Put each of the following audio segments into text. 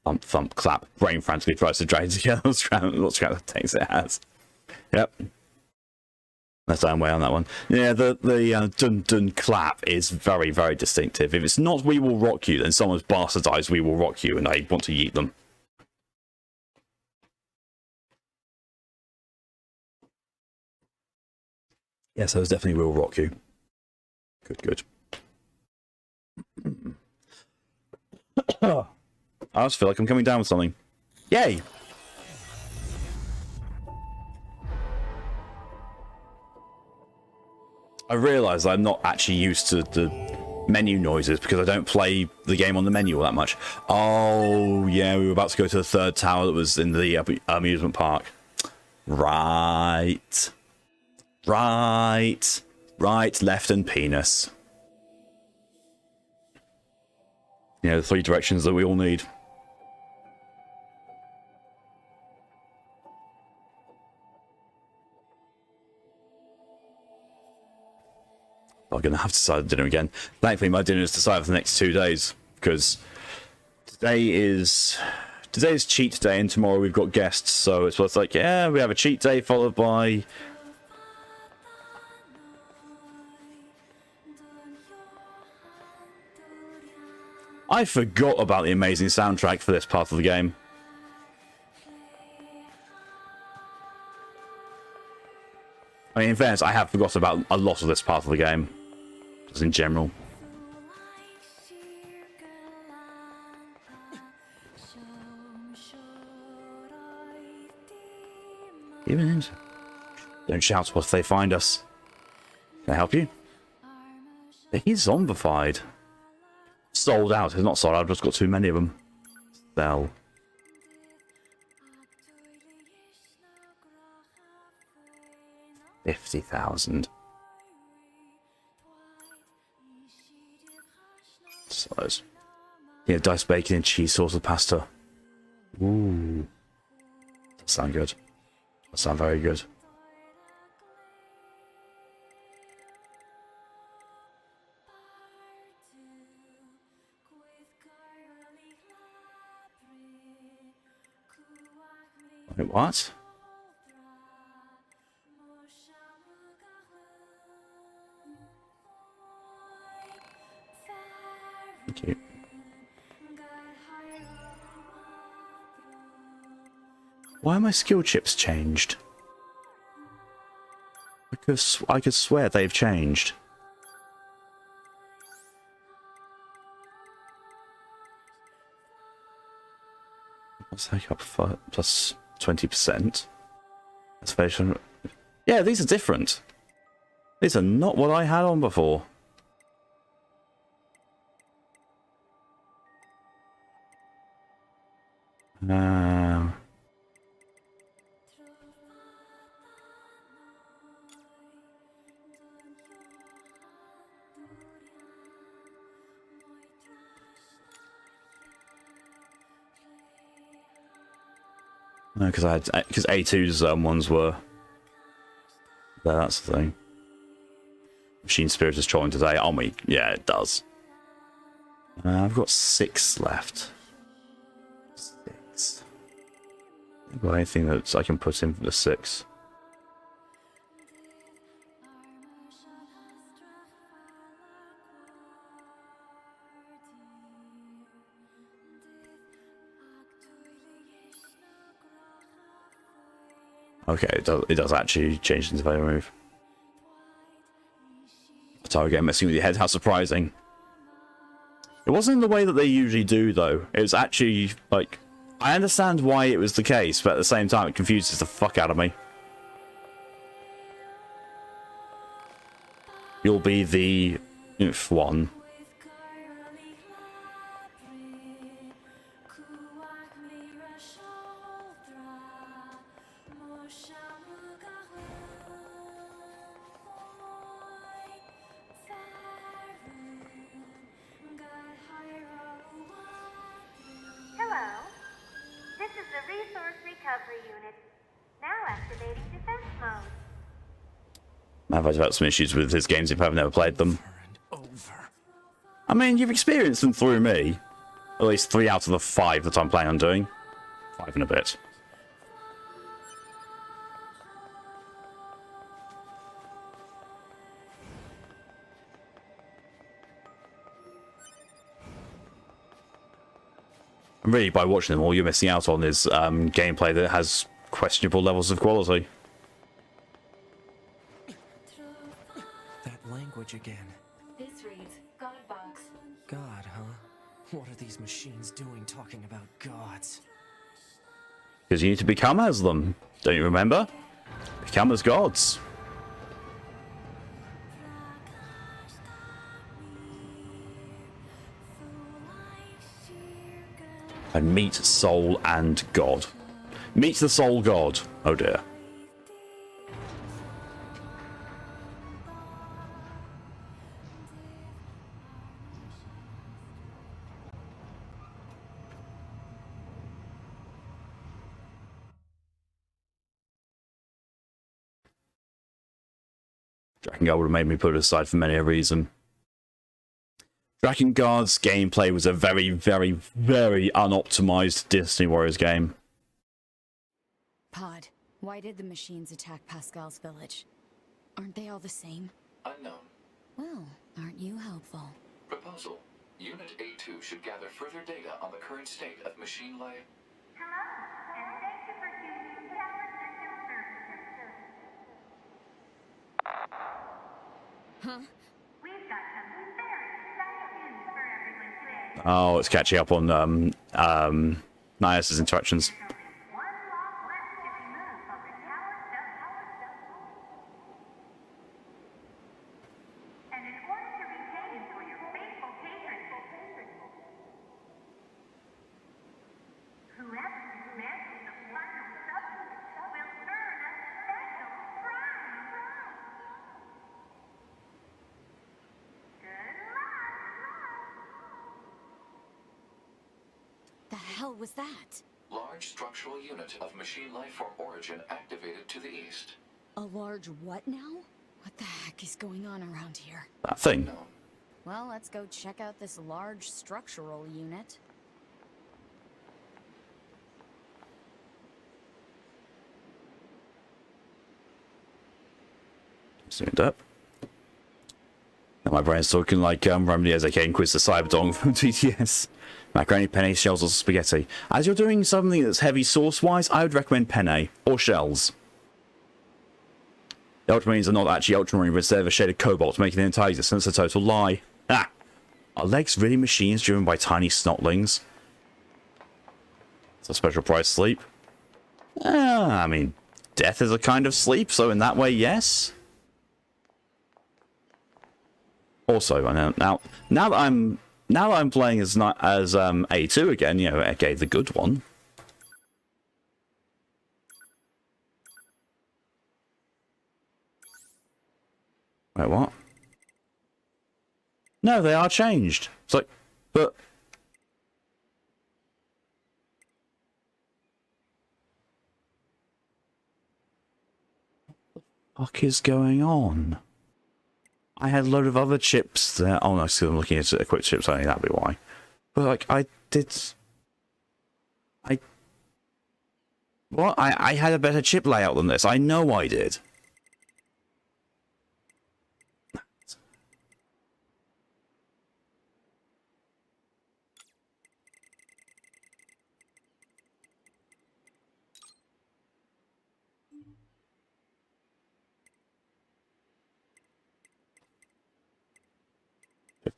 Thump, thump, clap. Brain frantically tries to drag together what scrap of text it has. Yep. That's our way on that one. Yeah, the dun dun clap is very, very distinctive. If it's not "We Will Rock You," then someone's bastardized "We Will Rock You," and I want to yeet them. Yes, that was definitely "We Will Rock You." Good, good. I just feel like I'm coming down with something. Yay! I realise I'm not actually used to the menu noises because I don't play the game on the menu all that much. Oh, yeah, we were about to go to the third tower that was in the amusement park. Right. Right. Right, left, and penis. You know, the 3 directions that we all need. I'm going to have to decide dinner again. Thankfully, my dinner is decided for the next 2 days, because today is cheat day, and tomorrow we've got guests, so it's like, yeah, we have a cheat day followed by... I forgot about the amazing soundtrack for this part of the game. I mean, in fairness, I have forgotten about a lot of this part of the game. Just in general. Even in... Don't shout what if they find us. Can I help you? He's zombified. Sold out. It's not sold out, I've just got too many of them. Sell. $50,000. Size. Yeah, diced bacon and cheese sauce with pasta. Ooh. That sound good. That sound very good. Wait, what? Thank you. Why are my skill chips changed? Because I could swear they've changed. Let's take up for plus 20%. That's very... Yeah, these are different. These are not what I had on before. No, because A2's ones were there. That's the thing. Machine Spirit is trolling today. On me, yeah, it does. I've got 6 left. 6. Got anything that I can put in for the 6? Okay, it does actually change into value move. Target messing with your head, how surprising. It wasn't in the way that they usually do, though. It was actually, like... I understand why it was the case, but at the same time, it confuses the fuck out of me. You'll be the... one. I've had some issues with his games if I've never played them. I mean, you've experienced them through me. at least 3 out of the 5 that I'm planning on doing. 5 and a bit. And really, by watching them, all you're missing out on is gameplay that has questionable levels of quality. That language again. This reads God box. God, huh? What are these machines doing talking about gods? Because you need to become as them. Don't you remember? Become as gods. And meet soul and god. Meet the soul god. Oh dear. Drakengard would have made me put it aside for many a reason. Drakengard's gameplay was a very, very, very unoptimized Destiny Warriors game. Pod, why did the machines attack Pascal's village? Aren't they all the same? Unknown. Well, aren't you helpful? Proposal. Unit A2 should gather further data on the current state of machine life. Hello, and thank you for choosing Tower System Services. Huh? We've got some very exciting news for everyone today. Oh, it's catching up on NieR's interactions. There's only one lock left to remove from the Tower System. And in order to retain for your faithful patrons, whoever dismantles the final substance will earn a special prize. Good luck! The hell was that? Large structural unit of machine life for origin activated to the east. A large what now? What the heck is going on around here? That thing. Unknown. Well, let's go check out this large structural unit. Zoomed up. Now my brain's talking like Remedy as I can quiz the Cyberdong from TTS. Macaroni, penne, shells, or spaghetti. As you're doing something that's heavy sauce-wise, I would recommend penne or shells. The ultramarines are not actually ultramarine, but instead of a shade of cobalt, making the entire existence a total lie. Ah! Are legs really machines driven by tiny snotlings? It's a special price sleep. I mean, death is a kind of sleep, so in that way, yes. Also, I know now that I'm playing as A2 again, you know, okay, the good one. Wait, what? No, they are changed. It's like, but what the fuck is going on? I had a load of other chips there. Oh no, still I'm looking at equipped chips only, that'd be why. But like I had a better chip layout than this. I know I did.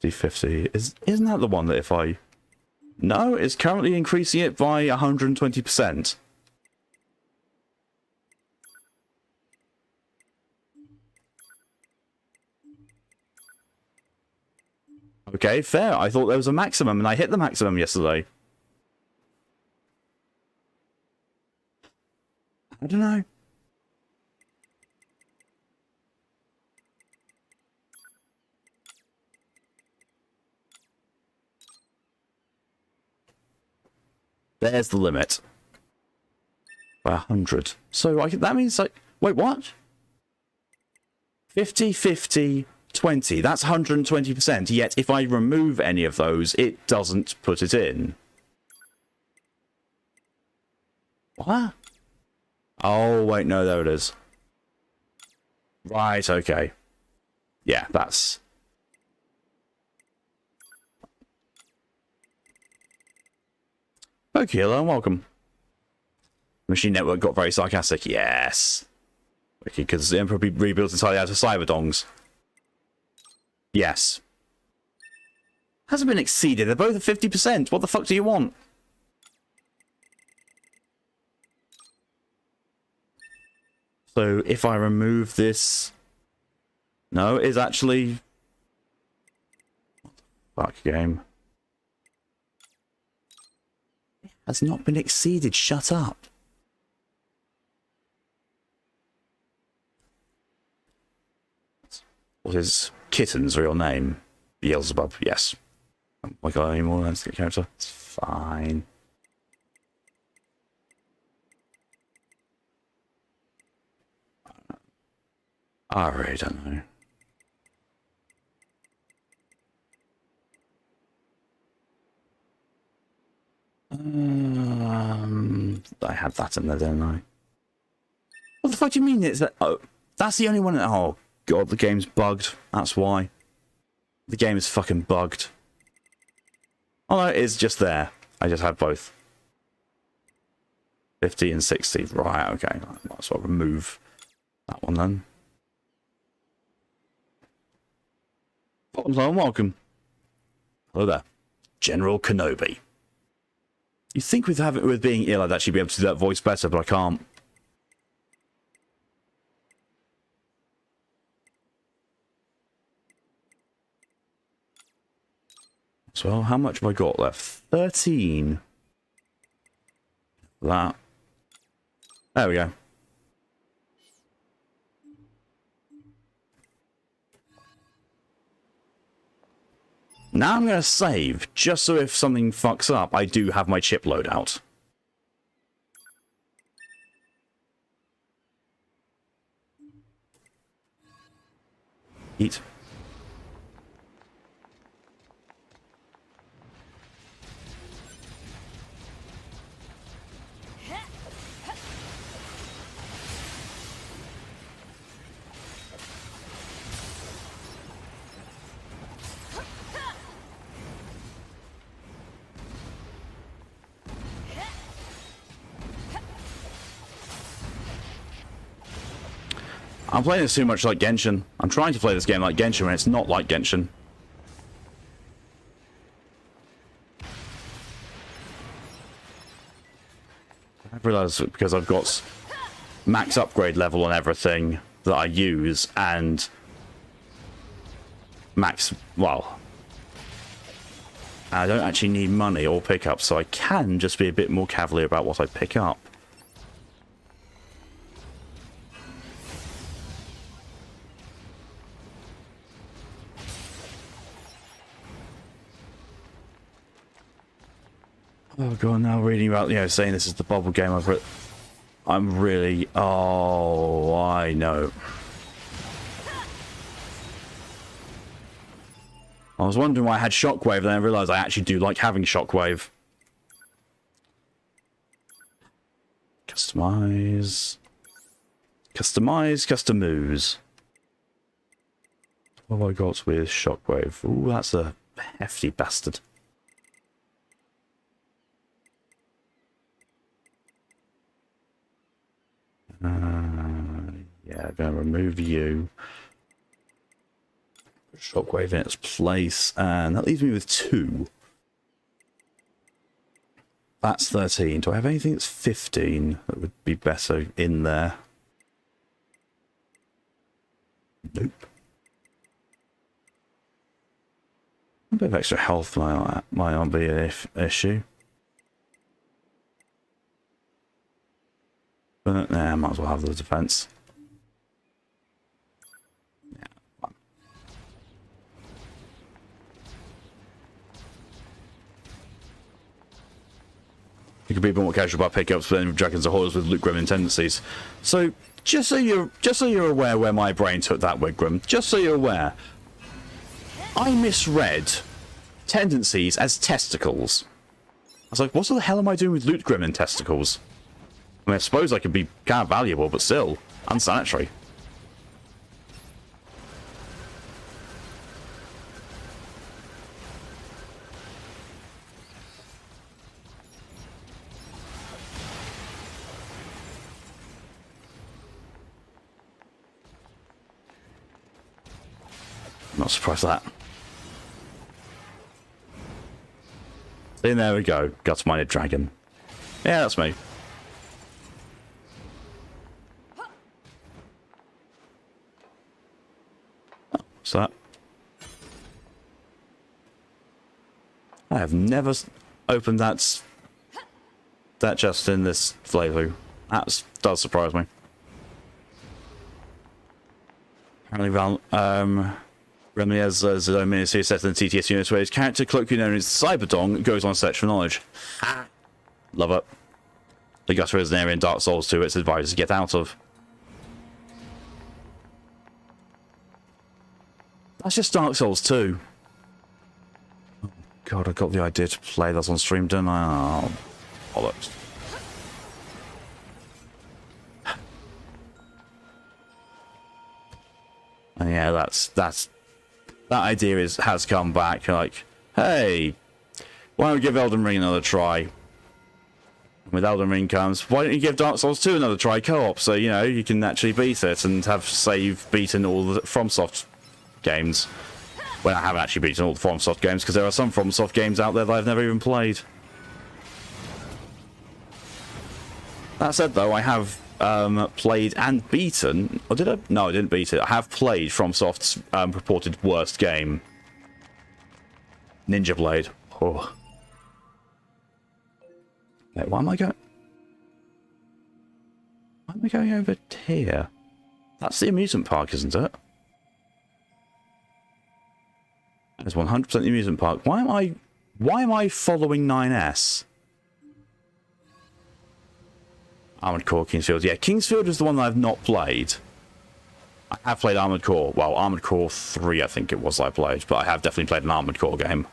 Isn't that the one that if I... No, it's currently increasing it by 120%. Okay, fair. I thought there was a maximum, and I hit the maximum yesterday. I don't know. There's the limit. By 100. So that means like... Wait, what? 50, 50, 20. That's 120%. Yet if I remove any of those, it doesn't put it in. What? Oh, wait, no, there it is. Right, okay. Yeah, that's... Okay, hello and welcome. Machine Network got very sarcastic. Yes. Okay, because the Emperor rebuilt entirely out of cyberdongs. Yes. Hasn't been exceeded. They're both at 50%. What the fuck do you want? So if I remove this... No, it is actually... Fuck game. It has not been exceeded. Shut up. What is Kitten's real name? Beelzebub, yes. Oh my god, any more landscape character? It's fine. I really don't know. I had that in there, didn't I? What the fuck do you mean? It's that? Oh, that's the only one. Oh god, the game's bugged. That's why. The game is fucking bugged. Oh no, it's just there. I just had both. 50 and 60. Right, okay. I might as well remove that one then. Hello and welcome. Hello there. General Kenobi. You'd think with being ill I'd actually be able to do that voice better, but I can't. So, how much have I got left? 13. That. There we go. Now I'm going to save, just so if something fucks up, I do have my chip loadout. Eat. I'm playing this too much like Genshin. I'm trying to play this game like Genshin when it's not like Genshin. I've realised because I've got max upgrade level on everything that I use and max, well, I don't actually need money or pickup, so I can just be a bit more cavalier about what I pick up. Oh god, now reading about, you know, saying this is the bubble game I've read. I'm really... Oh, I know. I was wondering why I had Shockwave, then I realised I actually do like having Shockwave. Customize. Customize, customize. What have I got with Shockwave? Ooh, that's a hefty bastard. Yeah, I'm going to remove you. Shockwave in its place, and that leaves me with 2. That's 13. Do I have anything that's 15 that would be better in there? Nope. A bit of extra health might not be an issue. But nah, I might as well have the defense. Yeah, fine. You can be a bit more casual about pickups, but then dragons are horrors with Luke Grimmon tendencies. So just so you're aware where my brain took that, Wigram. Just so you're aware, I misread tendencies as testicles. I was like, what the hell am I doing with Loot Grimmon testicles? I mean, I suppose I could be kind of valuable, but still, unsanitary. Not surprised at that. And there we go. Gut-minded dragon. Yeah, that's me. Oh, what's that? I have never opened that chest in this playthrough. That does surprise me. Apparently, Remley has his own miniseries set in the TTS universe where his character, colloquially known as Cyberdong, goes on a search for knowledge. Love it. The gutter is an area in Dark Souls 2 it's advised to get out of. That's just Dark Souls 2. Oh god, I got the idea to play this on stream, didn't I? Oh, bollocks. And yeah, that idea has come back. Like, hey, why don't we give Elden Ring another try? With Elden Ring comes, why don't you give Dark Souls 2 another try co-op? So, you know, you can actually beat it and have, say, you've beaten all the FromSoft games. Well, I haven't actually beaten all the FromSoft games, because there are some FromSoft games out there that I've never even played. That said, though, I have played and beaten... Or did I? No, I didn't beat it. I have played FromSoft's purported worst game. Ninja Blade. Oh. Wait, why am I going... Why am I going over here? That's the amusement park, isn't it? That's 100% the amusement park. Why am I following 9S? Armored Core, Kingsfield. Yeah, Kingsfield is the one that I've not played. I have played Armored Core. Well, Armored Core 3, I think it was I played. But I have definitely played an Armored Core game.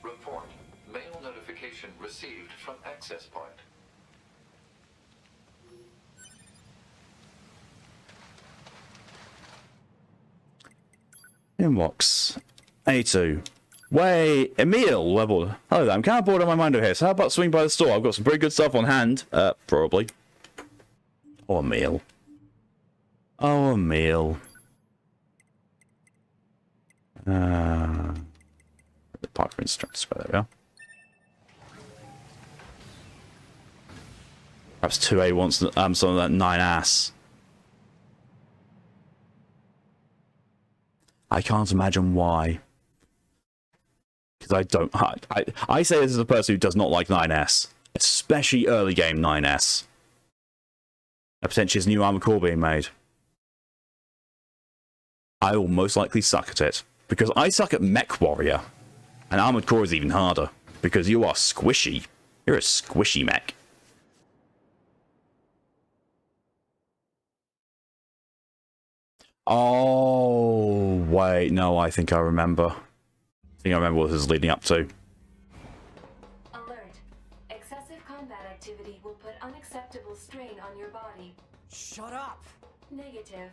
Report. Mail notification received from access point. Inbox. A2. Way, Emil level. Hello there, I'm kind of bored on my mind over here, so how about swing by the store? I've got some pretty good stuff on hand. Probably. Oh, Emil. Oh, Emil. The park instructor, there we are. Perhaps 2A wants some of that 9S. I can't imagine why. Because I don't... I say this as a person who does not like 9S. Especially early game 9S. And potentially there's a new Armored Core being made. I will most likely suck at it. Because I suck at Mech Warrior. And Armored Core is even harder. Because you are squishy. You're a squishy mech. Oh, wait. No, I think I remember. I think I remember what this is leading up to. Alert. Excessive combat activity will put unacceptable strain on your body. Shut up! Negative.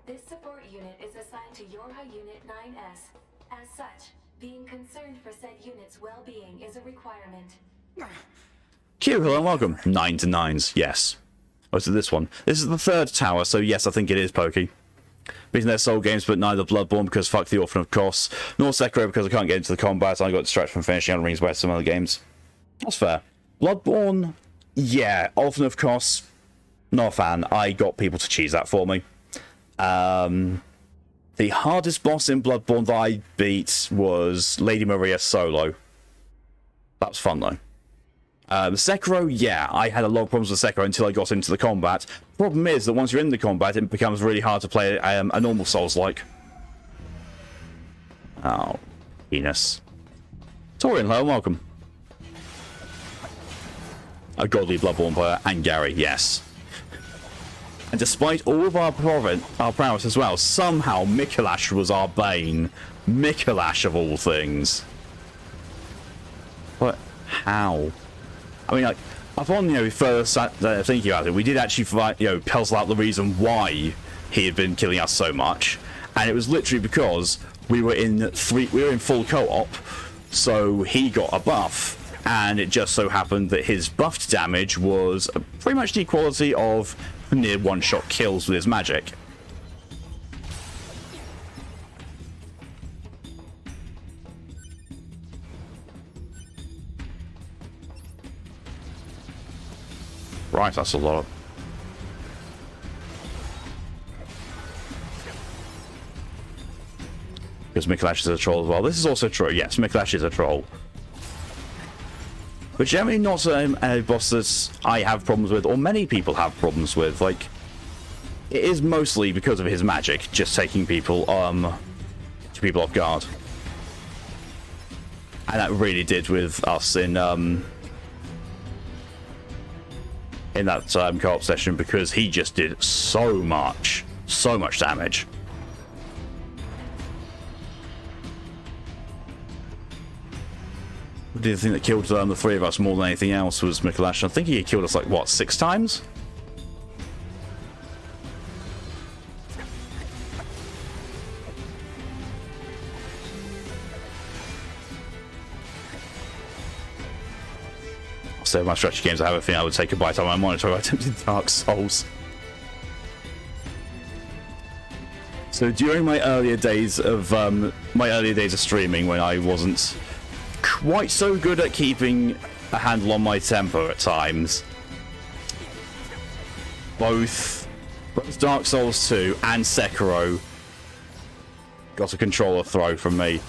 This support unit is assigned to Yorha Unit 9S. As such, being concerned for said unit's well-being is a requirement. Q, hello and welcome. 9 to 9s, yes. Oh, so this one. This is the third tower, so yes, I think it is Pokey. Beating their soul games, but neither Bloodborne because fuck the Orphan of Kos, nor Sekiro because I can't get into the combat. I got distracted from finishing on Rings by some other games. That's fair. Bloodborne, yeah. Orphan of Kos, not a fan. I got people to cheese that for me. The hardest boss in Bloodborne that I beat was Lady Maria solo. That was fun though. Sekiro, yeah, I had a lot of problems with Sekiro until I got into the combat. Problem is that once you're in the combat, it becomes really hard to play a normal Souls-like. Oh, penis. Torian, hello, welcome. A godly Bloodborne player, and Gary, yes. And despite all of our prowess as well, somehow Mikolash was our bane. Mikolash of all things. What? how. I mean, like, upon, you know, first thinking about it, we did actually find, you know, puzzle out the reason why he had been killing us so much, and it was literally because we were in full co-op, so he got a buff, and it just so happened that his buffed damage was pretty much the equality of near one-shot kills with his magic. Right, that's a lot. Because Mikolash is a troll as well. This is also true. Yes, Mikolash is a troll. But generally not a boss that I have problems with, or many people have problems with. Like, it is mostly because of his magic, just taking people off guard. And that really did with us in that co-op session, because he just did so much damage. The thing that killed the three of us more than anything else was Mikolash. I think he killed us like, what, 6 times? So my strategy games, I have a thing I would take a bite out of my monitor if I attempted Dark Souls. So during my earlier days of streaming, when I wasn't quite so good at keeping a handle on my temper at times, both Dark Souls 2 and Sekiro got a controller throw from me.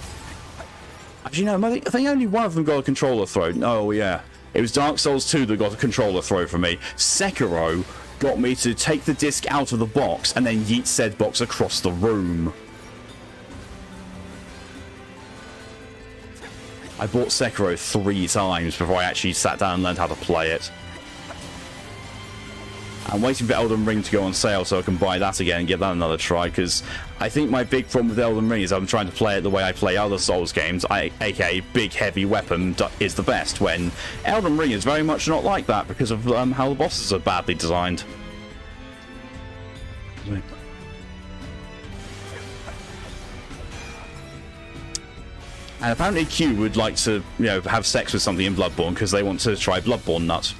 Actually, no, I think only one of them got a controller throw. Oh, yeah. It was Dark Souls 2 that got a controller throw from me. Sekiro got me to take the disc out of the box and then yeet said box across the room. I bought Sekiro 3 times before I actually sat down and learned how to play it. I'm waiting for Elden Ring to go on sale so I can buy that again and give that another try, because I think my big problem with Elden Ring is I'm trying to play it the way I play other Souls games, aka big heavy weapon is the best, when Elden Ring is very much not like that because of how the bosses are badly designed. And apparently Q would like to, you know, have sex with something in Bloodborne because they want to try Bloodborne nut.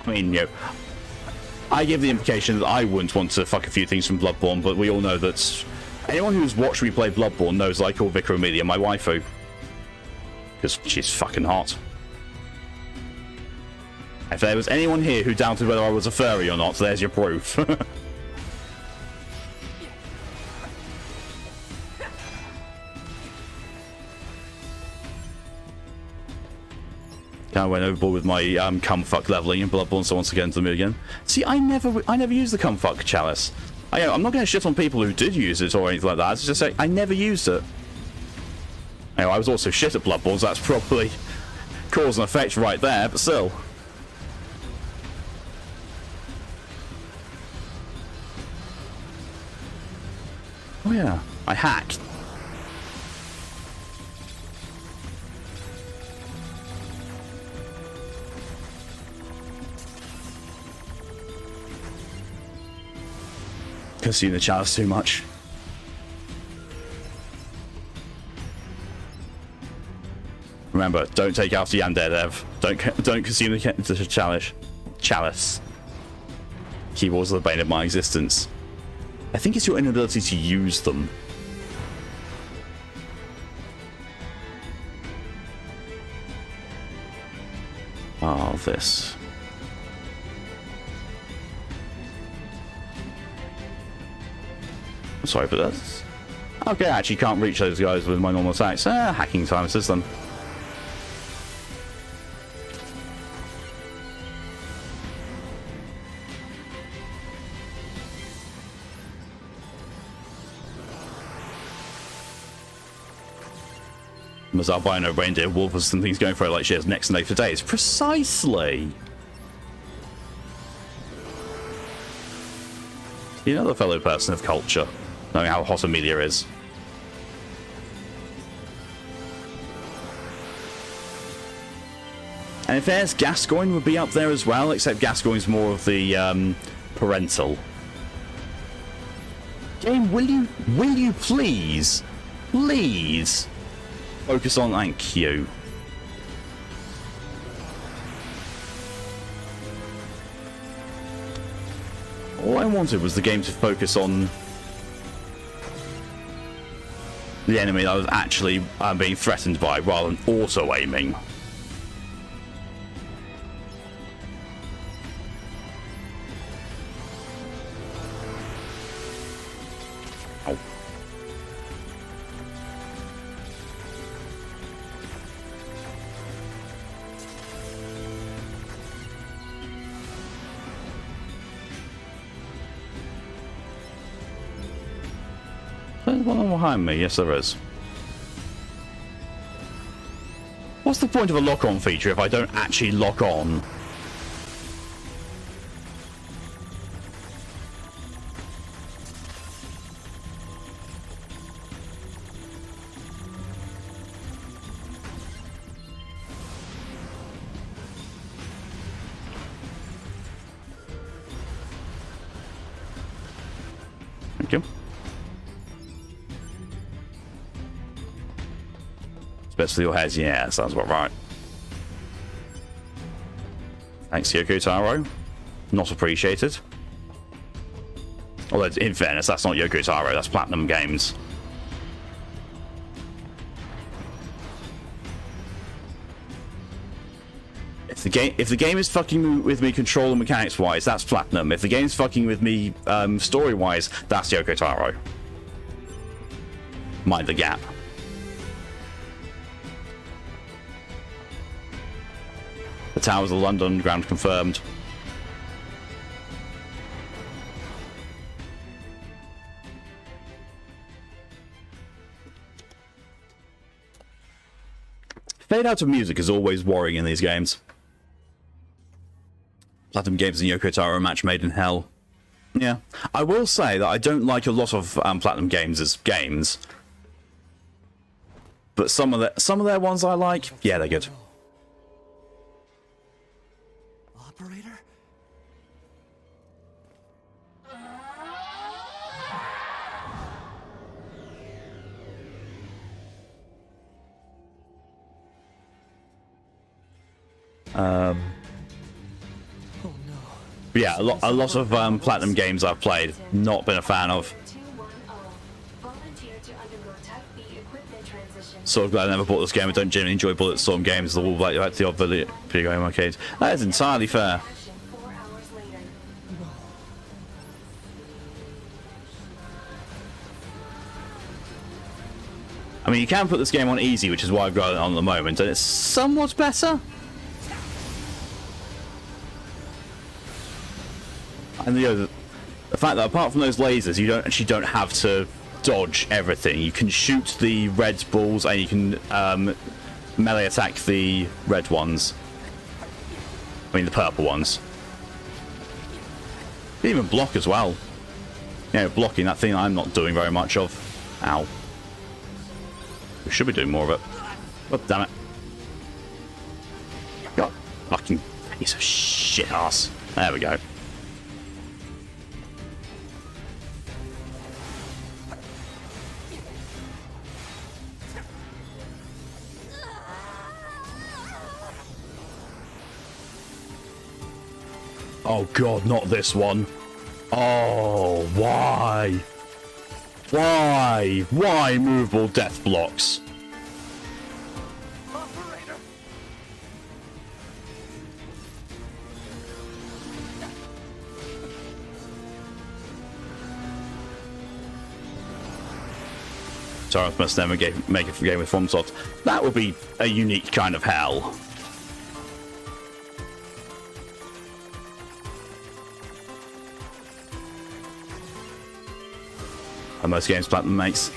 I mean, you know, I give the implication that I wouldn't want to fuck a few things from Bloodborne, but we all know that anyone who's watched me play Bloodborne knows I call Vicar Amelia my waifu. Because she's fucking hot. If there was anyone here who doubted whether I was a furry or not, there's your proof. I went overboard with my cumfuck leveling in Bloodborne, so once again to me again. See, I never used the cumfuck chalice. I'm not going to shit on people who did use it or anything like that. It's just like, I never used it. I was also shit at Bloodborne, so that's probably cause and effect right there, but still. Oh yeah, I hacked. Consume the chalice too much. Remember, don't take after Yandere, Ev. Don't consume the chalice. Keyboards are the bane of my existence. I think it's your inability to use them. Oh, this. Sorry for that. Okay, I actually can't reach those guys with my normal attacks. Hacking time system. Was albino reindeer wolves and things going for it like she has next and day for days. Precisely. You know, the fellow person of culture, knowing how hot Amelia is. And in fairness, Gascoigne would be up there as well, except Gascoigne's more of the parental. Game, will you please focus on, thank you. All I wanted was the game to focus on the enemy that I was actually being threatened by, rather than auto-aiming. Oh. There's one behind me. Yes, there is. What's the point of a lock-on feature if I don't actually lock on? Thank you. Especially your heads, yeah, sounds about right. Thanks, Yoko Taro. Not appreciated. Although, in fairness, that's not Yoko Taro, that's Platinum Games. If the game is fucking with me control and mechanics wise, that's Platinum. If the game's fucking with me story wise, that's Yoko Taro. Mind the gap. The Towers of London Underground confirmed. Fade out of music is always worrying in these games. Platinum Games and Yoko Taro match made in hell. Yeah. I will say that I don't like a lot of Platinum Games as games. But some of their ones I like, yeah, they're good. Operator? Oh no. Yeah, a lot of Platinum Games I've played, not been a fan of. 210. Volunteer to undergo Type B equipment transition. So glad I never bought this game. I don't generally enjoy Bulletstorm games. They're all like the odd video game arcades. That is entirely fair. Action 4 hours later. I mean, you can put this game on easy, which is why I've got it on at the moment, and it's somewhat better. And the fact that apart from those lasers, you don't have to dodge everything. You can shoot the red balls, and you can melee attack the red ones. I mean, the purple ones. You can even block as well. You know, blocking, that thing I'm not doing very much of. Ow. We should be doing more of it. Oh, damn it. God, fucking piece of shit ass. There we go. Oh god, not this one. Oh, why? Why? Why movable death blocks? Operator! Torrance must never make a game with FromSoft. That would be a unique kind of hell. And most games Platinum makes.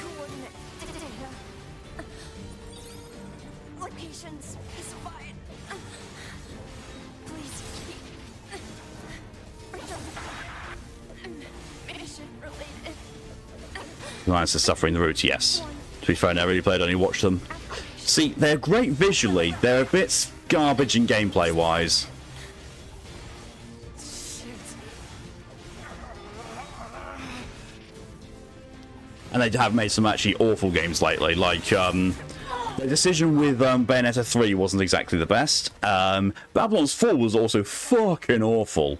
Location specified. Please keep. Mission related. Alliance is suffering the route, yes. To be fair, I never really played, only watched them. See, they're great visually. They're a bit garbage in gameplay wise. And they have made some actually awful games lately, like the decision with Bayonetta 3 wasn't exactly the best. Babylon's Fall was also fucking awful.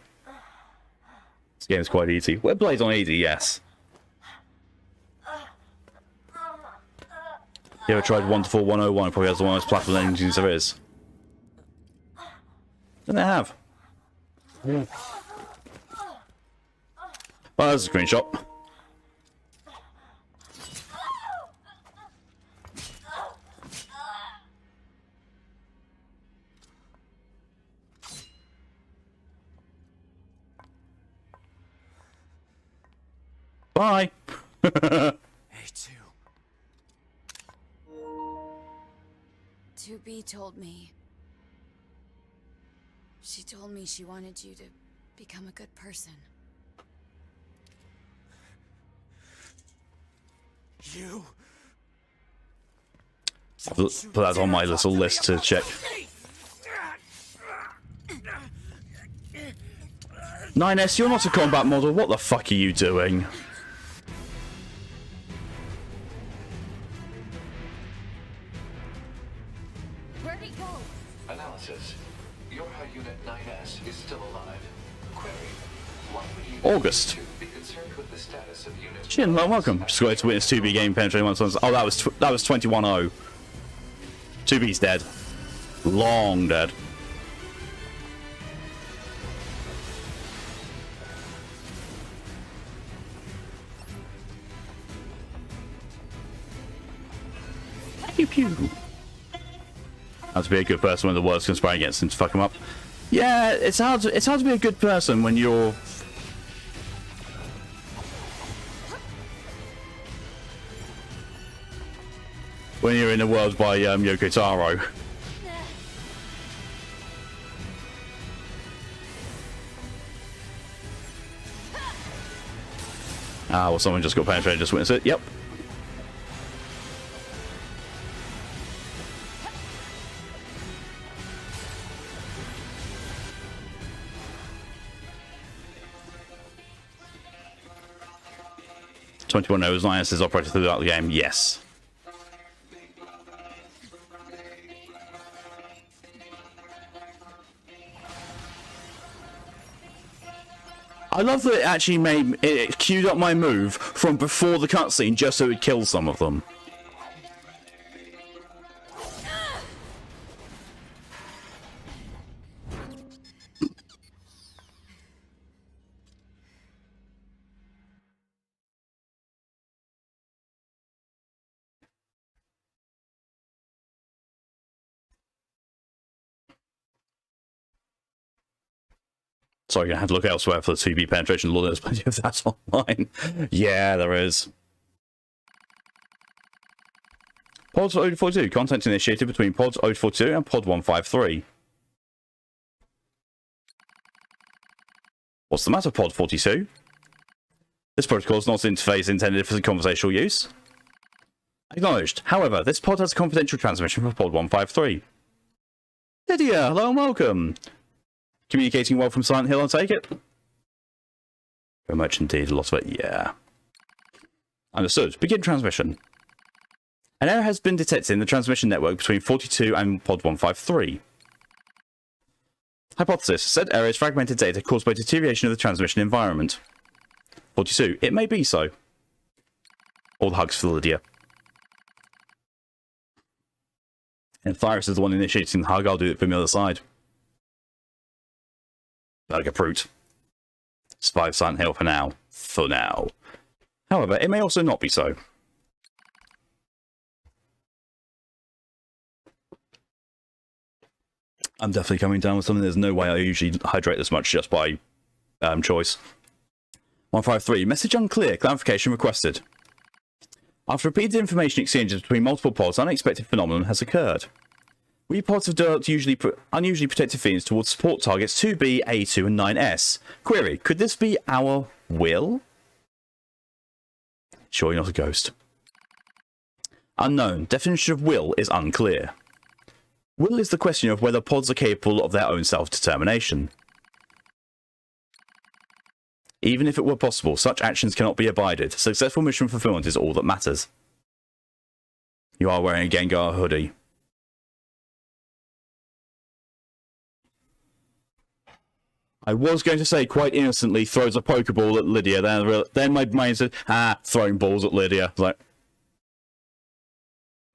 This game is quite easy. We're played on easy, yes. You ever tried Wonderful 101? Probably has one of those platform engines there is. And they have. Oh, there's a screenshot. Bye. A2. 2B told me. She told me she wanted you to become a good person. You. Put that on my little list to check. 9S, you're not a combat model. What the fuck are you doing? Where'd he go? Analysis. Your high unit 9S is still alive. Query. Why would you August. be concerned with the status of unit? Chin, welcome. Just got to witness 2B game penetrating one son's. Oh, that was 21-0. 2B's dead. Long dead. Pew pew. How to be a good person when the world's conspiring against him to fuck him up. Yeah, it's hard to be a good person when you're in a world by Yoko Taro. Ah, well, someone just got penetrated, just witnessed it. Yep. "21 knows Linus is operated throughout the game." Yes. I love that it actually it queued up my move from before the cutscene just so it kills some of them. Sorry, you're gonna have to look elsewhere for the 2B penetration. Lord, there's plenty of that online. Yeah, there is. Pods 042. Content initiated between Pods 042 and Pod 153. What's the matter, Pod 42? This protocol is not an interface intended for conversational use. Acknowledged. However, this pod has a confidential transmission for Pod 153. Lydia, hello and welcome. Communicating well from Silent Hill, I'll take it. Very much indeed, a lot of it, yeah. Understood. Begin transmission. An error has been detected in the transmission network between 42 and Pod 153. Hypothesis. Said error is fragmented data caused by deterioration of the transmission environment. 42. It may be so. All the hugs for Lydia. And if Thyrus is the one initiating the hug, I'll do it from the other side. Like a brute. Survive Silent Hill for now. For now. However, it may also not be so. I'm definitely coming down with something. There's no way I usually hydrate this much just by choice. 153. Message unclear. Clarification requested. After repeated information exchanges between multiple pods, an unexpected phenomenon has occurred. We pods have developed unusually protective feelings towards support targets 2B, A2, and 9S. Query. Could this be our will? Sure you're not a ghost. Unknown. Definition of will is unclear. Will is the question of whether pods are capable of their own self-determination. Even if it were possible, such actions cannot be abided. Successful mission fulfillment is all that matters. You are wearing a Gengar hoodie. I was going to say, quite innocently, throws a Pokeball at Lydia. Then my mind said, throwing balls at Lydia. I was like,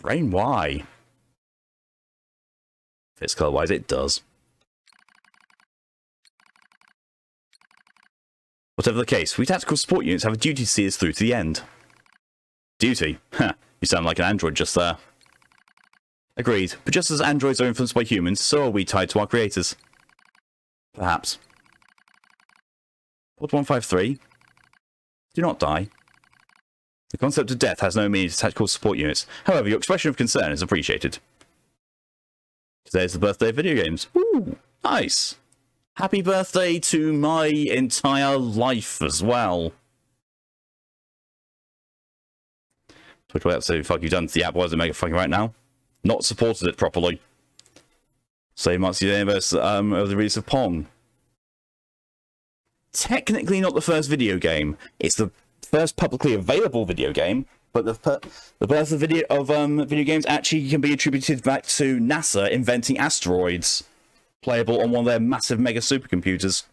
brain, why? Fits color-wise, it does. Whatever the case, we tactical support units have a duty to see us through to the end. Duty? Huh. You sound like an android just there. Agreed, but just as androids are influenced by humans, so are we tied to our creators. Perhaps. Pod 153? Do not die. The concept of death has no meaning to tactical support units. However, your expression of concern is appreciated. Today is the birthday of video games. Ooh, nice. Happy birthday to my entire life as well. Twitch, what the fuck you done to the app? Why does it make it fucking right now? Not supported it properly. Same months the universe of the release of Pong. Technically not the first video game. It's the first publicly available video game, but the birth of video games actually can be attributed back to NASA inventing asteroids, playable on one of their massive mega supercomputers.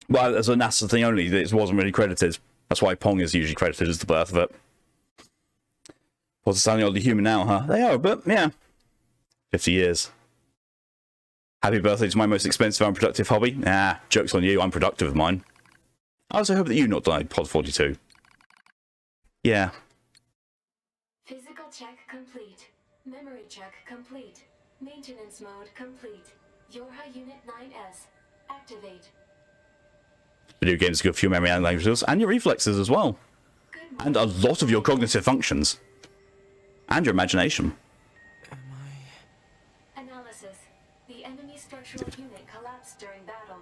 Well, as a NASA thing only, it wasn't really credited. That's why Pong is usually credited as the birth of it. What's it sounding oddly human now, huh? They are, but yeah. 50 years. Happy birthday to my most expensive and unproductive hobby. Joke's on you, I'm productive with mine. I also hope that you not died, Pod 42. Yeah. Physical check complete. Memory check complete. Maintenance mode complete. Yorha Unit 9S. Activate. Video games are good for your memory and languages, and your reflexes as well. And a lot of your cognitive functions. And your imagination. Analysis. The enemy structural unit collapsed during battle.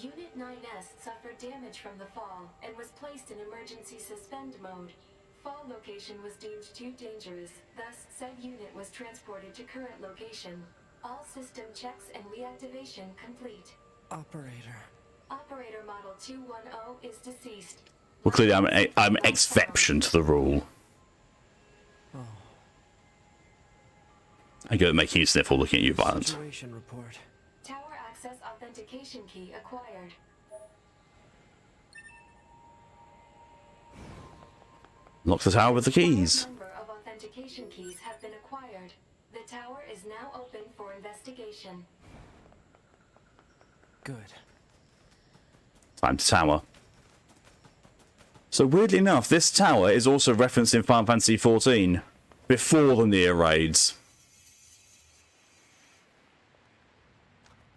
Unit 9S suffered damage from the fall and was placed in emergency suspend mode. Fall location was deemed too dangerous, thus said unit was transported to current location. All system checks and reactivation complete. Operator. Operator model 210 is deceased. Well, clearly I'm an exception to the rule. I go making you sniffle looking at you violent. Situation report. Tower access authentication key acquired. Lock the tower with the keys. A number of authentication keys have been acquired. The tower is now open for investigation. Good. Time to tower. So weirdly enough, this tower is also referenced in Final Fantasy XIV, before the NieR raids.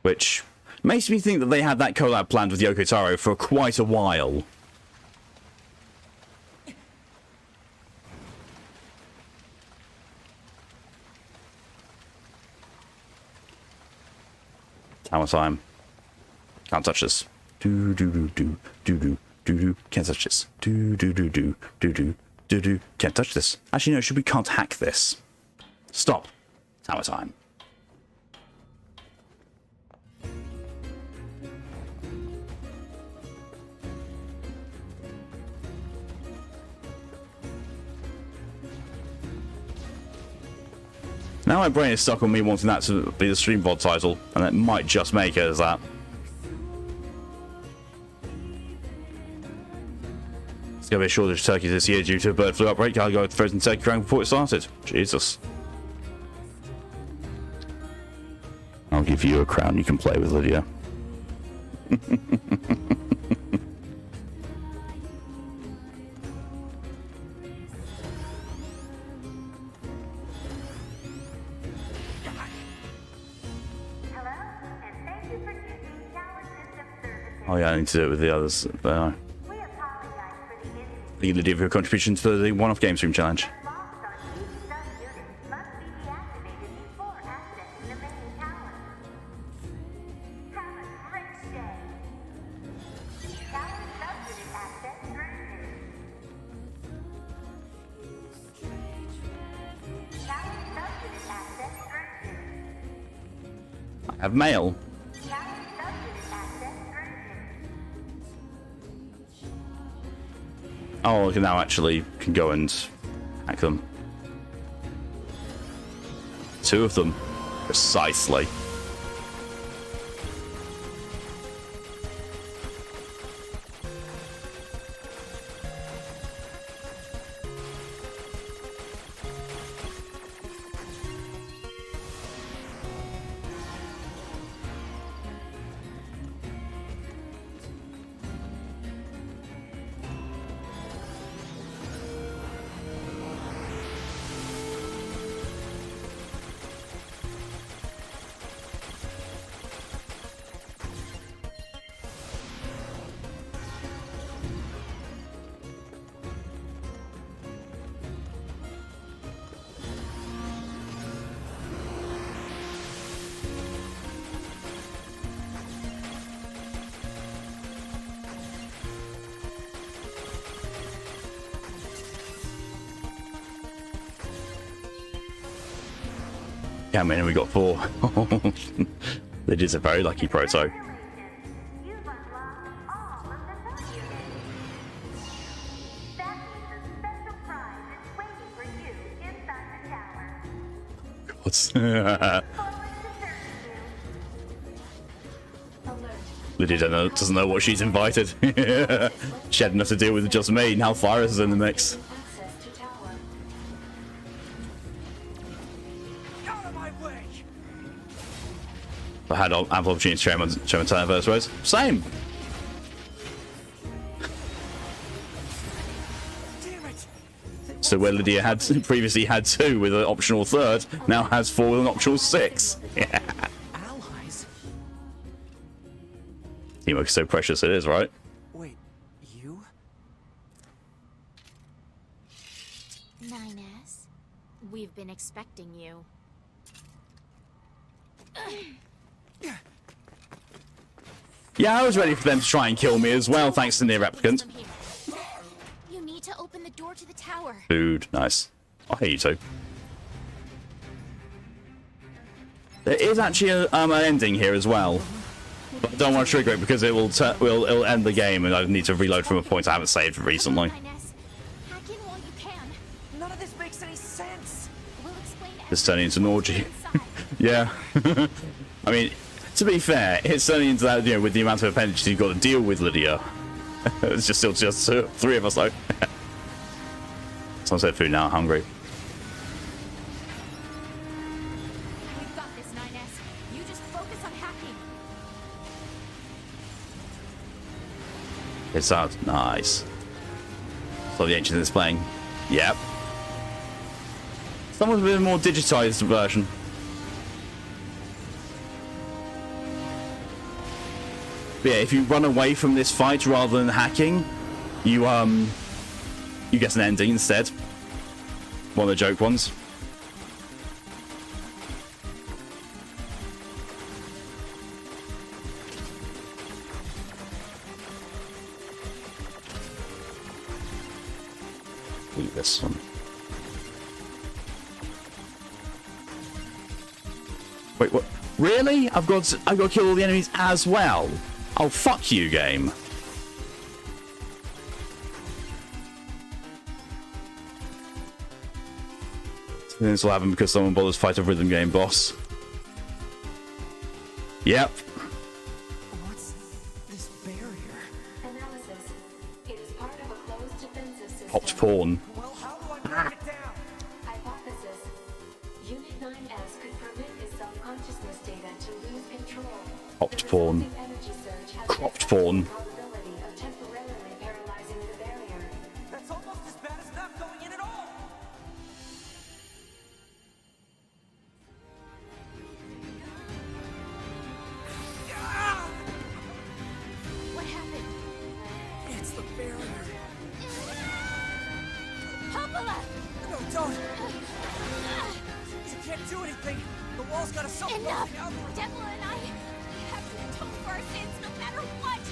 Which makes me think that they had that collab planned with Yoko Taro for quite a while. Tower time. Can't touch this. Do do do do do do do do. Can't touch this. Do do do do do do do do. Can't touch this. Actually, no. Should we can't hack this? Stop. Tower time. Now my brain is stuck on me wanting that to be the stream VOD title, and it might just make it as that. It's going to be a shortage of turkeys this year due to a bird flu outbreak. I'll go with frozen turkey crank before it started. Jesus. I'll give you a crown you can play with, Lydia. Oh yeah, I need to do it with the others. But, We apologize for the issue. thank you, Lydia, for your contribution to the one-off game stream challenge. Locks on each sub-unit must be deactivated before accessing the main tower. Have a great day. Tower sub-unit access granted. Tower sub-unit access I have mail. Tower subunit access granted. Oh, I can now actually can go and hack them. 2 of them, precisely. Yeah, man, we got 4. That is a very lucky proto. You've unlocked all of the subunits. That means a special prize is waiting for you inside the tower. God. Forward to serve you. Alert. Lydia doesn't know what she's invited. She had enough to deal with just me. Now Virus is in the mix. Access to tower. Out of my way! I had ample opportunity to show my talent first ways. Same. Damn it! So where Lydia had previously had 2 with an optional 3rd, now has 4 with an optional 6. Yeah. Allies? Teamwork is so precious it is, right? Wait, you? 9S, we've been expecting you. Yeah, I was ready for them to try and kill me as well, thanks to NieR Replicant. From here. You need to open the door to the tower. Food, nice. I hate you too. There is actually an ending here as well, but I don't want to trigger it because it'll end the game, and I need to reload from a point I haven't saved recently. 9S, hack in while you can. None of this makes any sense! We'll explain It's turning into an orgy. inside. Yeah. I mean, to be fair, it's turning into that, you know, with the amount of appendages you've got to deal with, Lydia. It's just still just 3 of us though. Someone said food now, hungry. We've got this, 9S. You just focus on hacking. It's out. Nice. So the ancient is playing. Yep. Someone's a bit more digitized version. But yeah, if you run away from this fight rather than hacking, you get an ending instead. One of the joke ones. Look at this one. Wait, what? Really? I've got to kill all the enemies as well. Oh, fuck you, game. This will happen because someone bothers fight a rhythm game boss. Yep. What's this barrier? Analysis. It is part of a closed defensive system. Popped porn. Well, how do I break it down? Hypothesis. Unit 9S could permit his self-consciousness data to lose control. Popped The porn. resulting energy surge has Cropped the porn. probability of temporarily paralyzing the barrier. That's almost as bad as not going in at all! What happened? It's the barrier. Hopala! No, don't! You can't do anything! The wall's got a Enough! self-closing algorithm! Devil and I have to atone for our sins no matter what!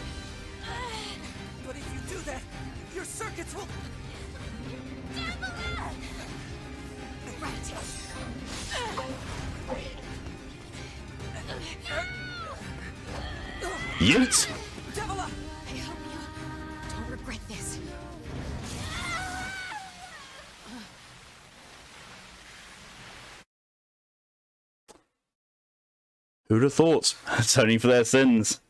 But if you do that, your circuits will... Devil! Right. Yeet! I hope you don't regret this. Who'd have thought? Atoning for their sins.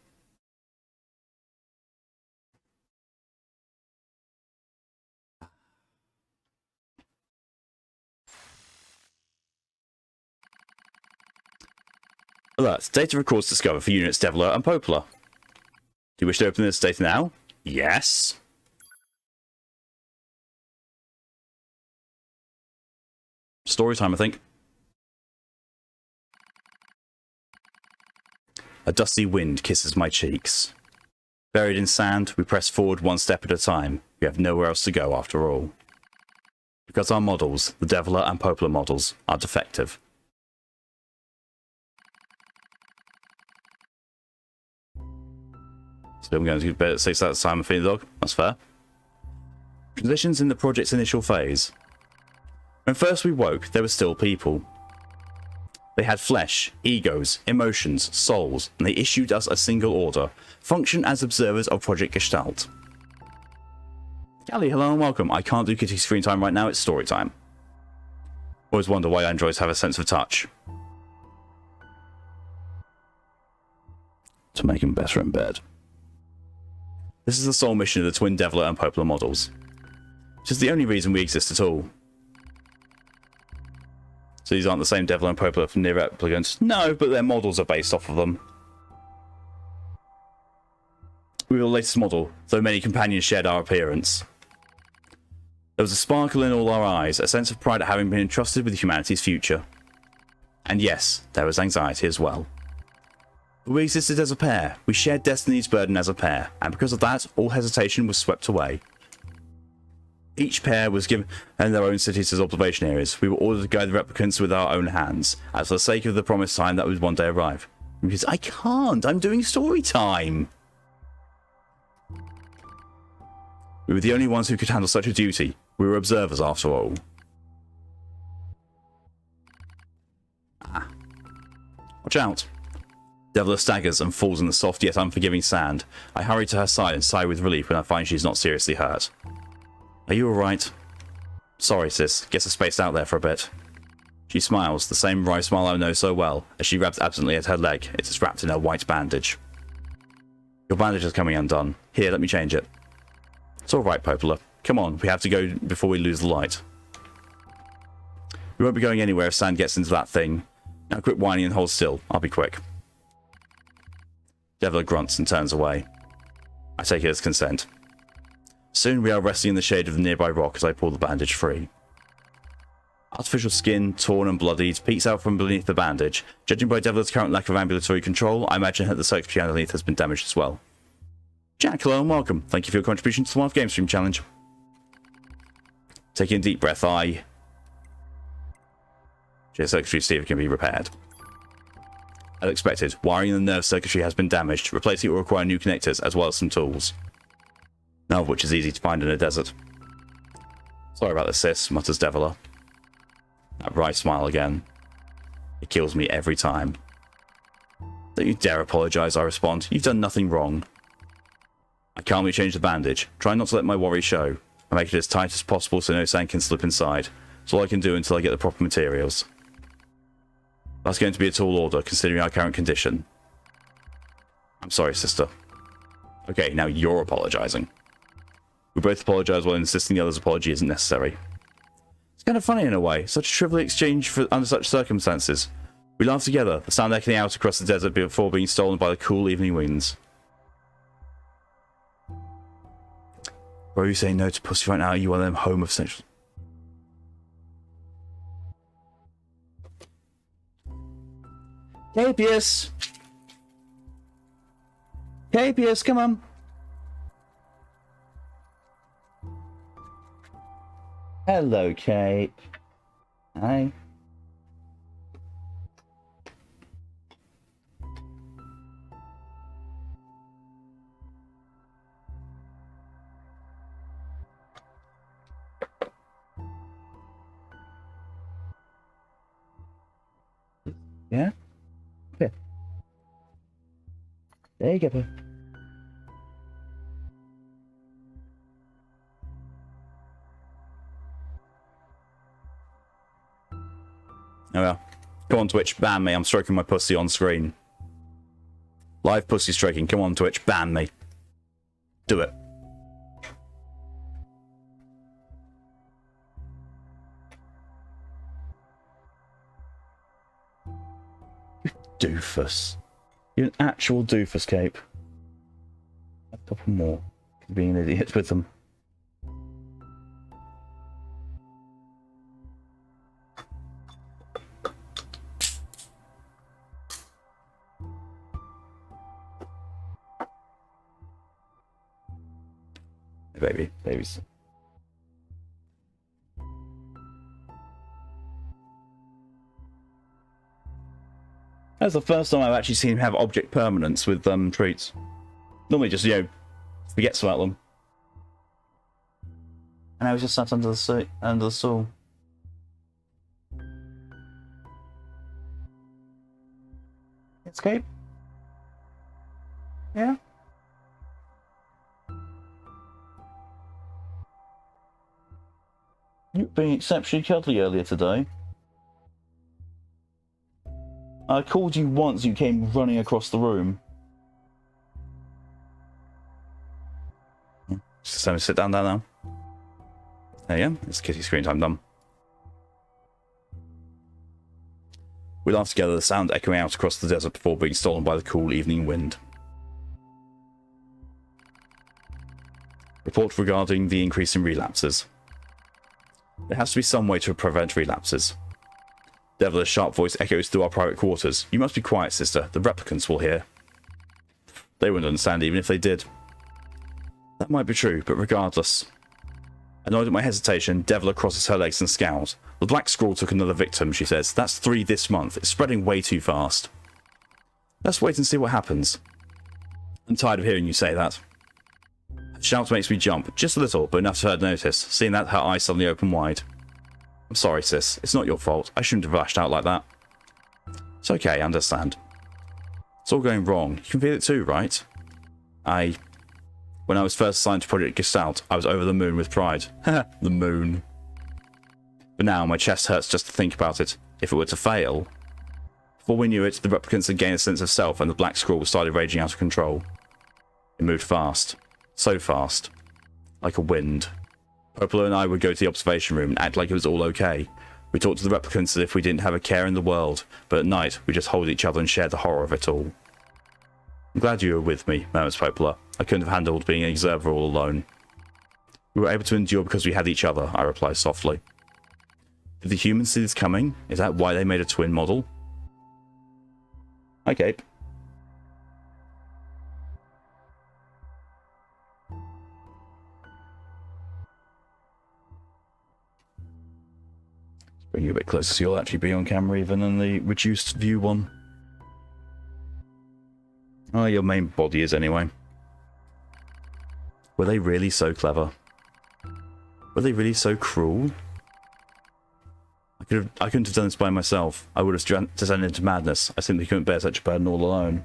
Alert. Data records discovered for units Deviler and Poplar. Do you wish to open this data now? Yes. Story time, I think. A dusty wind kisses my cheeks. Buried in sand, we press forward one step at a time. We have nowhere else to go after all. Because our models, the Deviler and Poplar models, are defective. Still going to get 6 out of time and feed the dog. That's fair. Transitions in the project's initial phase. When first we woke, there were still people. They had flesh, egos, emotions, souls, and they issued us a single order. Function as observers of Project Gestalt. Callie, hello and welcome. I can't do kitty screen time right now, it's story time. Always wonder why androids have a sense of touch. To make him better in bed. This is the sole mission of the twin Deviler and Poplar models. Which is the only reason we exist at all. So these aren't the same Deviler and Poplar from NieR replicants. No, but their models are based off of them. We were the latest model, though many companions shared our appearance. There was a sparkle in all our eyes, a sense of pride at having been entrusted with humanity's future. And yes, there was anxiety as well. But we existed as a pair, we shared destiny's burden as a pair, and because of that, all hesitation was swept away. Each pair was given their own cities as observation areas. We were ordered to guide the replicants with our own hands, as for the sake of the promised time that would one day arrive. Because I can't, I'm doing story time! We were the only ones who could handle such a duty. We were observers after all. Watch out. Deviler staggers and falls in the soft yet unforgiving sand. I hurry to her side and sigh with relief when I find she's not seriously hurt. Are you alright? Sorry, sis. Guess I spaced out there for a bit. She smiles, the same wry smile I know so well, as she grabs absently at her leg. It is wrapped in a white bandage. Your bandage is coming undone. Here, let me change it. It's alright, Poplar. Come on, we have to go before we lose the light. We won't be going anywhere if sand gets into that thing. Now quit whining and hold still. I'll be quick. Deviler grunts and turns away. I take it as consent. Soon we are resting in the shade of the nearby rock as I pull the bandage free. Artificial skin, torn and bloodied, peeks out from beneath the bandage. Judging by Deviler's current lack of ambulatory control, I imagine that the circuitry underneath has been damaged as well. Jack, hello and welcome. Thank you for your contribution to the One Game Stream Challenge. Taking a deep breath, I... Check circuitry to see if it can be repaired. As expected, wiring in the nerve circuitry has been damaged. Replacing it will require new connectors as well as some tools. None of which is easy to find in a desert. Sorry about this, sis, mutters Deviler. That wry smile again. It kills me every time. Don't you dare apologise, I respond. You've done nothing wrong. I calmly change the bandage, try not to let my worry show. I make it as tight as possible so no sand can slip inside. It's all I can do until I get the proper materials. That's going to be a tall order, considering our current condition. I'm sorry, sister. Okay, now you're apologising. We both apologise while insisting the other's apology isn't necessary. It's kind of funny in a way, such a trivial exchange under such circumstances. We laugh together, the sound echoing out across the desert before being stolen by the cool evening winds. Bro, you saying no to pussy right now? You are them homosexual. Capius! Capius, come on! Hello, Cape. Hi. Yeah? Okay. There you go. Oh well. Come on, Twitch, ban me. I'm stroking my pussy on screen. Live pussy stroking. Come on, Twitch, ban me. Do it. You doofus. You're an actual doofus, Cape. A couple more. Being an idiot with them. Hey, babies. That's the first time I've actually seen him have object permanence with treats. Normally just, forgets about them. And I was just sat under the stool. Escape? Yeah? You've been exceptionally cuddly earlier today. I called you once, you came running across the room. Just time to sit down there now. There you go, it's kitty screen time done. We laughed together, the sound echoing out across the desert before being stolen by the cool evening wind. Report regarding the increase in relapses. There has to be some way to prevent relapses. Deviler's sharp voice echoes through our private quarters. You must be quiet, sister. The replicants will hear. They wouldn't understand even if they did. That might be true, but regardless. Annoyed at my hesitation, Deviler crosses her legs and scowls. The Black Scrawl took another victim, she says. That's 3 this month. It's spreading way too fast. Let's wait and see what happens. I'm tired of hearing you say that. Her shout makes me jump, just a little, but enough for her to notice. Seeing that, her eyes suddenly open wide. I'm sorry, sis. It's not your fault. I shouldn't have lashed out like that. It's okay, I understand. It's all going wrong. You can feel it too, right? When I was first assigned to Project Gestalt, I was over the moon with pride. Haha, the moon. But now, my chest hurts just to think about it. If it were to fail... Before we knew it, the replicants had gained a sense of self and the Black Scrawl started raging out of control. It moved fast. So fast. Like a wind. Popola and I would go to the observation room and act like it was all okay. We talked to the replicants as if we didn't have a care in the world, but at night, we just hold each other and share the horror of it all. I'm glad you were with me, murmurs Popola. I couldn't have handled being an observer all alone. We were able to endure because we had each other, I reply softly. Did the humans see this coming? Is that why they made a twin model? Hi, Cape. Bring you a bit closer so you'll actually be on camera even in the reduced view one. Oh, your main body is anyway. Were they really so clever? Were they really so cruel? I couldn't have done this by myself. I would have descended into madness. I simply couldn't bear such a burden all alone.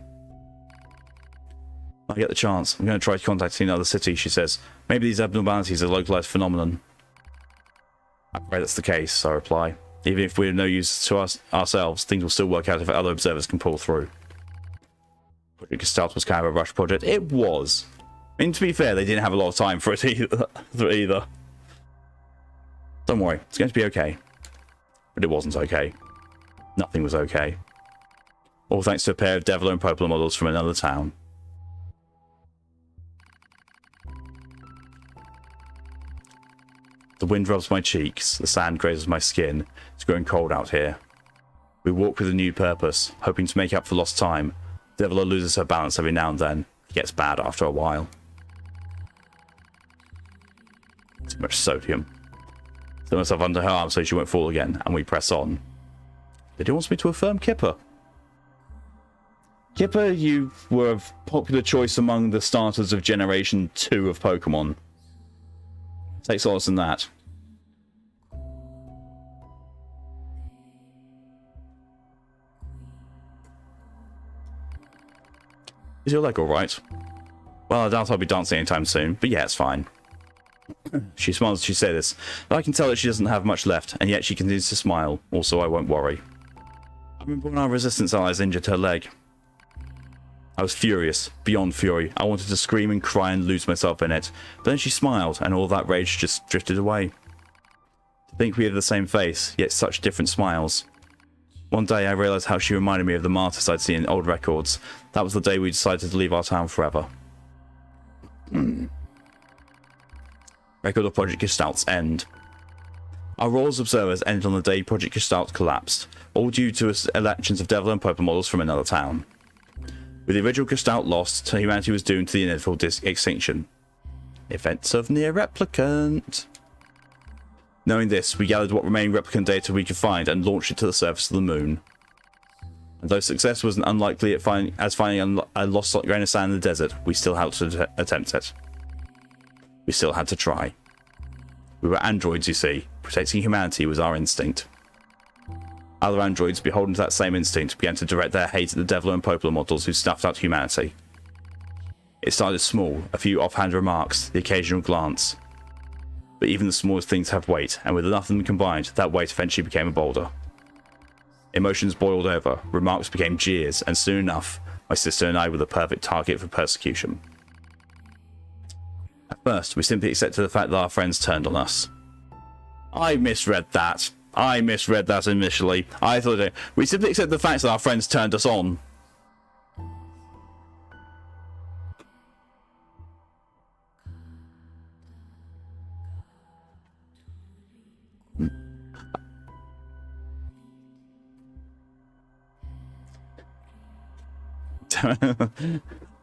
I get the chance. I'm going to try contacting another city, she says. Maybe these abnormalities are a localized phenomenon. I pray that's the case, I reply. Even if we're no use to ourselves, things will still work out if other observers can pull through. Project Gestalt was kind of a rush project. It was. I mean, to be fair, they didn't have a lot of time for it either. Don't worry, it's going to be okay. But it wasn't okay. Nothing was okay. All thanks to a pair of Deviler and Popola models from another town. The wind rubs my cheeks, the sand grazes my skin. It's growing cold out here. We walk with a new purpose, hoping to make up for lost time. Deviler loses her balance every now and then. It gets bad after a while. Too much sodium. Throw myself under her arm so she won't fall again, and we press on. Did he want me to affirm Kipper? Kipper, you were a popular choice among the starters of Generation 2 of Pokemon. Take solace in that. Is your leg alright? Well, I doubt I'll be dancing anytime soon, but yeah, it's fine. She smiles as she says this, but I can tell that she doesn't have much left, and yet she continues to smile. Also, I won't worry. I remember when our resistance allies injured her leg. I was furious, beyond fury. I wanted to scream and cry and lose myself in it. But then she smiled, and all that rage just drifted away. To think we have the same face, yet such different smiles. One day I realised how she reminded me of the martyrs I'd seen in old records. That was the day we decided to leave our town forever. Record of Project Gestalt's end. Our role as observers ended on the day Project Gestalt collapsed, all due to elections of Devil and Pope models from another town. With the original Gestalt lost, humanity was doomed to the inevitable extinction. Events of NieR Replicant. Knowing this, we gathered what remaining replicant data we could find and launched it to the surface of the moon. And though success wasn't unlikely as finding a lost grain of sand in the desert, we still had to attempt it. We still had to try. We were androids, you see. Protecting humanity was our instinct. Other androids, beholden to that same instinct, began to direct their hate at the Devil and Pope models who snuffed out humanity. It started small, a few offhand remarks, the occasional glance. But even the smallest things have weight, and with enough of them combined, that weight eventually became a boulder. Emotions boiled over, remarks became jeers, and soon enough, my sister and I were the perfect target for persecution. At first, we simply accepted the fact that our friends turned on us. I misread that initially. I thought we simply accepted the fact that our friends turned us on.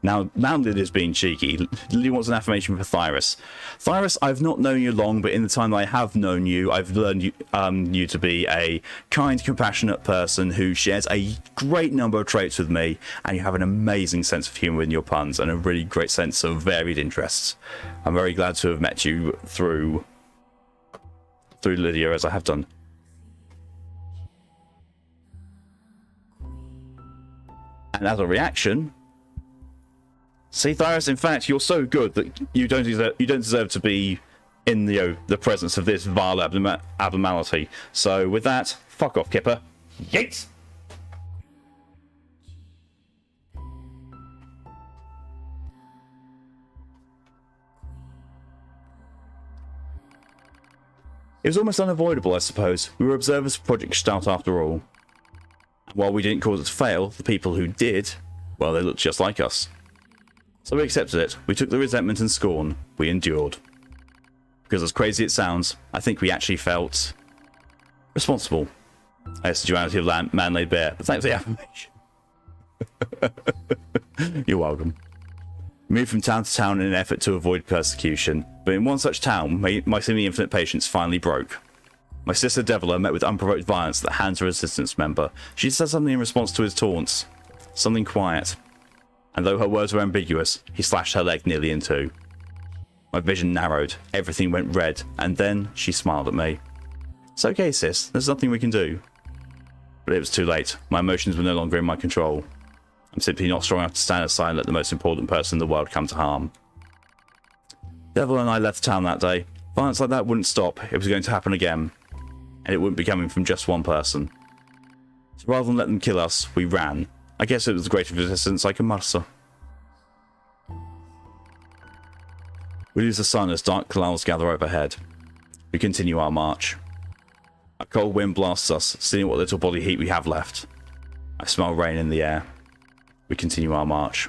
Now Lydia's being cheeky. Lydia wants an affirmation for Thyrus. Thyrus, I've not known you long, but in the time that I have known you, I've learned you to be a kind, compassionate person who shares a great number of traits with me, and you have an amazing sense of humour in your puns and a really great sense of varied interests. I'm very glad to have met you through Lydia, as I have done. And as a reaction, see, Thyrus, in fact, you're so good that you don't deserve to be in the presence of this vile abnormality. So with that, fuck off, Kipper. Yeet! It was almost unavoidable, I suppose. We were observers for Project Gestalt after all. While we didn't cause it to fail, the people who did, well, they looked just like us. So we accepted it. We took the resentment and scorn. We endured. Because as crazy as it sounds, I think we actually felt responsible. That's the duality of man laid bare. But thanks for the affirmation. You're welcome. We moved from town to town in an effort to avoid persecution. But in one such town, my seemingly infinite patience finally broke. My sister Devila met with unprovoked violence at the hands of a resistance member. She said something in response to his taunts. Something quiet. And though her words were ambiguous, he slashed her leg nearly in two. My vision narrowed, everything went red, and then she smiled at me. It's okay, sis, there's nothing we can do. But it was too late. My emotions were no longer in my control. I'm simply not strong enough to stand aside and let the most important person in the world come to harm. Devil and I left town that day. Violence like that wouldn't stop. It was going to happen again. And it wouldn't be coming from just one person. So rather than let them kill us, we ran. I guess it was the greatest resistance I could muster. We lose the sun as dark clouds gather overhead. We continue our march. A cold wind blasts us, seeing what little body heat we have left. I smell rain in the air. We continue our march.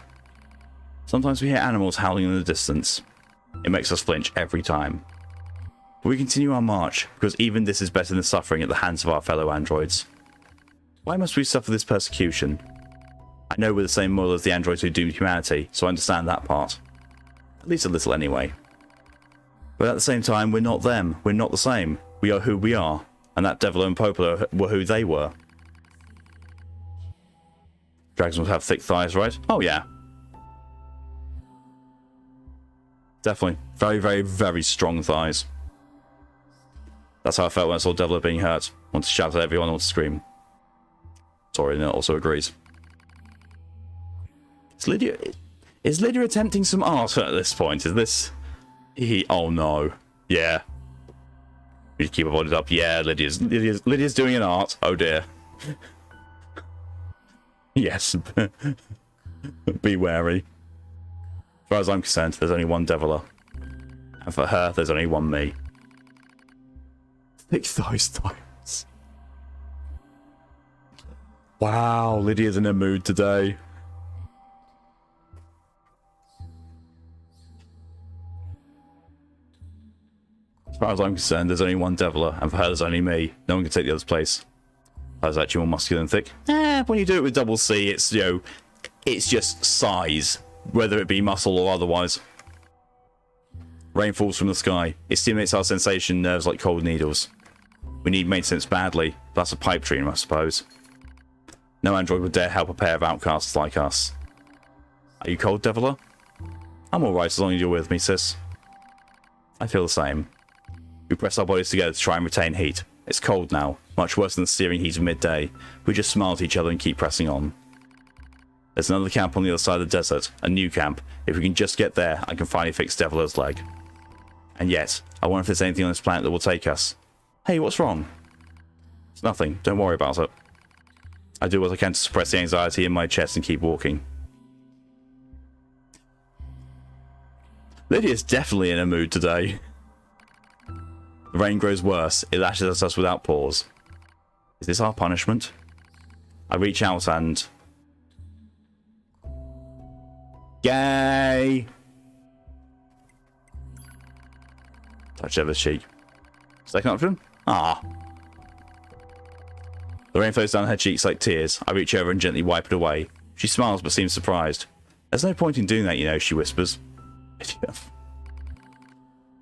Sometimes we hear animals howling in the distance. It makes us flinch every time. But we continue our march, because even this is better than suffering at the hands of our fellow androids. Why must we suffer this persecution? I know we're the same model as the androids who doomed humanity, so I understand that part. At least a little anyway. But at the same time, we're not them. We're not the same. We are who we are. And that Devil and Popolo were who they were. Dragons must have thick thighs, right? Oh yeah. Definitely. Very, very, very strong thighs. That's how I felt when I saw Devil being hurt. I want to shout at everyone, I want to scream. Tori also agrees. Is Lydia attempting some art at this point? Is this... Oh no. Yeah. We keep avoiding up. Yeah, Lydia's doing an art. Oh dear. Yes. Be wary. As far as I'm concerned, there's only one Deviler. And for her, there's only one me. Thick those times. Wow, Lydia's in a mood today. As far as I'm concerned, there's only one Deviler, and for her, there's only me. No one can take the other's place. I was actually more muscular than thick. When you do it with double C, it's, you know, it's just size, whether it be muscle or otherwise. Rain falls from the sky. It stimulates our sensation nerves like cold needles. We need maintenance badly. That's a pipe dream, I suppose. No android would dare help a pair of outcasts like us. Are you cold, Deviler? I'm alright as long as you're with me, sis. I feel the same. We press our bodies together to try and retain heat. It's cold now, much worse than the searing heat of midday. We just smile at each other and keep pressing on. There's another camp on the other side of the desert, a new camp. If we can just get there, I can finally fix Deviler's leg. And yet, I wonder if there's anything on this planet that will take us. Hey, what's wrong? It's nothing, don't worry about it. I do what I can to suppress the anxiety in my chest and keep walking. Lydia's definitely in a mood today. The rain grows worse. It lashes at us without pause. Is this our punishment? I reach out and... Gay! Touch Eva's cheek. Second option? Ah. The rain flows down her cheeks like tears. I reach over and gently wipe it away. She smiles but seems surprised. There's no point in doing that, you know, she whispers.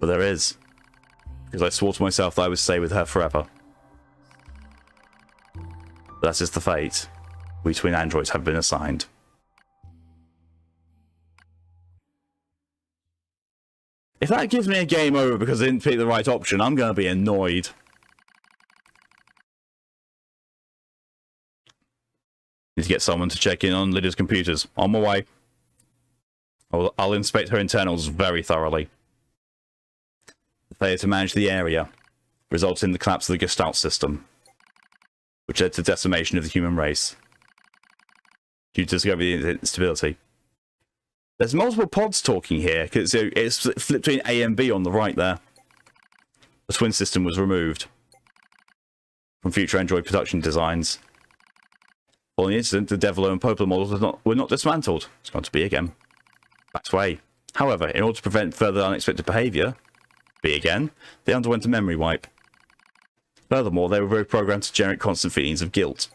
But there is. Because I swore to myself that I would stay with her forever. That is the fate we twin androids have been assigned. If that gives me a game over because I didn't pick the right option, I'm going to be annoyed. Need to get someone to check in on Lydia's computers. On my way. I'll inspect her internals very thoroughly. The failure to manage the area results in the collapse of the Gestalt system, which led to the decimation of the human race due to discovery of instability. There's multiple pods talking here, because it's flipped between A and B on the right there. The twin system was removed from future Android production designs. Following the incident, the Deviler and Poplar models were not dismantled. It's going to be again. Back to A. However, in order to prevent further unexpected behaviour, B again, they underwent a memory wipe. Furthermore, they were programmed to generate constant feelings of guilt.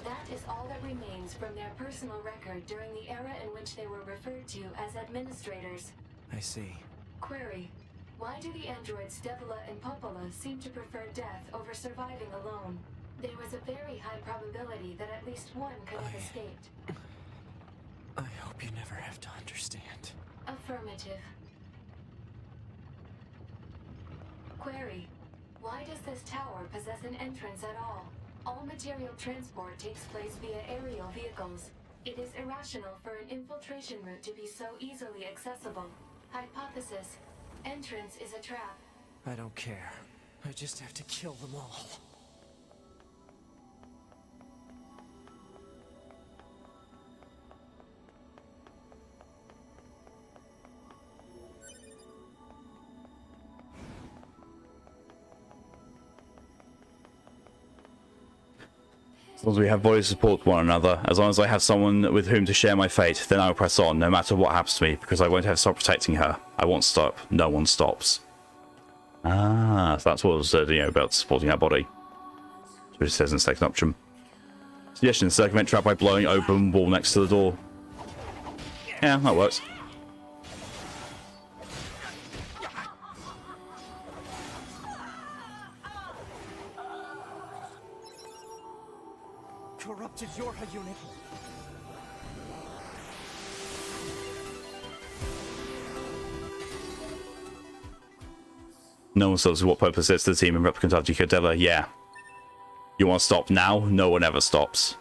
That is all that remains from their personal record during the era in which they were referred to as administrators. I see. Query: why do the androids Deviler and Popola seem to prefer death over surviving alone? There was a very high probability that at least one could have escaped. I hope you never have to understand. Affirmative. Query: why does this tower possess an entrance at all? All material transport takes place via aerial vehicles. It is irrational for an infiltration route to be so easily accessible. Hypothesis: entrance is a trap. I don't care. I just have to kill them all. As long as we have bodies to support one another, as long as I have someone with whom to share my fate, then I will press on, no matter what happens to me, because I won't have to stop protecting her. I won't stop. No one stops. Ah, so that's what I was saying, you know, about supporting that body. So it says in the second option. Suggestion: circumvent trap by blowing open wall next to the door. Yeah, that works. Corrupted Yorha unit. No one stops what Pope says to the team in Replicant Artico Della. Yeah. You want to stop now? No one ever stops.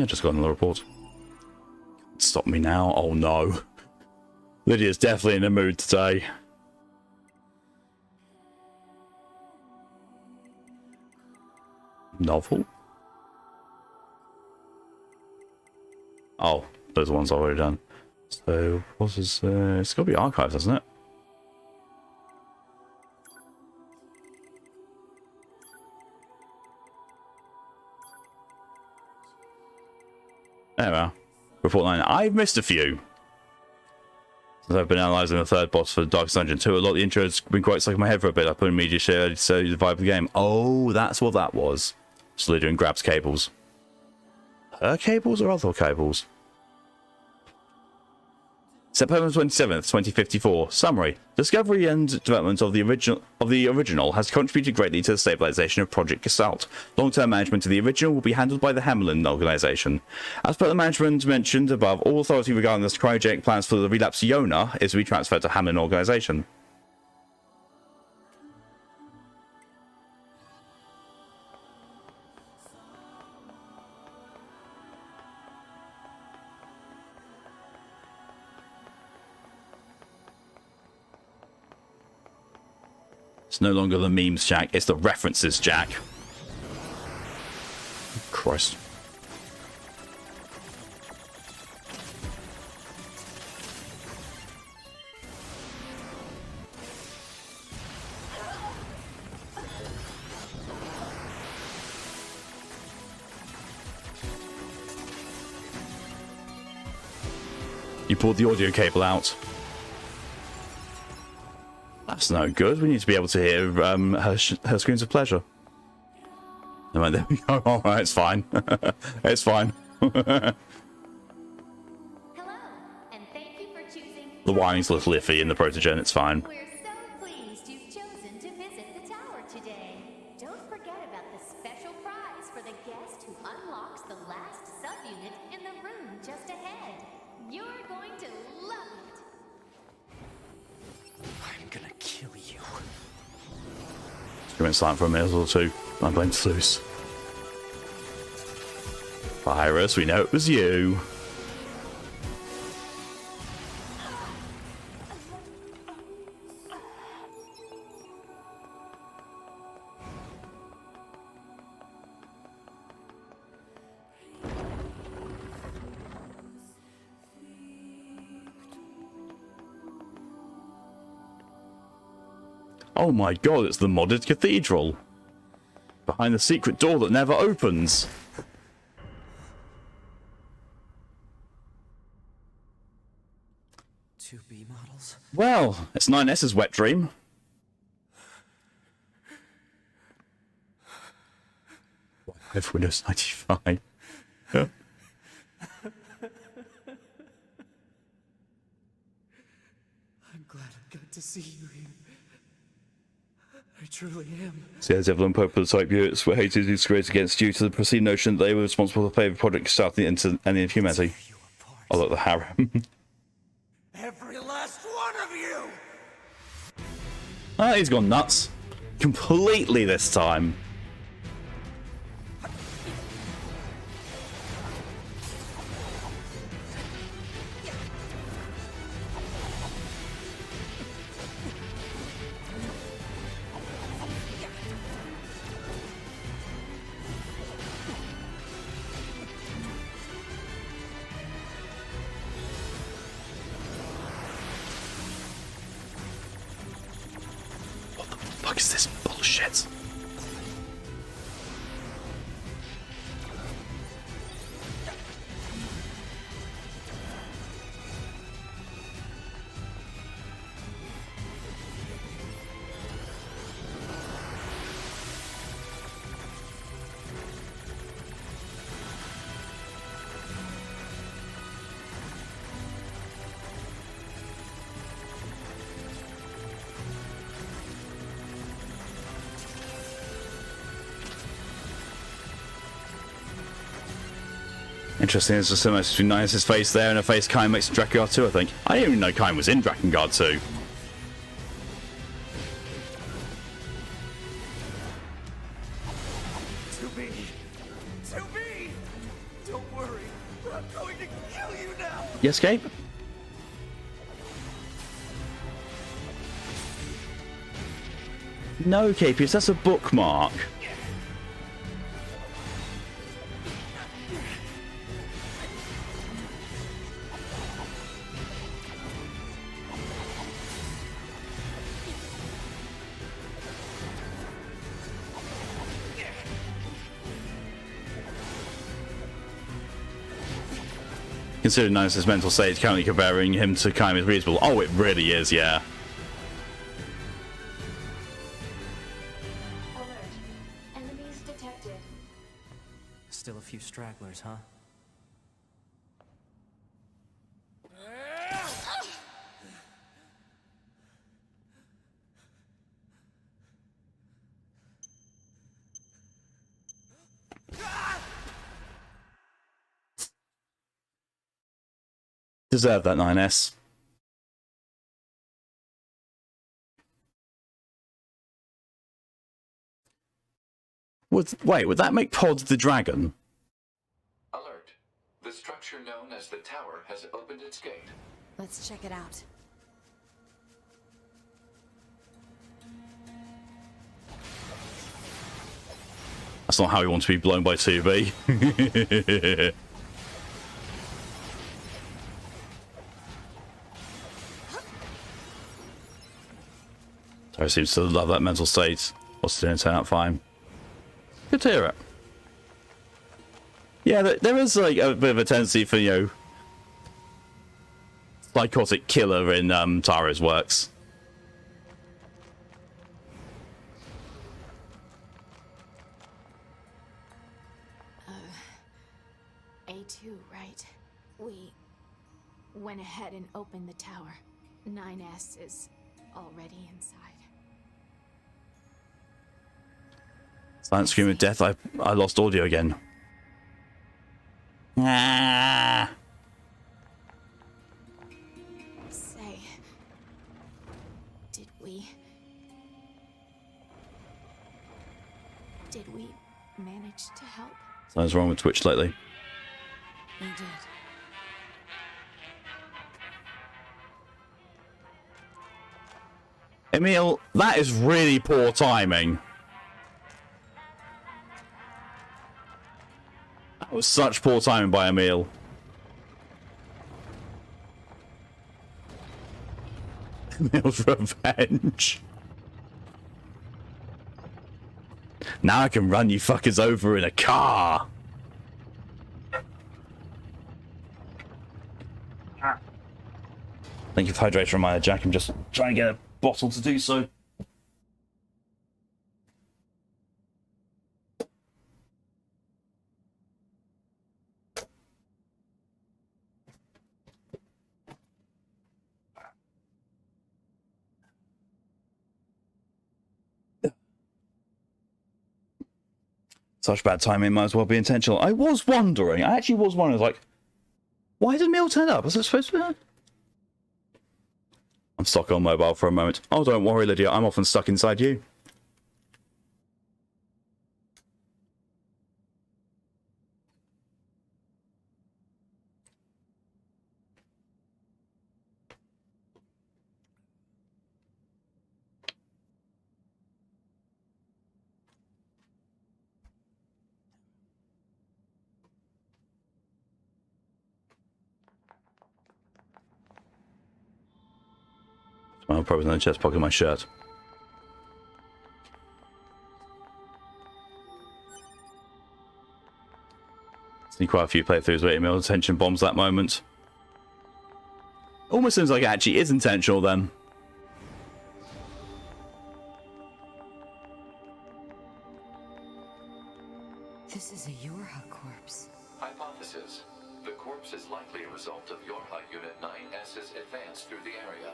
Yeah, just got another report. Stop me now. Oh no. Lydia's definitely in the mood today. Novel? Oh, those are the ones I've already done. So, what is it's got to be archives, hasn't it? There we are. Report 9. I've missed a few. Since I've been analysing the third boss for Dark Dungeon 2, a lot of the intro has been quite stuck in my head for a bit. I put in media share so the vibe of the game. Oh, that's what that was. So Lydia grabs cables. Her cables or other cables? September 27th, 2054. Summary. Discovery and development of the original has contributed greatly to the stabilization of Project Gestalt. Long-term management of the original will be handled by the Hammerlin organization. As per the management mentioned above, all authority regarding this project plans for the relapse Yona is to be transferred to Hammerlin organization. It's no longer the memes, Jack. It's the references, Jack. Christ. You pulled the audio cable out. That's no good. We need to be able to hear her screams of pleasure. No, there we go. All right, it's fine. It's fine. Hello, and thank you for choosing. The whining's a little iffy in the protogen. It's fine. We're so pleased you've chosen to visit the tower today. Don't forget about the special prize for the guest who unlocks the last subunit in the room just ahead. You're going to love it. I'm gonna kill you. We went silent for a minute or two. My blame's loose. Virus, we know it was you. Oh my god, it's the modded cathedral. Behind the secret door that never opens. Two B models. Well, it's 9S's wet dream. With Windows 95. Yeah. I'm glad I got to see you here. I truly am. Says Evelyn Pope type units were hated and discriminated against due to the perceived notion that they were responsible for favour Project starting into any humanity. You apart. Oh look, the harem. Every last one of you! Ah, he's gone nuts. Completely this time. What is this bullshit? Interesting, there's a similar between Nias' face there and a face Kain makes in Drakengard 2, I think. I didn't even know Kain was in Drakengard 2. To be! Don't worry! You escape? No, KPS, that's a bookmark. Considering Nice's mental state, currently comparing him to Kaim is reasonable. Oh, it really is, yeah. Alert. Enemies detected. Still a few stragglers, huh? Deserve that 9S. Wait, would that make Pod the dragon? Alert. The structure known as the tower has opened its gate. Let's check it out. That's not how we want to be blown by 2B. Taro seems to love that mental state. What's it going to turn out fine? Good to hear it. Yeah, there is like a bit of a tendency for, you know, psychotic killer in Taro's works. A2, right? We went ahead and opened the tower. 9S is already inside. Silent scream of death. I lost audio again. Ah. Say, did we manage to help? Something's wrong with Twitch lately. We did. Emil, that is really poor timing. That was such poor timing by Emil. Emil's revenge. Now I can run you fuckers over in a car. Thank you for hydration reminder, Jack. I'm just trying to get a bottle to do so. Such bad timing might as well be intentional. I was wondering, I actually was wondering, like, why did Emil turn up? Was it supposed to be? I'm stuck on mobile for a moment. Oh, don't worry, Lydia. I'm often stuck inside you. Well, probably in the chest pocket of my shirt. Seen quite a few playthroughs where Emil attention bombs that moment. Almost seems like it actually is intentional then. This is a Yorha corpse. Hypothesis. The corpse is likely a result of Yorha Unit 9S's advance through the area.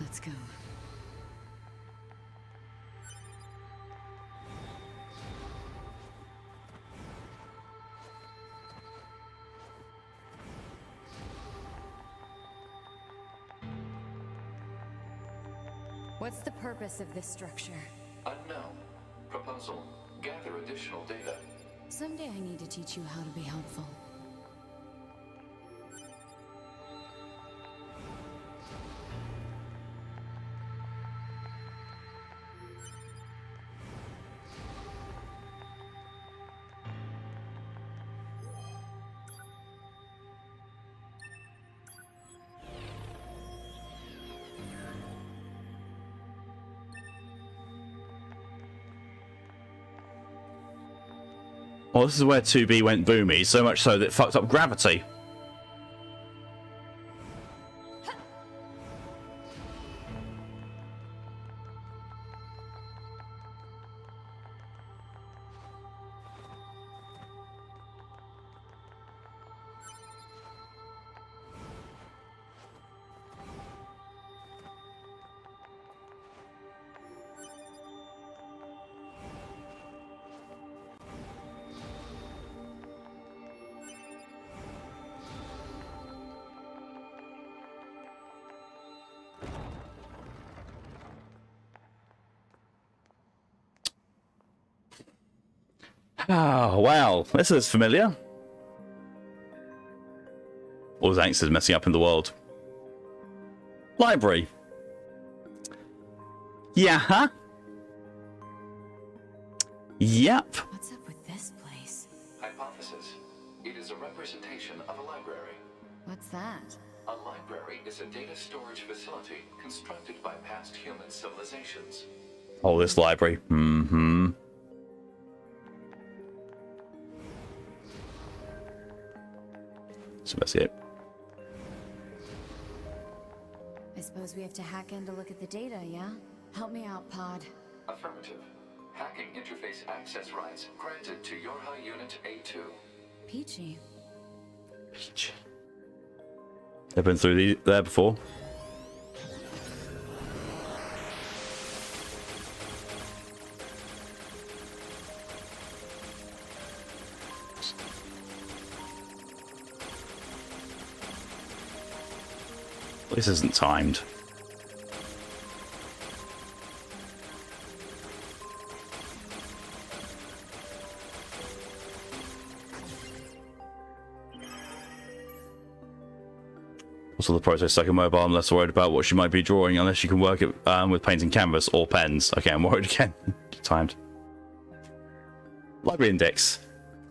Let's go. What's the purpose of this structure? Unknown. Proposal. Gather additional data. Someday I need to teach you how to be helpful. Well, this is where 2B went boomy, so much so that it fucked up gravity. Oh, wow. This is familiar. All those angsters messing up in the world. Library. Yeah, huh? Yep. What's up with this place? Hypothesis. It is a representation of a library. What's that? A library is a data storage facility constructed by past human civilizations. Oh, this library. Mm-hmm. So that's it. I suppose we have to hack in to look at the data, yeah? Help me out, Pod. Affirmative. Hacking interface access rights granted to your high unit A2. Peachy. They've been through there before. This isn't timed. Also, the process second mobile. I'm less worried about what she might be drawing, unless you can work it with painting canvas or pens. Okay, I'm worried again. Timed. Library index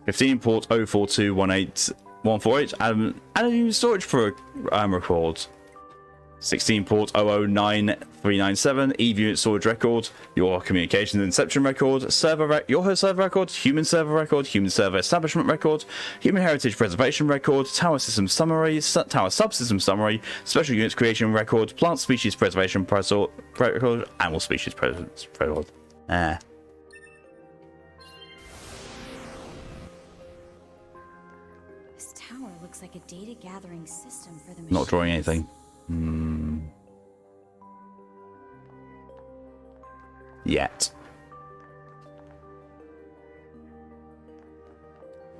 15 port 04218148. Add a new storage for records. 16 port 009397. Eve unit storage record. Your communications inception record. Your host server record. Human server record. Human server establishment record. Human heritage preservation record. Tower system summary. Tower subsystem summary. Special units creation record. Plant species preservation record. Animal species record. This tower looks like a data gathering system for the machines. Not drawing anything. Yet.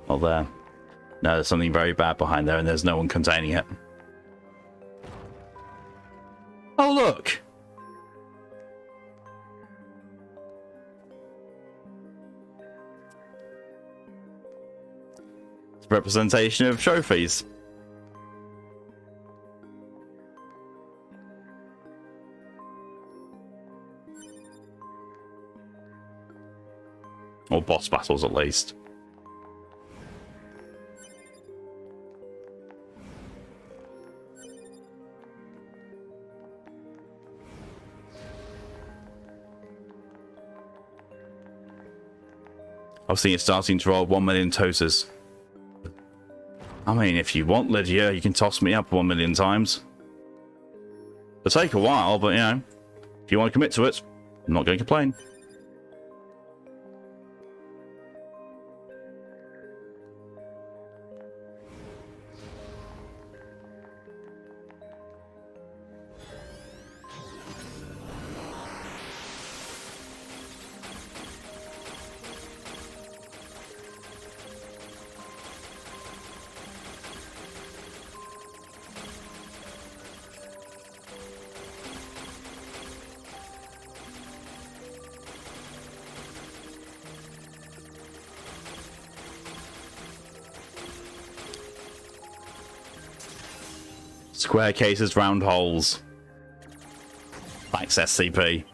Well, there. No, there's something very bad behind there, and there's no one containing it. Oh, look! It's a representation of trophies. Or boss battles, at least. I've seen it starting to roll 1 million toasters. I mean, if you want, Lydia, you can toss me up 1 million times. It'll take a while, but, you know, if you want to commit to it, I'm not going to complain. Square cases, round holes. Thanks, SCP.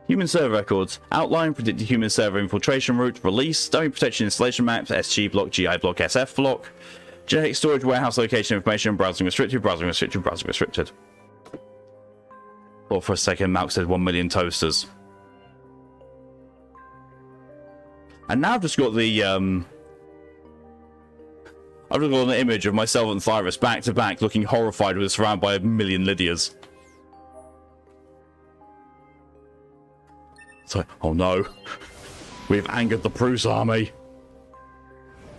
Human server records. Outline, predicted human server infiltration route, release, dummy protection installation maps, SG block, GI block, SF block, genetic storage warehouse location information, browsing restricted, browsing restricted, browsing restricted. Thought for a second Malk said 1 million toasters. And now I've just got the I've just got an image of myself and Thyras back to back, looking horrified, with surrounded by a million Lydias. It's like, oh no, we've angered the Prus army.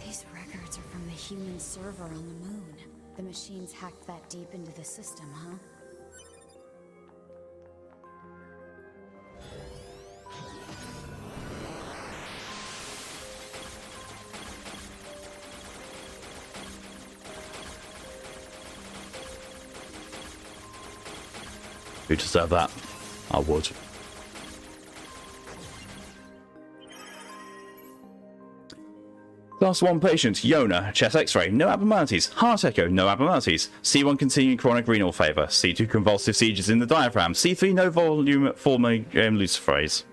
These records are from the human server on the moon. The machines hacked that deep into the system, huh? Who deserve that? I would. Class 1 patient, Yona, chest x-ray, no abnormalities. Heart echo, no abnormalities. C1 continuing chronic renal favour. C2 convulsive seizures in the diaphragm. C3 no volume forming luciferase.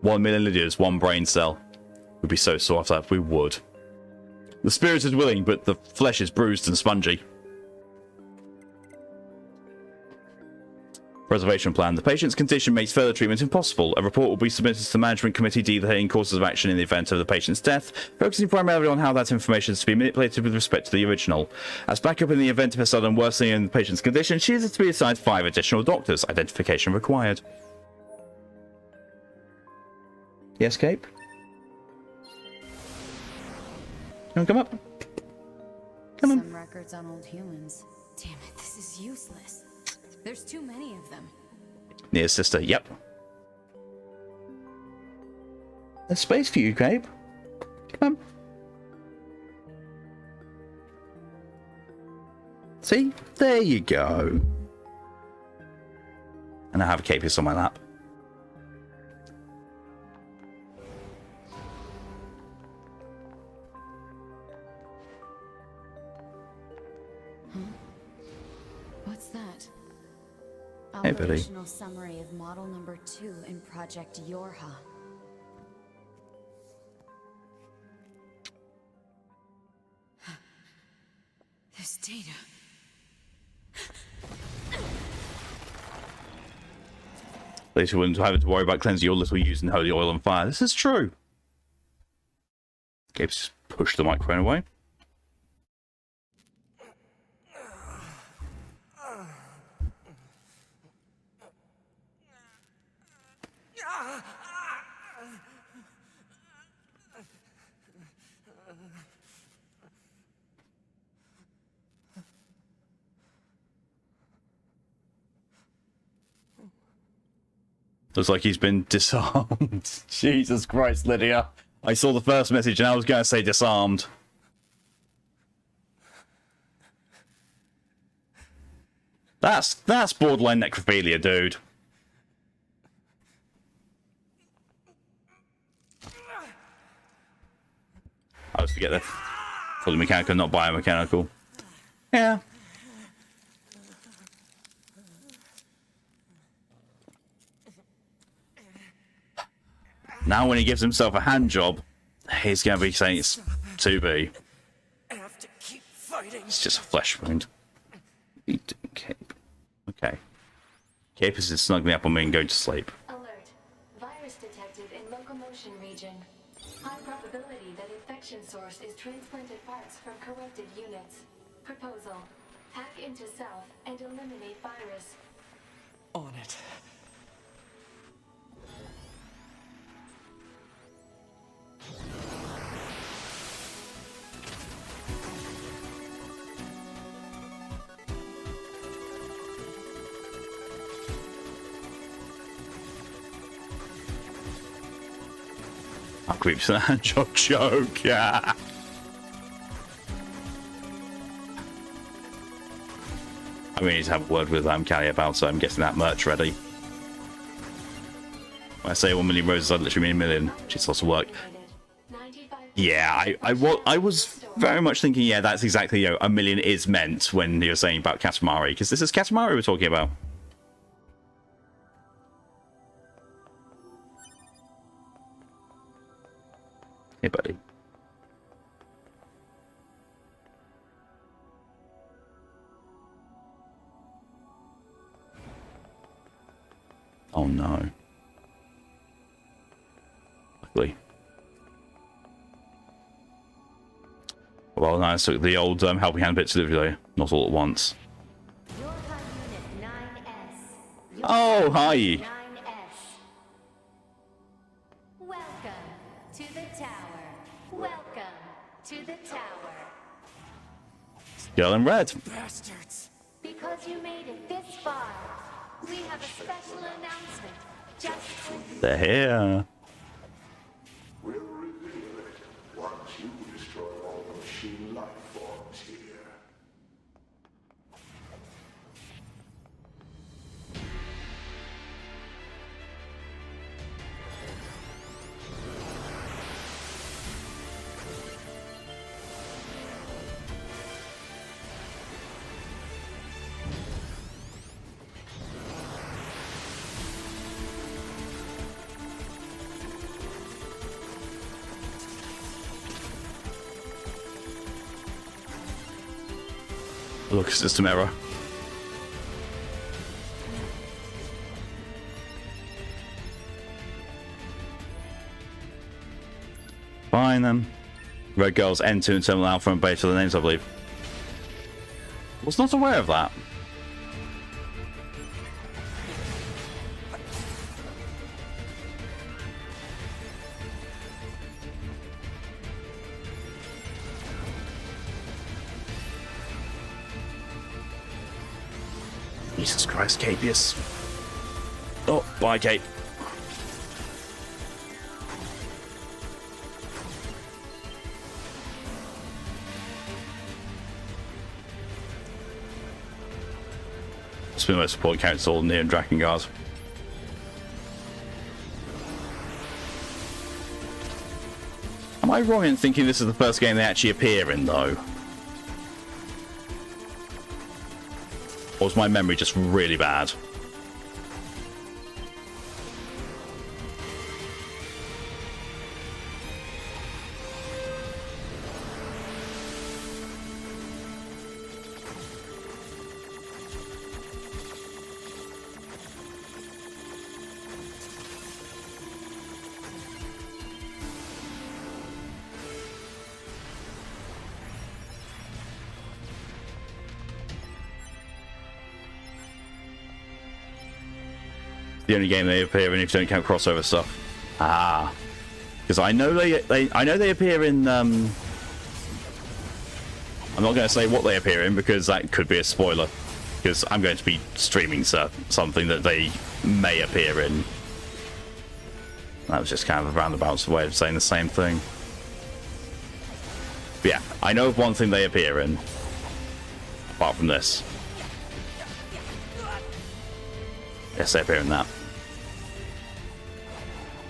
1 million Lydias, 1 brain cell. We'd be so sore after that, we would. The spirit is willing, but the flesh is bruised and spongy. Preservation plan. The patient's condition makes further treatment impossible. A report will be submitted to the management committee detailing courses of action in the event of the patient's death, focusing primarily on how that information is to be manipulated with respect to the original. As backup in the event of a sudden worsening in the patient's condition, she is to be assigned 5 additional doctors. Identification required. Yes, Cape? You want to come up? Come on. Some records on old humans. Damn it, this is useless. There's too many of them. NieR sister, yep. There's space for you, Cape. Come on. See? There you go. And I have a Capus on my lap. What's that? Hey, buddy. Operational summary of model number 2 in Project Yorha. This data. At least you wouldn't have to worry about cleansing your little using holy oil and fire. This is true. Capes just pushed the microphone away. Looks like he's been disarmed. Jesus Christ, Lydia. I saw the first message and I was going to say disarmed. That's borderline necrophilia, dude. I always forget that. Fully mechanical, not biomechanical. Yeah. Now when he gives himself a hand job, he's going to be saying it's to be. I have to keep fighting. It's just a flesh wound. Eat Cape. Okay. Cape is snuggling up on me and going to sleep. Alert. Virus detected in locomotion region. High probability that infection source is transplanted parts from corrupted units. Proposal. Hack into self and eliminate virus. On it. I'll keep saying hand job joke. Yeah. I mean, need to have a word with Callie about, so I'm getting that merch ready. When I say 1 million roses, I literally mean a million, which is lots of work. Yeah, I was very much thinking, yeah, that's exactly, you know, 1 million is meant when you're saying about Katamari, because this is Katamari we're talking about. Hey, buddy. Oh no. quickly. Well, nice. So the old helping hand bit delivery though, not all at once. Yorha Unit 9S. Oh, hi. 9S. Welcome to the tower. Welcome to the tower. Girl in red. Bastards! Because you made it this far, we have a special announcement just for you. They're here. We'll reveal it once you destroy all the machine life forms here. Look, system error. Fine then. Red Girls N2 and Terminal Alpha and Beta are the names, I believe. Was not aware of that. Jesus Christ, Capius. Oh, bye, Kate. It's been the most important characters all NieR and Drakengard. Am I wrong in thinking this is the first game they actually appear in, though? Or was my memory just really bad? The only game they appear in if you don't count crossover stuff. Ah, because I know they appear in. I'm not going to say what they appear in because that could be a spoiler. Because I'm going to be streaming something that they may appear in. That was just kind of a roundabout way of saying the same thing. But yeah, I know of one thing they appear in. Apart from this. Yes, they appear in that.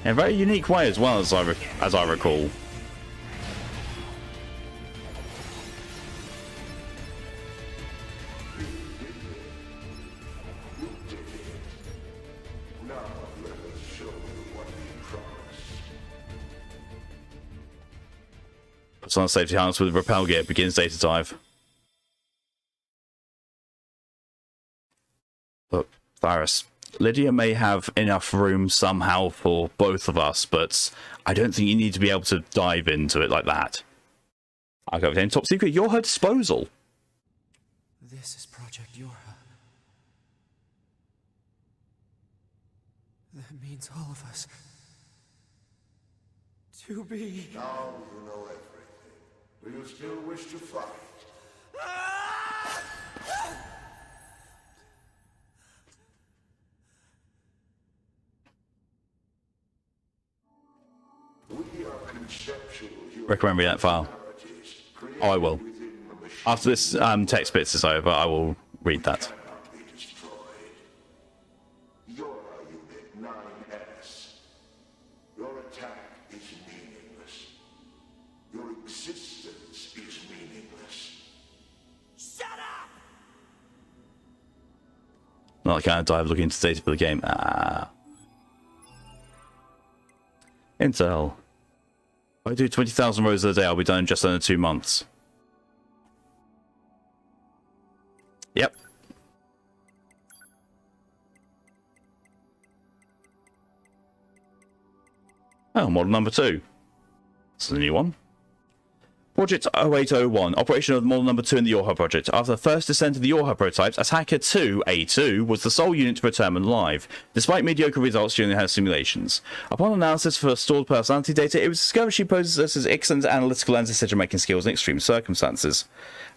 In a very unique way as well, as I recall. Now let us show you what we promised. Puts on safety harness with rappel gear, begins data dive. Look, Virus. Lydia may have enough room somehow for both of us, but I don't think you need to be able to dive into it like that. I'll go with top secret. You're her disposal. This is Project Yorha. That means all of us. To be. Now you know everything. Do you still wish to fight? We are conceptual human Recommend reading that file. personalities Oh, I will. created within the machine. After this text bits is over, I will read that. Cannot be destroyed. Yorha Unit 9S. Your attack is meaningless. Your existence is meaningless. Not the kind of dive looking into data for the game. Ah. Intel. If I do 20,000 rows a day, I'll be done in just under 2 months. Yep. Oh, model number 2. This is a new one. Project 0801, operation of model number 2 in the YoRHa project. After the first descent of the YoRHa prototypes, Attacker 2A2 was the sole unit to return alive, despite mediocre results during her simulations. Upon analysis for stored personality data, it was discovered she possesses excellent analytical and decision-making skills in extreme circumstances.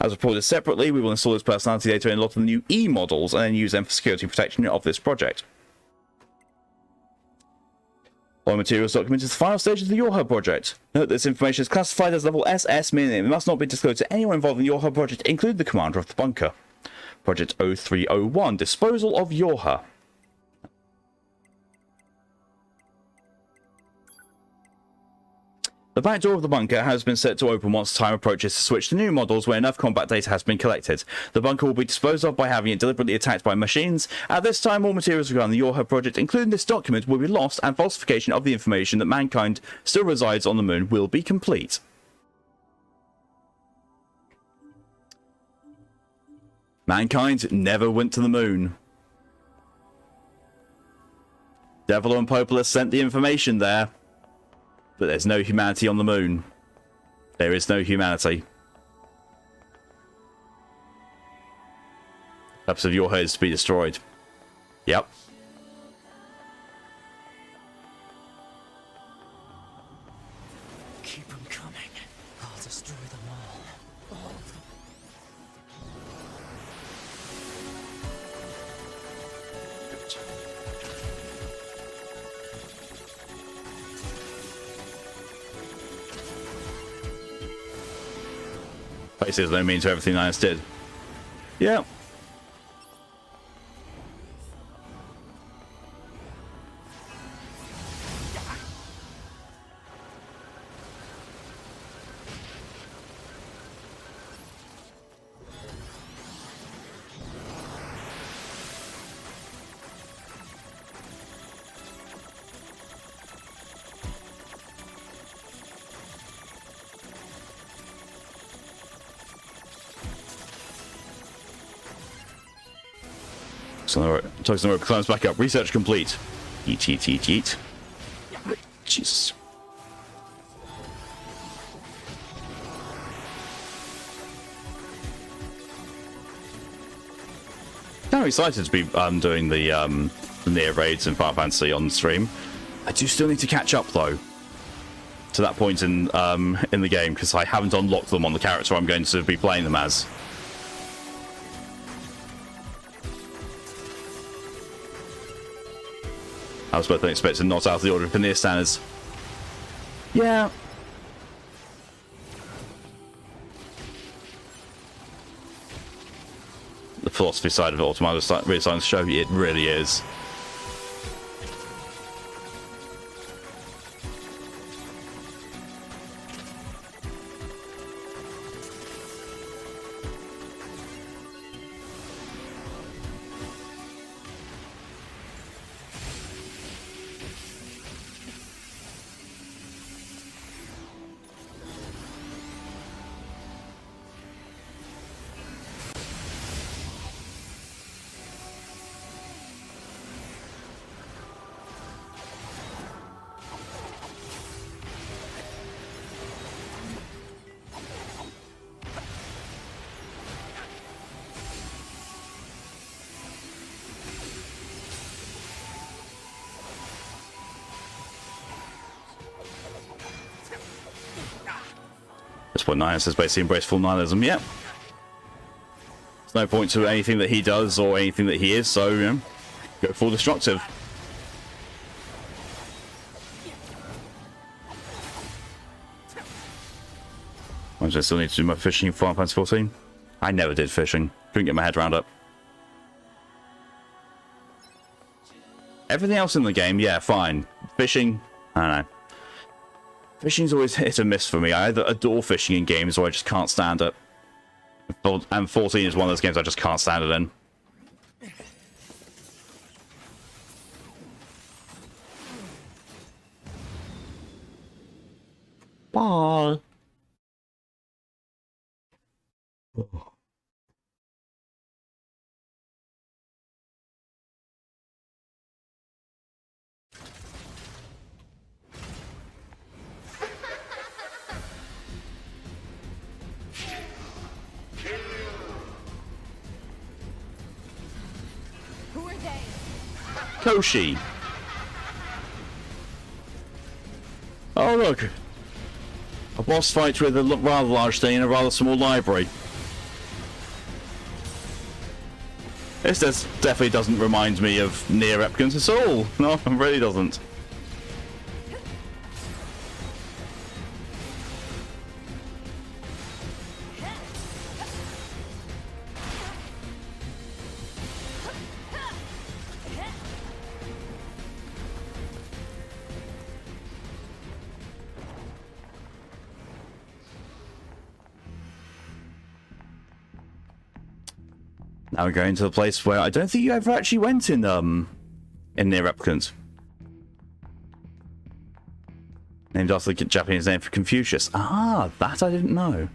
As reported separately, we will install this personality data in a lot of the new E models and then use them for security protection of this project. All materials document is the final stage of the YoRHa project. Note this information is classified as level SS, meaning it must not be disclosed to anyone involved in the YoRHa project, including the commander of the bunker. Project 0301, disposal of YoRHa. The back door of the bunker has been set to open once the time approaches to switch to new models where enough combat data has been collected. The bunker will be disposed of by having it deliberately attacked by machines. At this time, all materials regarding the YoRHa project, including this document, will be lost, and falsification of the information that mankind still resides on the moon will be complete. Mankind never went to the moon. Devil and Populus sent the information there. But there's no humanity on the moon. There is no humanity. The purpose of YoRHa is to be destroyed. Yep. Keep them coming. I'll destroy them all. All of them. Basically, there's no mean to everything Linus did. Yeah. So Toxin rope climbs back up. Research complete. Eat, eat, eat, eat. Jesus. I'm excited to be doing the NieR raids in Final Fantasy on stream. I do still need to catch up though to that point in the game because I haven't unlocked them on the character I'm going to be playing them as. I was both expecting not out of the order for NieR standards. Yeah. The philosophy side of Automata is really starting to show. It really is. That's what NieR says, basically embrace full nihilism. Yep. There's no point to anything that he does or anything that he is, so, you know, go full destructive. I still need to do my fishing in Final Fantasy 14. I never did fishing. Couldn't get my head around it. Everything else in the game, yeah, fine. Fishing, I don't know. Fishing's always hit and miss for me. I either adore fishing in games or I just can't stand it. And 14 is one of those games I just can't stand it in. Bye. they? Koshi. Oh look, a boss fight with a rather large thing in a rather small library. This definitely doesn't remind me of NieR Replicants at all. No, it really doesn't. Now we're going to the place where I don't think you ever actually went in NieR Replicants. Named after the Japanese name for Confucius. Ah, that I didn't know.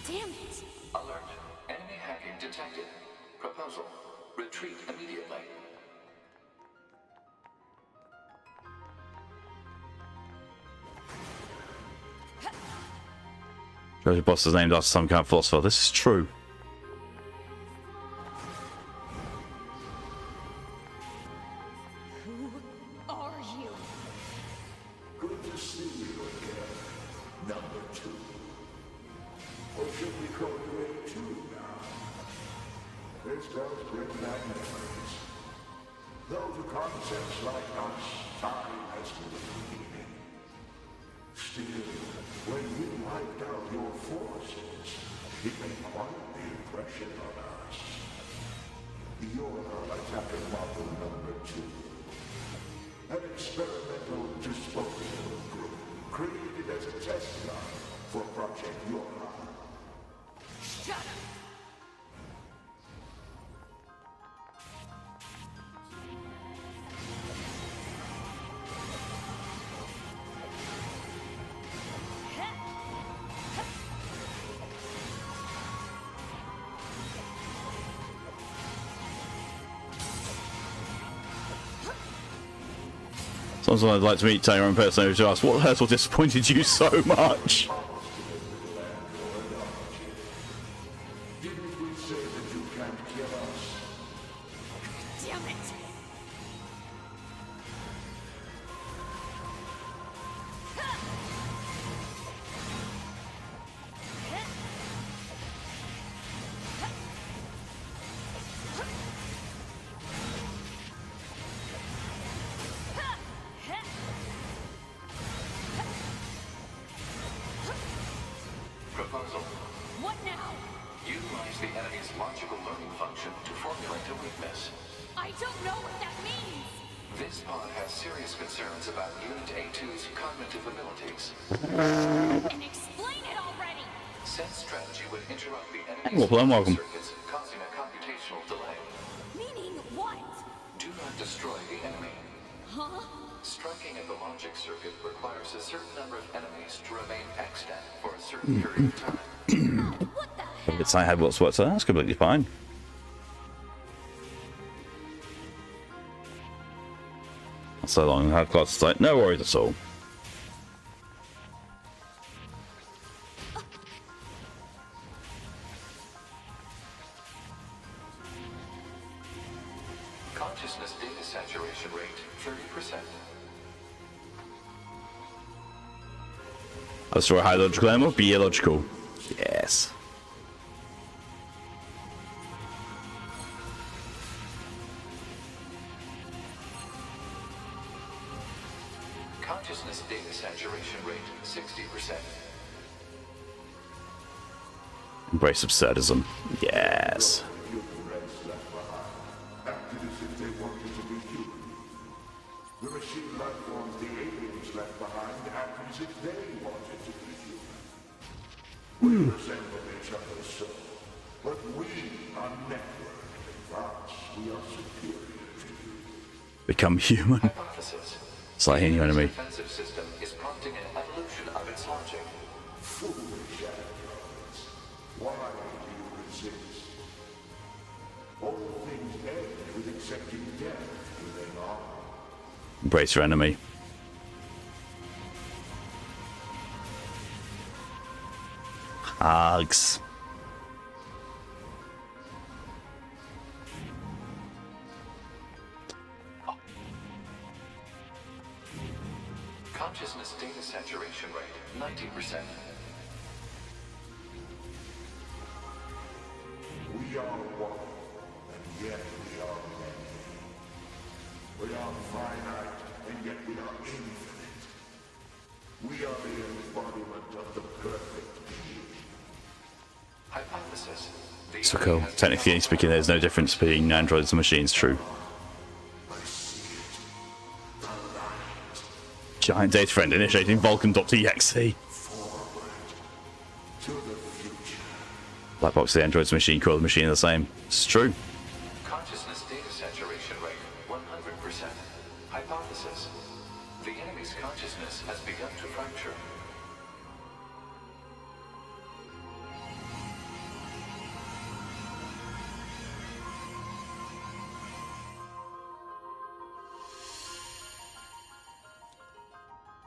Damn it! Alert. Enemy hacking detected. Proposal. Retreat immediately. Your boss is named after some kind of philosopher. This is true. Who are you? Good to see you again, number 2. Or should we call you A2 now? This does bring back memories. Though to concepts like us, time has little meaning. Still, when you wiped out your forces, it made quite the impression on us. You're attacker model number 2. An experimental disposable group created as a test run for Project Yorha. Shut up! Sometimes I'd like to meet Taylor in person to ask what hurt or disappointed you so much. Didn't we say that you can't kill us? Damn it! Proposal. What now? Utilize the enemy's logical learning function to formulate a weakness. I don't know what that means! This pod has serious concerns about Unit A2's cognitive abilities. And explain it already! Said strategy would interrupt the Well, I'm welcome. enemy's circuits, causing a computational delay. Meaning what? Do not destroy the enemy. Huh? Striking at the logic circuit requires a certain number of enemies to remain extant for a certain period of time. What the hell? It's I had what's what, so that's completely fine. So long, I had class site. No worries at all. Consciousness data saturation rate 30%. I'll destroy high logical ammo, be illogical. Yes. Consciousness data saturation rate 60%. Embrace absurdism. Yes. Human race left behind. Acted as if they wanted to be human. The machine life forms the aliens left behind acted as if they wanted to be human. We resemble each other so, but we are networked. Thus, we are superior to you. Become human. Hypothesis. It's like hitting your enemy. defensive system is prompting an evolution of its logic. Foolish androids. Why do you resist? All things end with accepting death, do they not? Embrace your enemy. Hugs. Consciousness data saturation rate, 90%. We are one, and yet we are many. We are finite, and yet we are infinite. We are the embodiment of the perfect being. Hypothesis. The So enemy cool. has Technically developed speaking, there's no difference between androids and machines. True. I see it. The light. Giant data friend initiating Vulcan.exe. Forward. To the future. Black box, the android's machine, core of the machine are the same. It's true. consciousness data saturation rate, 100%. Hypothesis. The enemy's consciousness has begun to fracture.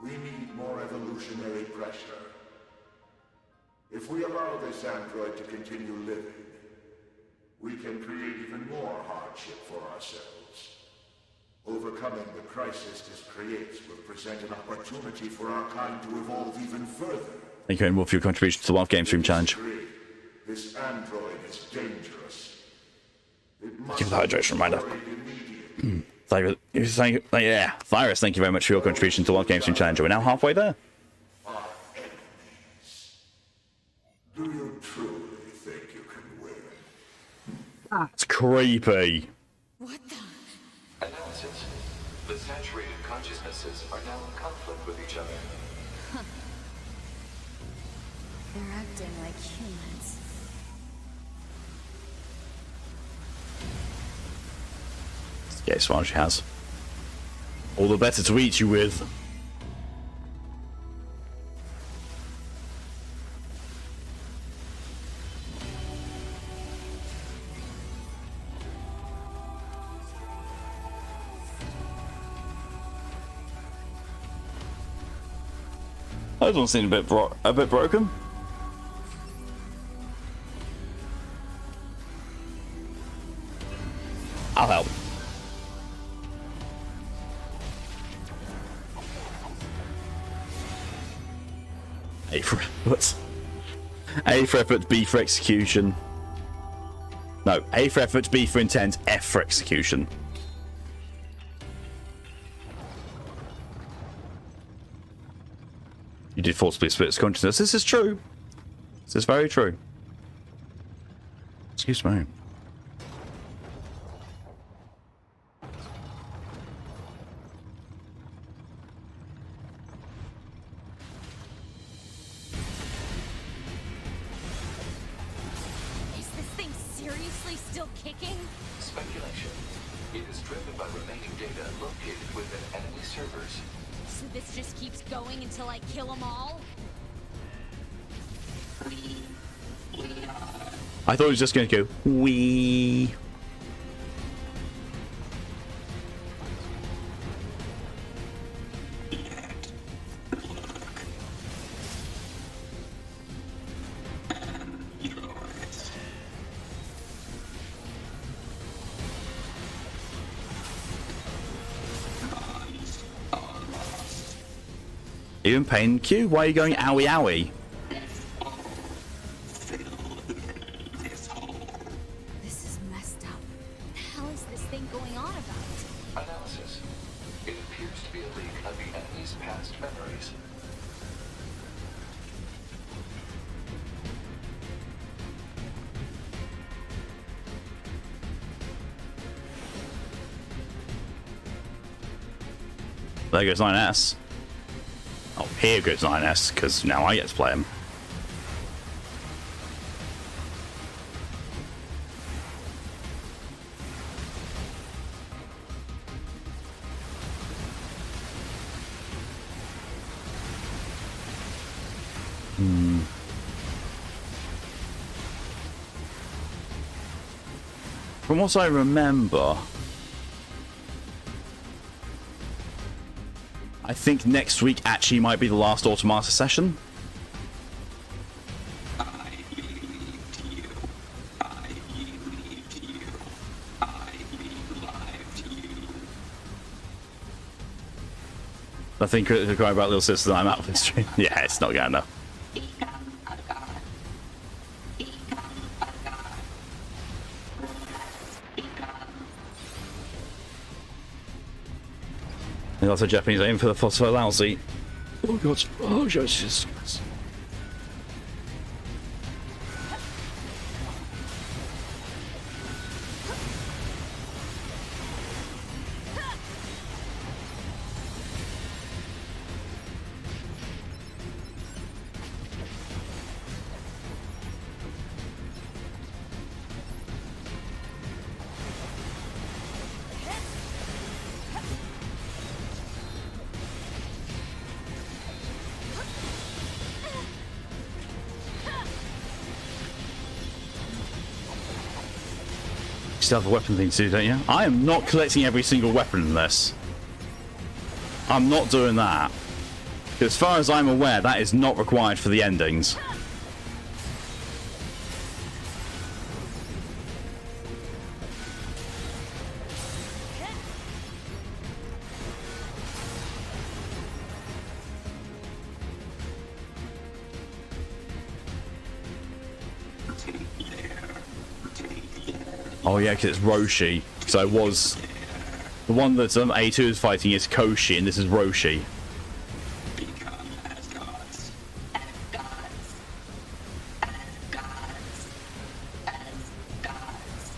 We need more evolutionary pressure. If we allow this android to continue living, we can create even more hardship for ourselves. Overcoming the crisis this creates will present an opportunity for our kind to evolve even further. Thank you, Wolf, for your contribution to the Wild Game Stream Challenge. Disagree. This android is dangerous. It must Give the hydration reminder. be destroyed immediately. Virus, thank you very much for your contribution to the Wild Game Stream Challenge. We're now halfway there. Our enemies. Do you truly think you can win? It's creepy. What the? Analysis. The saturated consciousnesses are now in conflict with each other. They're acting like humans. Yes, one she has. All the better to eat you with. Those ones seem a bit broken. I'll help. A for effort. A for effort, B for execution. No, A for effort, B for intent, F for execution. You did forcibly split its consciousness. This is true. This is very true. Excuse me. Is this thing seriously still kicking? Speculation. It is driven by remaining data located within enemy servers. So this just keeps going until I kill them all? I thought it was just going to go, wee. Are you in pain, Q? Why are you going owie owie? This is messed up. What the hell is this thing going on about? Analysis. It appears to be a leak of the enemy's past memories. There goes 9S. Oh, here goes 9S, because now I get to play him. From what I remember, I think next week actually might be the last Automata session. I believed you. I believed you. I believed you. I think it's going about Little Sister that I'm out for the stream. Yeah, it's not going enough. And also Japanese aim for the photo lousy. Oh god. Oh Jesus. Still have a weapon thing to do, don't you? I am not collecting every single weapon in this. I'm not doing that. As far as I'm aware, that is not required for the endings. Oh yeah, because it's Roshi. So it was the one that A2 is fighting is Koshi, and this is Roshi. Become as gods. As gods. As gods. As gods.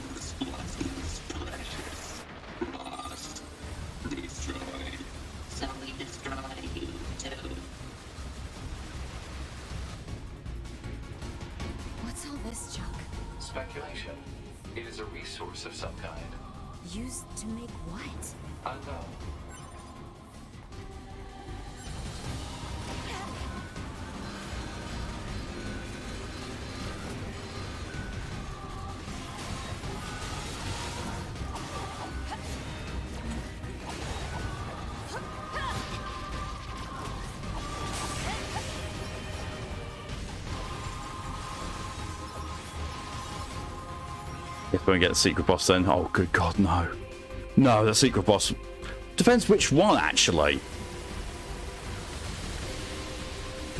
Lose what is precious. Lost. Destroyed. So we destroy you too. What's all this junk? Speculation. It is a resource of some kind. Used to make what? Unknown. If we get the secret boss then, oh good god, no. No, the secret boss. Depends which one, actually.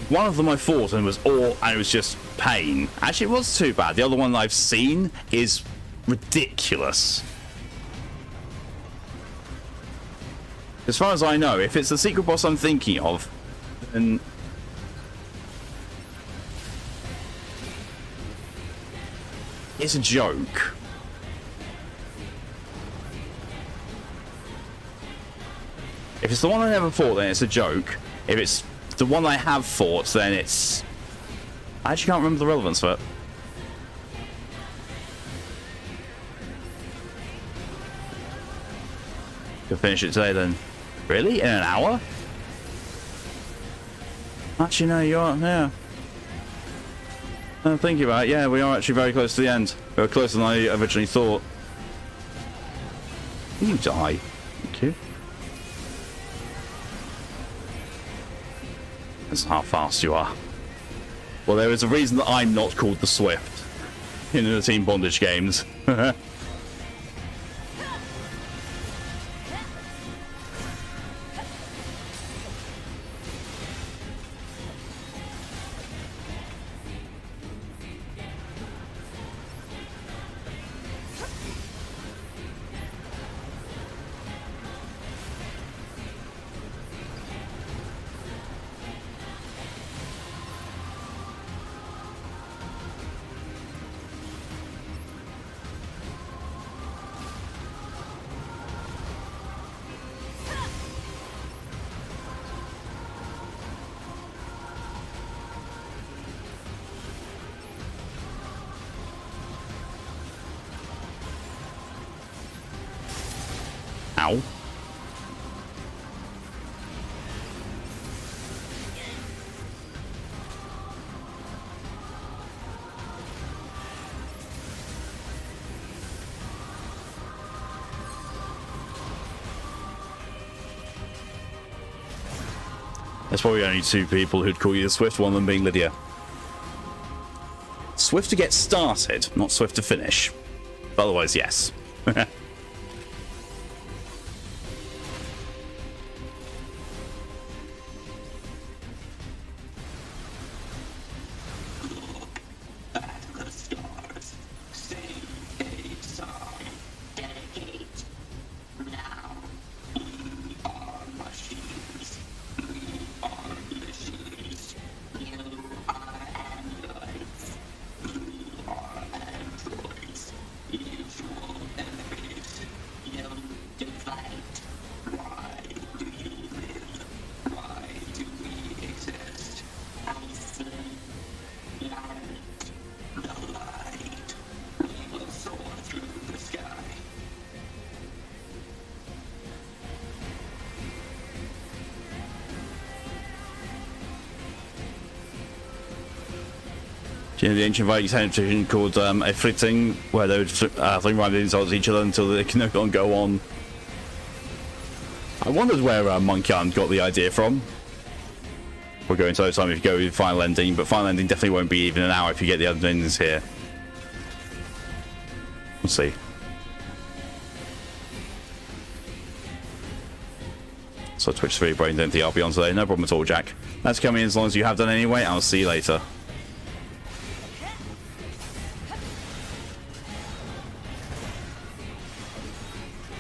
One of them I fought and it was just pain. Actually, it was too bad. The other one I've seen is ridiculous. As far as I know, if it's the secret boss I'm thinking of, then it's a joke. If it's the one I never fought, then it's a joke. If it's the one I have fought, then it's... I actually can't remember the relevance of it. Could finish it today then. Really? In an hour? Actually, no, you are, yeah. Thinking about it, yeah, we are actually very close to the end. We're closer than I originally thought. You die. Thank you. That's how fast you are. Well, there is a reason that I'm not called the Swift in the Team Bondage games. Ow. There's probably only two people who'd call you the Swift, one of them being Lydia. Swift to get started, not swift to finish. But otherwise, yes. You know, the ancient Vikings had a tradition called a flitting, where they would fling around insults to each other until they can no longer go on. I wondered where Monkey Island got the idea from. We'll go into those time if you go with final ending, but final ending definitely won't be even an hour if you get the other endings here. We'll see. So Twitch 3 brain don't think I'll be on today. No problem at all, Jack. That's coming as long as you have done anyway. I'll see you later.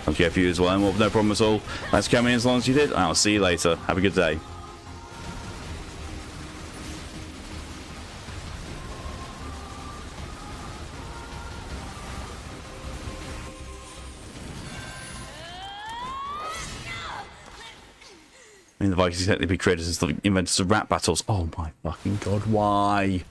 Okay, for you as well, well, no problem at all. That's coming as long as you did. I'll see you later. Have a good day. I mean, the Vikings can technically be credited as the inventors of rap battles. Oh my fucking god, why?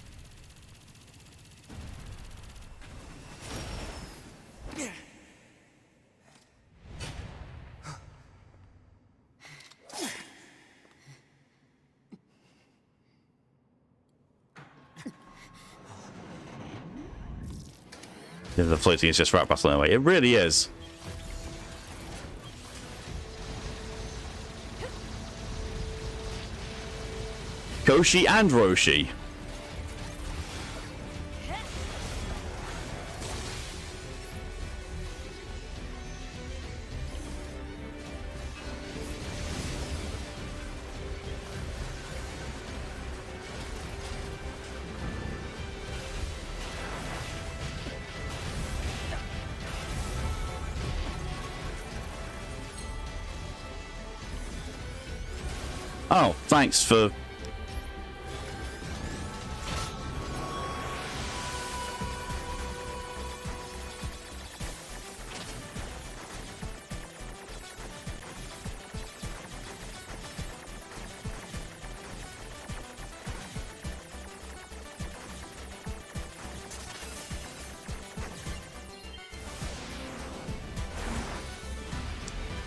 Yeah, the floating is just rap battle anyway. It really is. Koshi and Roshi. Oh, thanks for...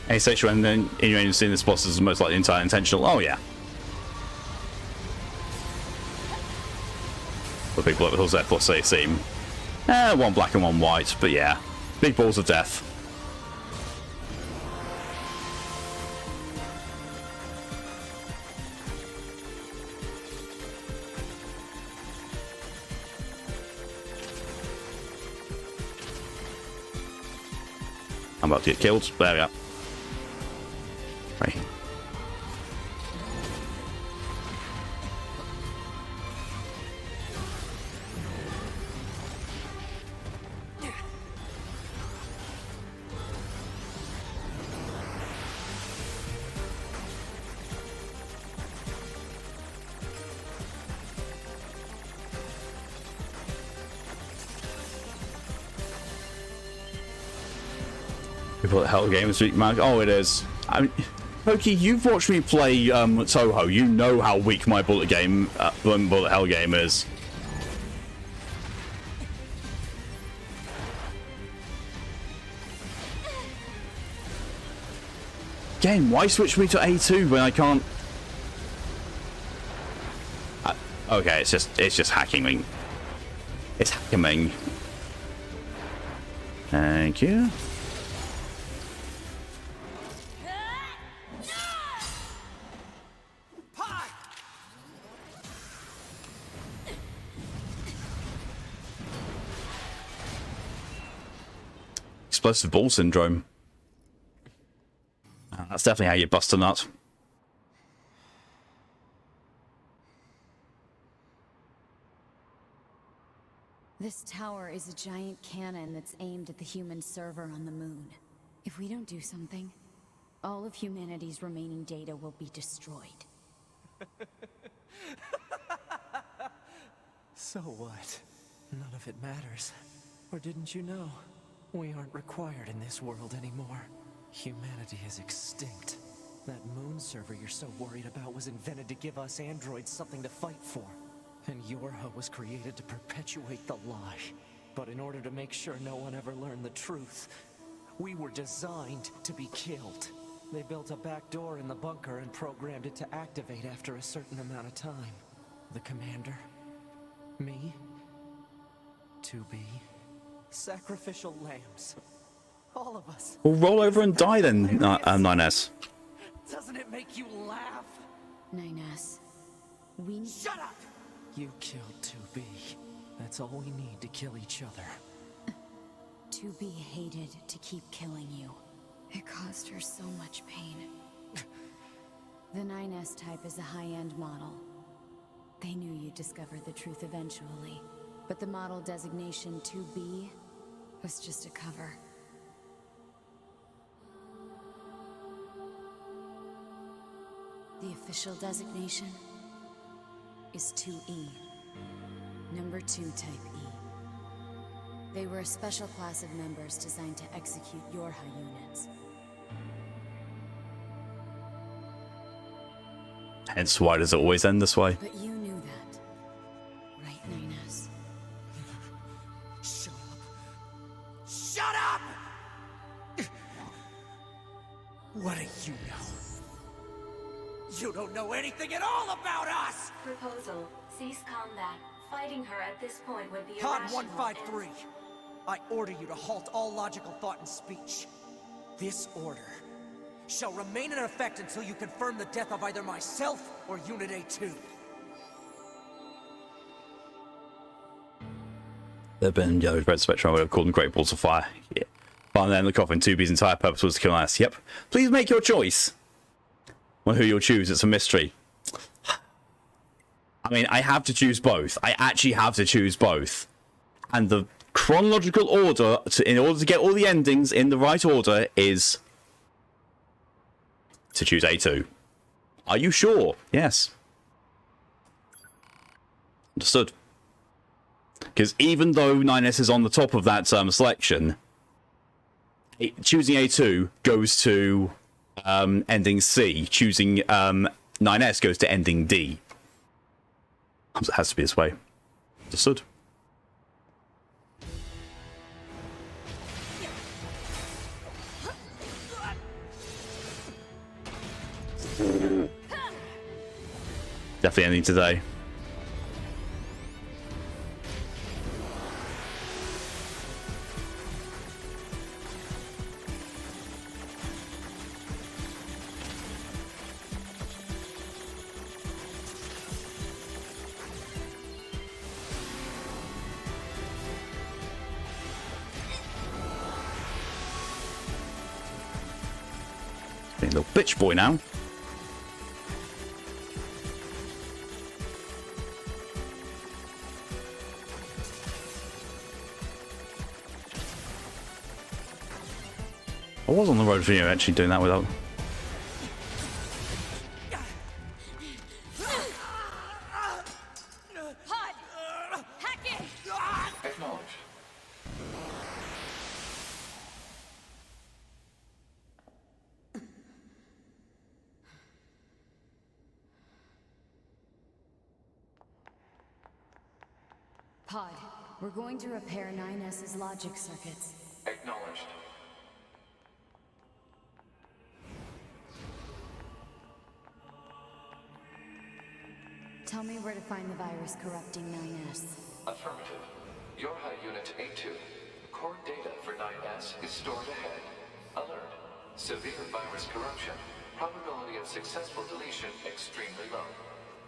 Asexual and then innuendo seeing this boss is most likely entirely intentional. Oh yeah. The big blood hills there plus they seem. One black and one white, but yeah. Big balls of death. I'm about to get killed. There we are. Right. People at Hell Games week, man. Oh, it is. I mean, Pokey, you've watched me play Toho. You know how weak my bullet hell game is. Again, why switch me to A2 when I can't? Okay, it's just hacking me. It's hacking me. Thank you. explosive ball syndrome. That's definitely how you bust a nut. This tower is a giant cannon that's aimed at the human server on the moon. If we don't do something, all of humanity's remaining data will be destroyed. So what? None of it matters. Or didn't you know? We aren't required in this world anymore. Humanity is extinct. That moon server you're so worried about was invented to give us androids something to fight for. And Yorha was created to perpetuate the lie. But in order to make sure no one ever learned the truth, we were designed to be killed. They built a back door in the bunker and programmed it to activate after a certain amount of time. The commander, me, 2B, sacrificial lambs. All of us. Well, roll over and die then, 9S. Doesn't it make you laugh? 9S, we... Shut up! You killed 2B. That's all we need to kill each other. 2B hated to keep killing you. It caused her so much pain. The 9S type is a high-end model. They knew you'd discover the truth eventually. But the model designation 2B was just a cover. The official designation is 2E. Number 2 type E. They were a special class of members designed to execute Yorha units. Hence why does it always end this way? But you knew that, right, 9S? Shut up! Shut up! What do you know? You don't know anything at all about us! Proposal. Cease combat. Fighting her at this point would be Pod irrational. 153. I order you to halt all logical thought and speech. This order shall remain in effect until you confirm the death of either myself or Unit A2. They've been yellow, red spectrum, I would have called them great balls of fire. Yeah. But then the coffin 2B's entire purpose was to kill us. Yep. Please make your choice. Well, who you'll choose, it's a mystery. I mean, I have to choose both. I actually have to choose both. And the chronological order, in order to get all the endings in the right order, is to choose A2. Are you sure? Yes. Understood. Because even though 9S is on the top of that selection, choosing A2 goes to ending C. Choosing 9S goes to ending D. It has to be this way. Understood. Definitely ending today. Being a little bitch boy now. I was on the road for you actually doing that without. Acknowledged. Pod, we're going to repair 9S's logic circuits. Acknowledged. Tell me where to find the virus corrupting 9S. Affirmative. Yorha Unit A2. Core data for 9S is stored ahead. Alert. Severe virus corruption. Probability of successful deletion extremely low.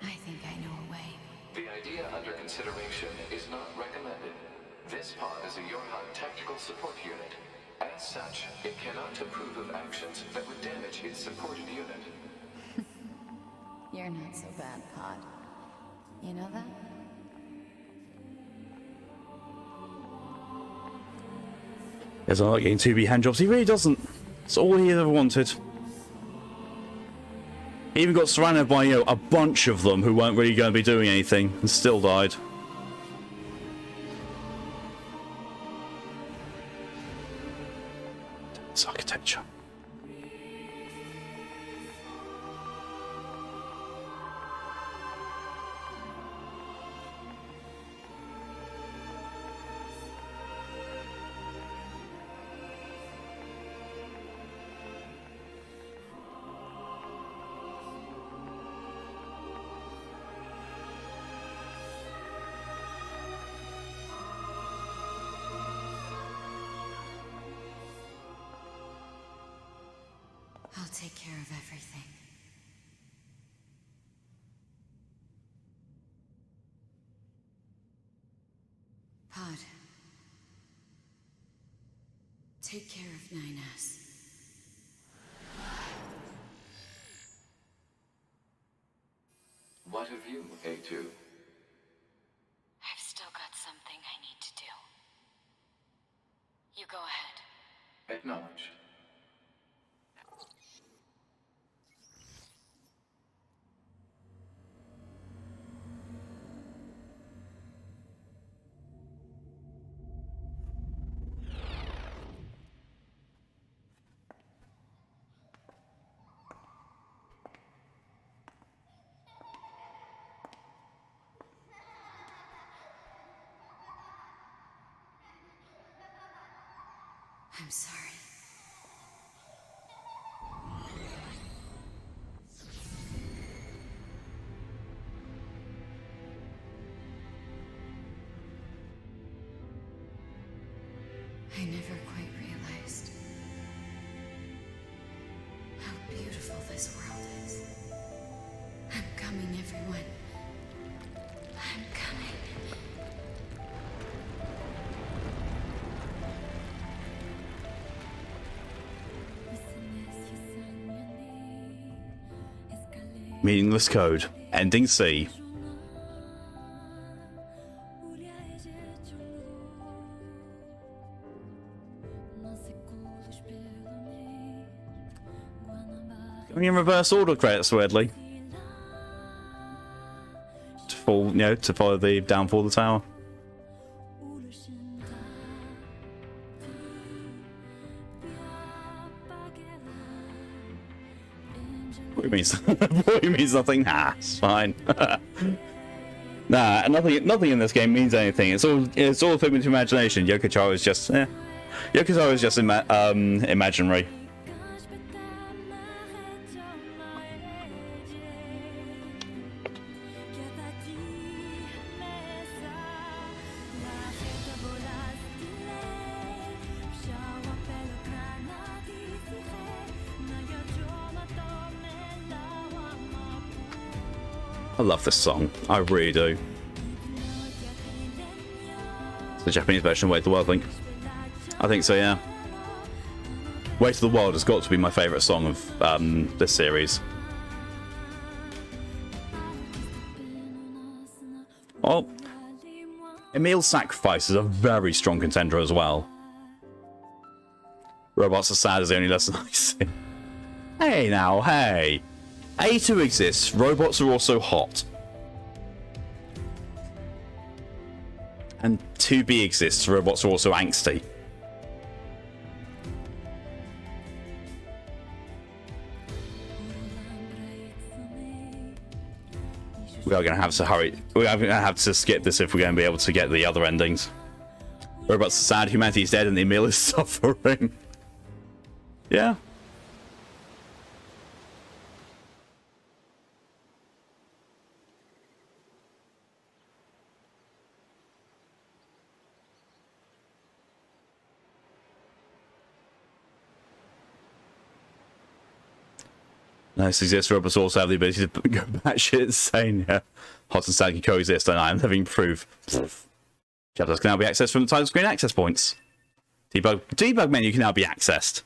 I think I know a way. The idea under consideration is not recommended. This pod is a Yorha Tactical Support Unit. As such, it cannot approve of actions that would damage its supported unit. You're not so bad, Pod. You know that? He's not getting 2B handjobs. He really doesn't. It's all he ever wanted. He even got surrounded by, a bunch of them who weren't really going to be doing anything and still died. It's architecture. I'll take care of everything. Pod. Take care of 9S. What of you, A2? I've still got something I need to do. You go ahead. Acknowledged. I'm sorry. I never quite realized how beautiful this world is. I'm coming, everyone. I'm coming. Meaningless code. Ending C. Going in reverse order credits, weirdly. To fall, to follow the downfall of the tower. What means what means nothing? Nah, it's fine. Nah, nothing in this game means anything. It's all a figment of imagination. Yokocharo is just Yokocharo is just imaginary. I love this song. I really do. It's the Japanese version of Way to the World, I think. I think so, yeah. Way to the World has got to be my favourite song of this series. Well, Emil's Sacrifice is a very strong contender as well. Robots are sad is the only lesson I see. Hey now, hey! A2 exists, robots are also hot. And 2B exists, robots are also angsty. We are going to have to hurry. We are going to have to skip this if we're going to be able to get the other endings. Robots are sad, humanity is dead, and the Emil is suffering. Yeah. Nice exists, robots also have the ability to go batshit insane. Yeah. Hot and sad can coexist, and I am living proof. Chapters can now be accessed from the title screen access points. Debug menu can now be accessed.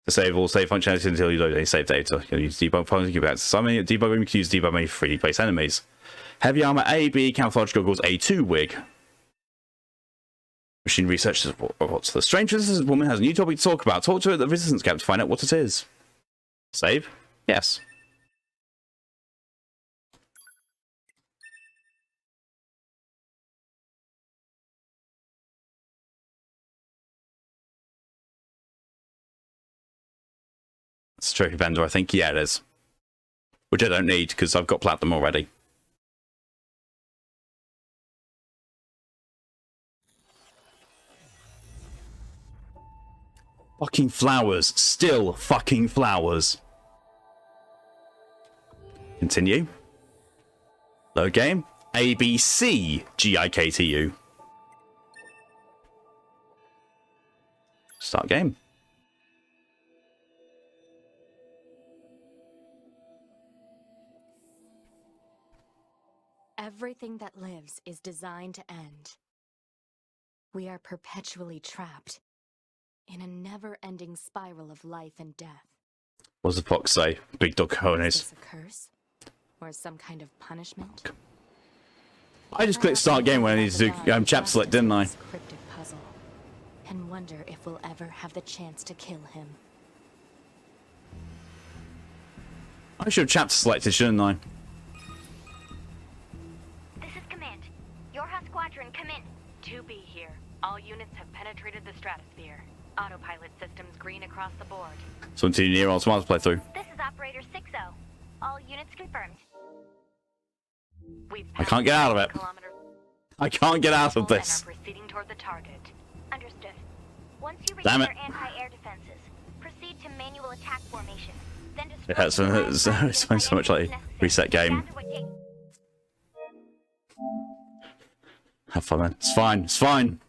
To save all save functionality until you load any save data. You can use debug functions, you can access some debug menu, you can use debug menu to freely place enemies. Heavy armor A, B, camouflage goggles A2 wig. Machine researchers, what's the strange resistance woman has a new topic to talk about. Talk to her at the resistance camp to find out what it is. Save? Yes. It's a trophy vendor, I think. Yeah, it is. Which I don't need because I've got platinum already. Fucking flowers. Still fucking flowers. Continue. Load game. ABC GIKTU. Start game. Everything that lives is designed to end. We are perpetually trapped in a never-ending spiral of life and death. What does the fox say? Big dog cojones. Is this a curse? Or some kind of punishment? I just clicked start game when I needed to do chapter select, didn't I? Cryptic puzzle, and wonder if we'll ever have the chance to kill him. I should have chapter selected, shouldn't I? This is Command. Yorha Squadron, come in. 2B here. All units have penetrated the stratosphere. Autopilot systems green across the board. So into NieR Automata playthrough. This is Operator 6-0. All units confirmed. I can't get out of it. I can't get out of this. And are proceeding toward the target. Understood. Once you reach Damn it. your anti-air defenses, proceed to manual attack formation. Then It hurts so much like reset game. Have fun, man. It's fine. It's fine.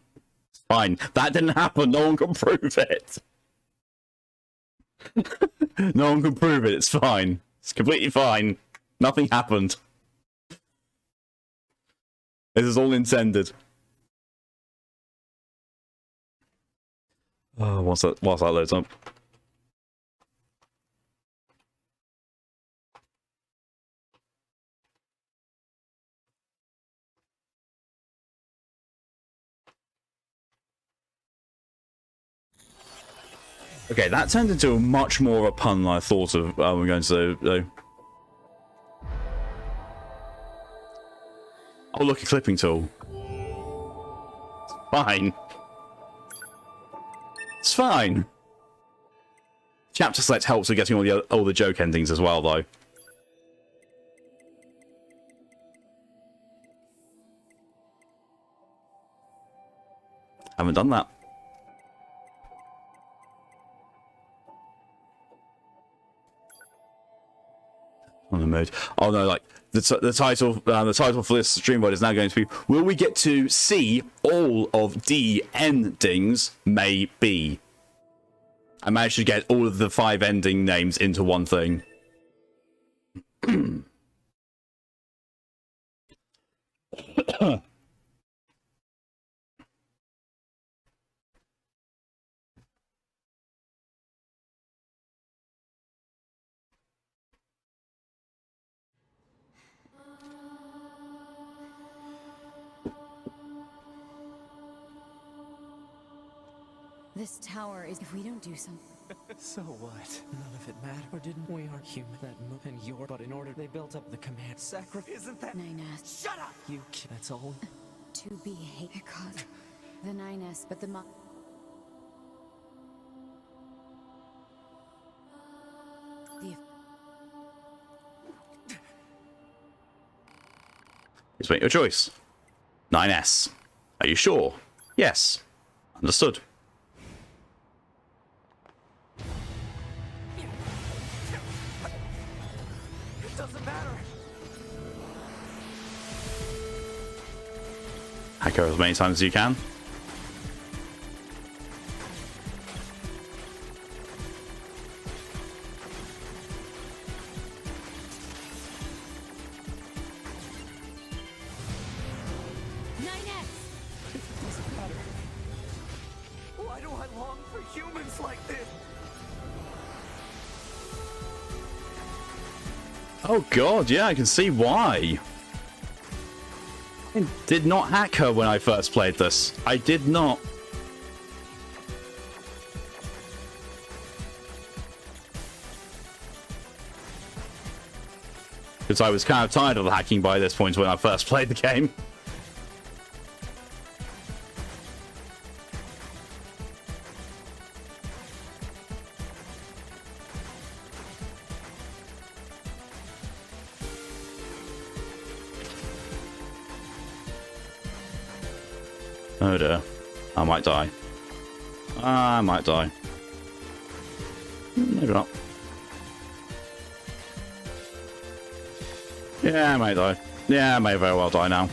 It's fine. That didn't happen. No one can prove it. No one can prove it. It's fine. It's completely fine. Nothing happened. This is all intended. Oh, whilst that loads up. Okay, that turned into much more a pun than I thought of. We're going to though. Oh, look, a clipping tool. It's fine. It's fine. Chapter select helps with getting all the joke endings as well, though. Haven't done that. On the mode. Oh no, like the title for this stream mode is now going to be: will we get to see all of D endings? Maybe. I managed to get all of the 5 ending names into one thing. This tower is... If we don't do something... So what? None of it mattered. Or didn't we aren't human? That move and your... But in order they built up the command sacrifice. Isn't that... 9S. Shut up! You kid. That's all. To be hate because the 9S, but the Please make your choice. 9S. Are you sure? Yes. Understood. It doesn't matter. Hack her as many times as you can. Why do I I long for humans like this. Oh god, yeah, I can see why. I did not hack her when I first played this. I did not. Because I was kind of tired of the hacking by this point when I first played the game. Oh dear. I might die. I might die. Maybe not. Yeah, I might die. Yeah, I may very well die now.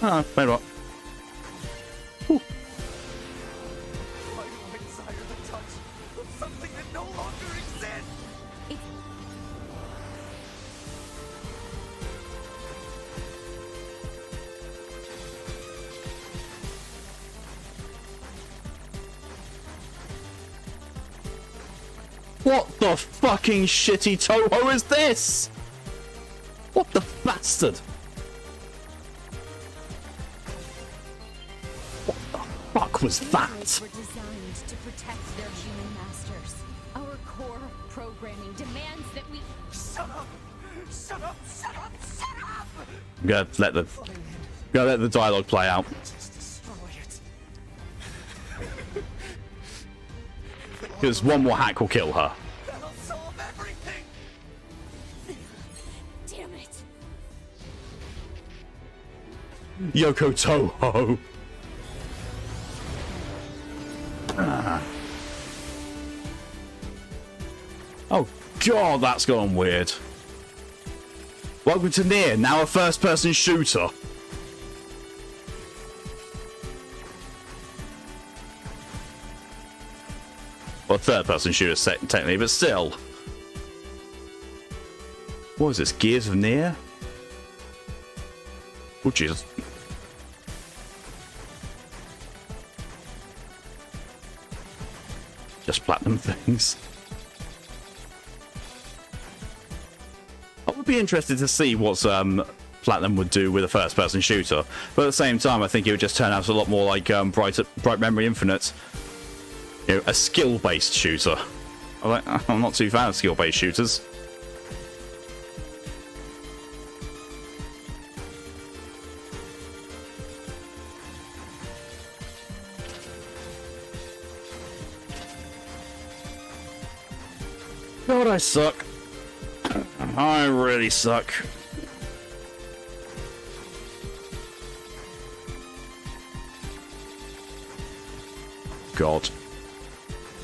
Ah, maybe not. Whew. Why do I desire the touch of something that no longer exists? What the fucking shitty Toho is this? What the bastard? What the fuck was that? Androids were designed to protect their human masters. Our core programming demands that we... Shut up! Shut up! Shut up! Shut up! I'm gonna let the dialogue play out. Just destroy it. Because one more hack will kill her. That'll solve everything! Damn it! Yoko Toho. Ah. Oh god, that's gone weird. Welcome to NieR, now a first-person shooter. Well, third-person shooter technically, but still. What is this? Gears of NieR? Oh Jesus! Just platinum things. I would be interested to see what Platinum would do with a first-person shooter, but at the same time, I think it would just turn out a lot more like Bright Memory Infinite. You know, a skill-based shooter. I'm not too fan of skill-based shooters. God, I suck. I really suck. God.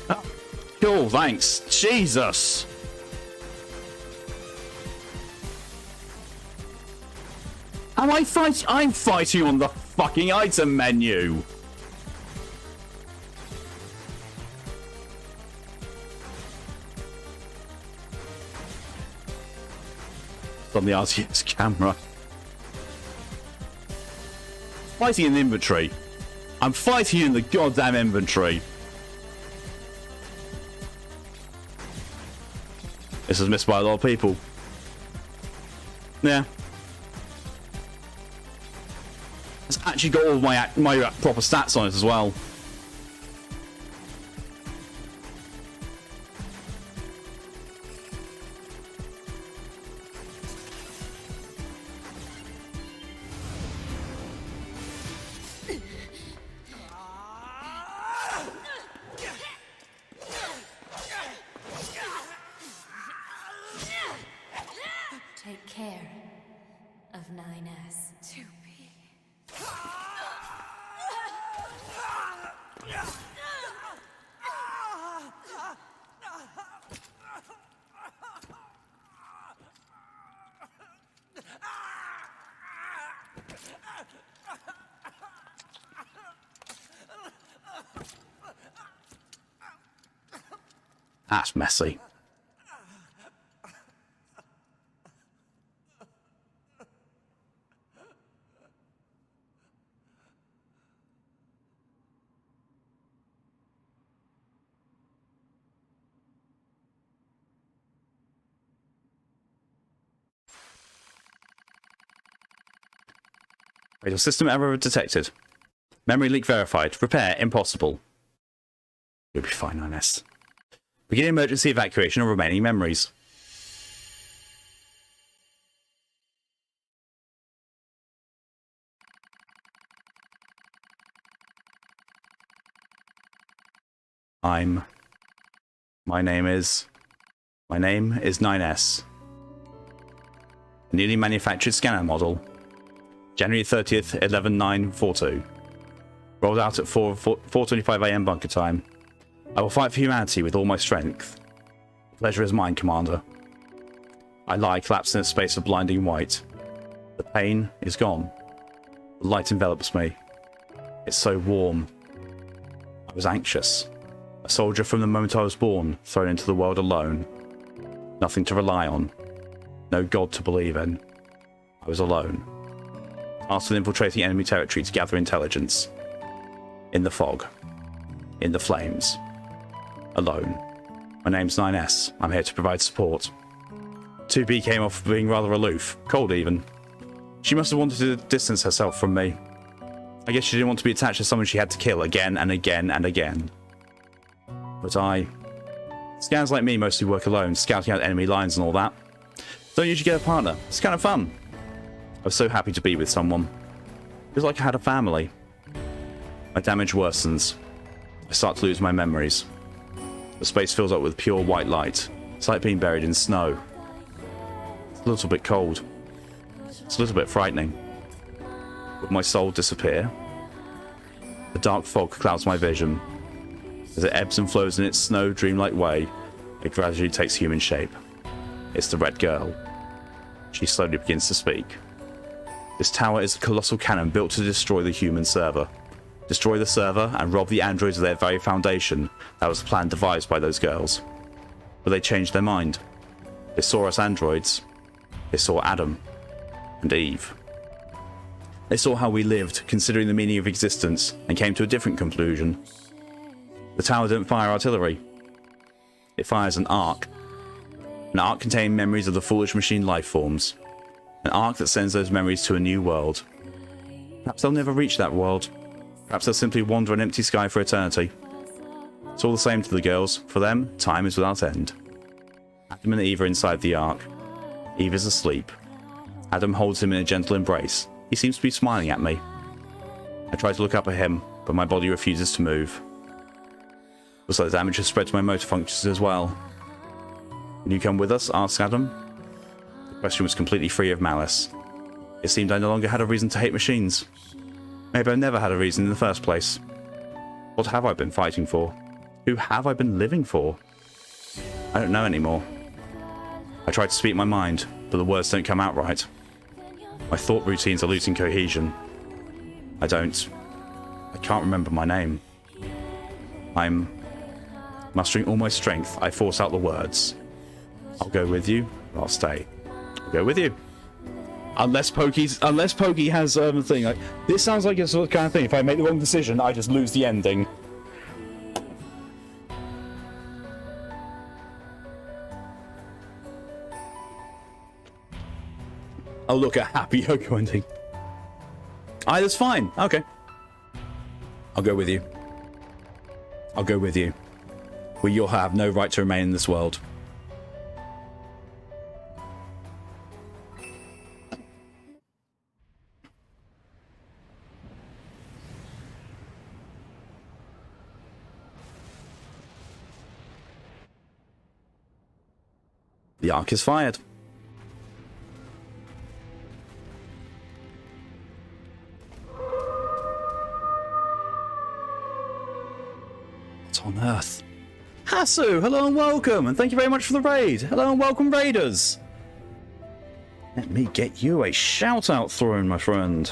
Oh, cool, thanks. Jesus. Am I fighting? I'm fighting on the fucking item menu. On the RTS camera. Fighting in the inventory. I'm fighting in the goddamn inventory. This is missed by a lot of people. Yeah. It's actually got all my proper stats on it as well. Take care of 9S. That's messy. Fatal system error detected. Memory leak verified. Repair impossible. You'll be fine, NieR. Begin emergency evacuation of remaining memories. My name is NieR. Newly manufactured scanner model. January 30th, 11942. Rolled out at 4:25 AM bunker time. I will fight for humanity with all my strength. The pleasure is mine, Commander. I lie collapsed in a space of blinding white. The pain is gone. The light envelops me. It's so warm. I was anxious. A soldier from the moment I was born, thrown into the world alone. Nothing to rely on. No God to believe in. I was alone. Tasked with infiltrating enemy territory to gather intelligence. In the fog. In the flames. Alone. My name's NieR. I'm here to provide support. 2B came off being rather aloof. Cold even. She must have wanted to distance herself from me. I guess she didn't want to be attached to someone she had to kill again and again and again. But scans like me mostly work alone, scouting out enemy lines and all that. Don't usually get a partner. It's kind of fun. I was so happy to be with someone. It was like I had a family. My damage worsens. I start to lose my memories. The space fills up with pure white light. It's like being buried in snow. It's a little bit cold. It's a little bit frightening. Will my soul disappear? The dark fog clouds my vision. As it ebbs and flows in its snow dreamlike way, it gradually takes human shape. It's the Red Girl. She slowly begins to speak. This tower is a colossal cannon built to destroy the human server. Destroy the server and rob the androids of their very foundation. That was the plan devised by those girls. But they changed their mind. They saw us androids. They saw Adam and Eve. They saw how we lived, considering the meaning of existence, and came to a different conclusion. The tower didn't fire artillery. It fires an arc. An arc containing memories of the foolish machine life forms. An arc that sends those memories to a new world. Perhaps they'll never reach that world. Perhaps they'll simply wander an empty sky for eternity. It's all the same to the girls. For them, time is without end. Adam and Eve are inside the ark. Eve is asleep. Adam holds him in a gentle embrace. He seems to be smiling at me. I try to look up at him, but my body refuses to move. Looks like the damage has spread to my motor functions as well. Can you come with us? Asked Adam. The question was completely free of malice. It seemed I no longer had a reason to hate machines. Maybe I never had a reason in the first place. What have I been fighting for? Who have I been living for? I don't know anymore. I try to speak my mind, but the words don't come out right. My thought routines are losing cohesion. I can't remember my name. I'm mustering all my strength. I force out the words. I'll go with you, or I'll stay. I'll go with you. Unless Pokey has a thing like this. Sounds like a sort of kind of thing. If I make the wrong decision, I just lose the ending. Oh, look at happy Yoko ending. Aye, that's fine. Okay. I'll go with you. I'll go with you. Well, you'll have no right to remain in this world. The arc is fired. What on earth? Hasu, hello and welcome, and thank you very much for the raid. Hello and welcome, raiders. Let me get you a shout out thrown, my friend.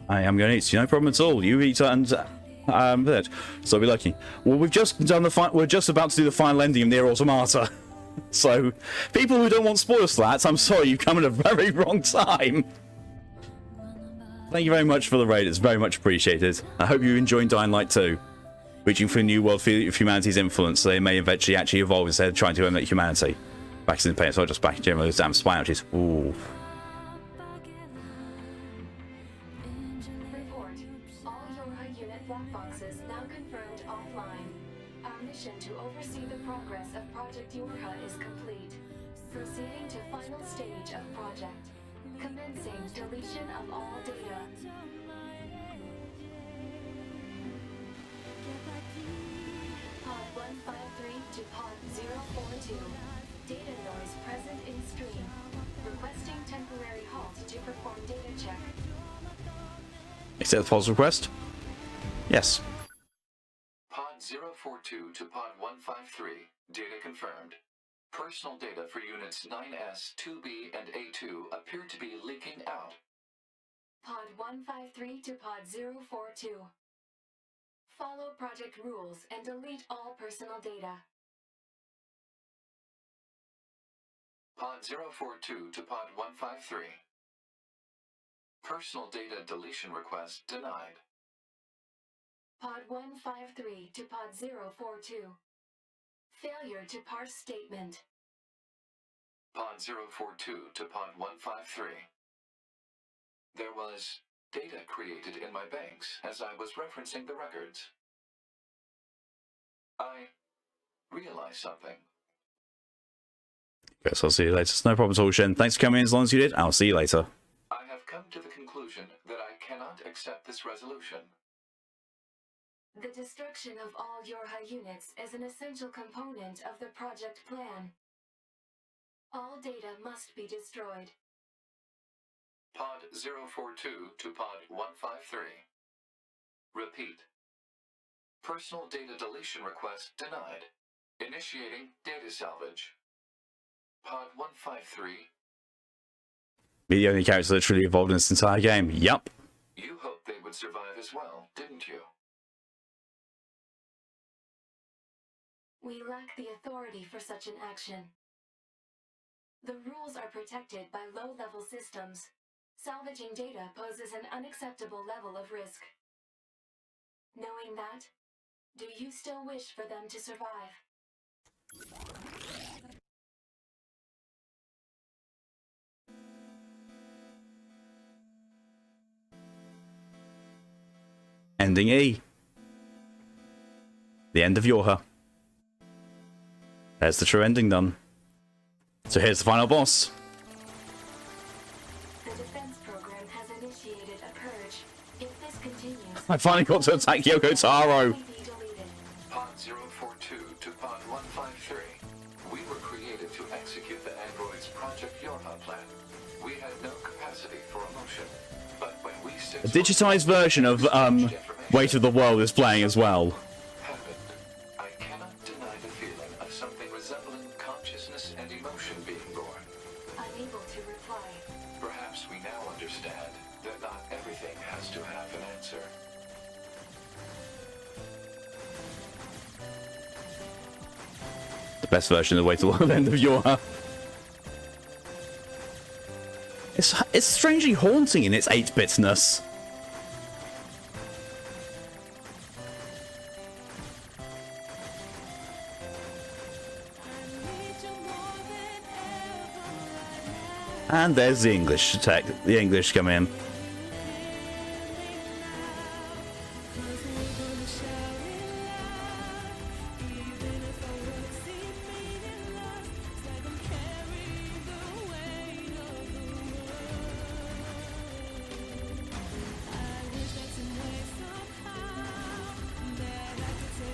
I am going to eat you, no problem at all. You eat and that. So be lucky. Well, we've just done the we're just about to do the final ending of NieR Automata. So, people who don't want spoilers for that, I'm sorry, you've come at a very wrong time. Thank you very much for the raid. It's very much appreciated. I hope you enjoyed Dying Light 2. reaching for a new world of humanity's influence, so they may eventually actually evolve instead of trying to eliminate humanity. Back in the pain, so just back in general, those damn spouches. Ooh. Report. All Yorha unit black boxes now confirmed offline. Our mission to oversee the progress of Project Yorha is complete. Proceeding to final stage of project. Commencing deletion of all data. Pod 153 to Pod 042. Data noise present in stream. Requesting temporary halt to perform data check. Accept the false request? Yes. Pod 042 to Pod 153. Data confirmed. Personal data for units 9S, 2B, and A2 appear to be leaking out. Pod 153 to Pod 042. Follow project rules and delete all personal data. Pod 042 to Pod 153. Personal data deletion request denied. Pod 153 to Pod 042. Failure to parse statement. Pod 042 to Pod 153. There was data created in my banks as I was referencing the records. I realized something. Guess I'll see you later. No problem at all, Shen. Thanks for coming in as long as you did. I'll see you later. I have come to the conclusion that I cannot accept this resolution. The destruction of all Yorha units is an essential component of the project plan. All data must be destroyed. Pod 042 to Pod 153. Repeat. Personal data deletion request denied. Initiating data salvage. Pod 153. Be the only character that truly evolved in this entire game. Yup. You hoped they would survive as well, didn't you? We lack the authority for such an action. The rules are protected by low-level systems. Salvaging data poses an unacceptable level of risk. Knowing that, do you still wish for them to survive? Ending E. The end of Yorha. There's the true ending done. So here's the final boss. The defense program has initiated a purge. If this continues, I finally got to attack Yoko Taro. be deleted. Pod 042 to Pod 153. We were created to execute the android's Project Yorha plan. We had no capacity for emotion, but when we A digitized version of Weight of the World is playing as well. happened, I cannot deny the feeling of something resembling consciousness and emotion being born. Unable to reply. Perhaps we now understand that not everything has to have an answer. The best version of the Weight of the World end of Yorha. It's strangely haunting in its 8-bitness. And there's the English tech. The English come in.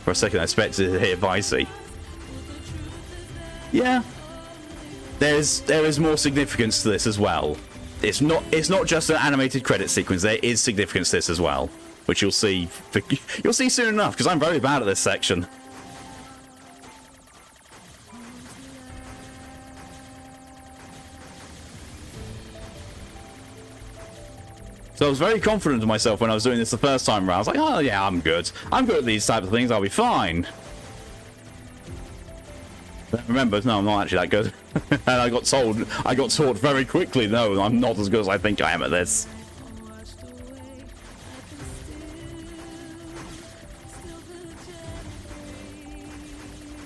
For a second, I expected to hear Vicey. Yeah. There is more significance to this as well. It's not just an animated credit sequence. There is significance to this as well, which you'll see soon enough. Because I'm very bad at this section. So I was very confident of myself when I was doing this the first time around. I was like, oh yeah, I'm good. I'm good at these types of things. I'll be fine. But remember, no, I'm not actually that good. And I got taught very quickly, no, I'm not as good as I think I am at this.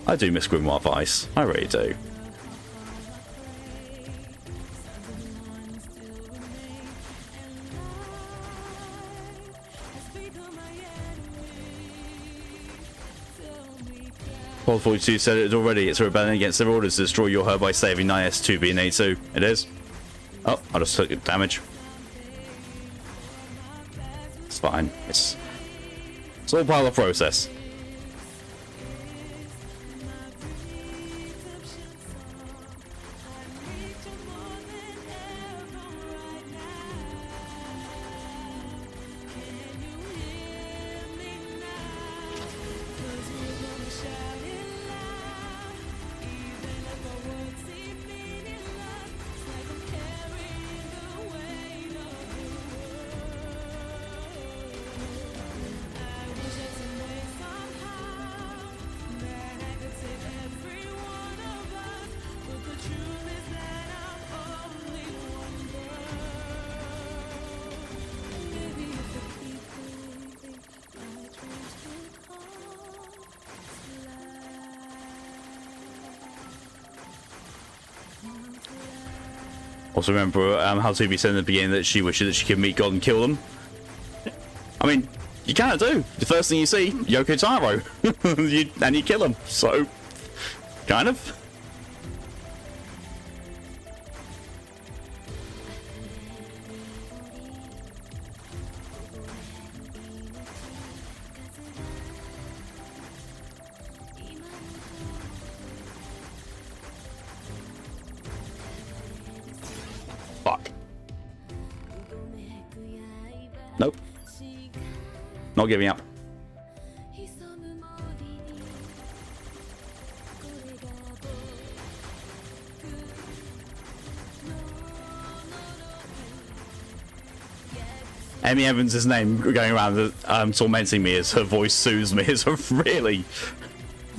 I do miss Grimoire Vice. I really do. Paul 42 said it already. It's a rebellion against their orders to destroy your her by saving NieS 2B and A2. It is. Oh, I just took damage. It's fine. It's all part of the process. Also remember how Tubi said in the beginning that she wishes that she could meet God and kill them. I mean, you kind of do. The first thing you see, Yoko Taro, and you kill him. So, kind of. Fuck. Nope. Not giving up. Amy Evans' name going around tormenting me as her voice soothes me is a really,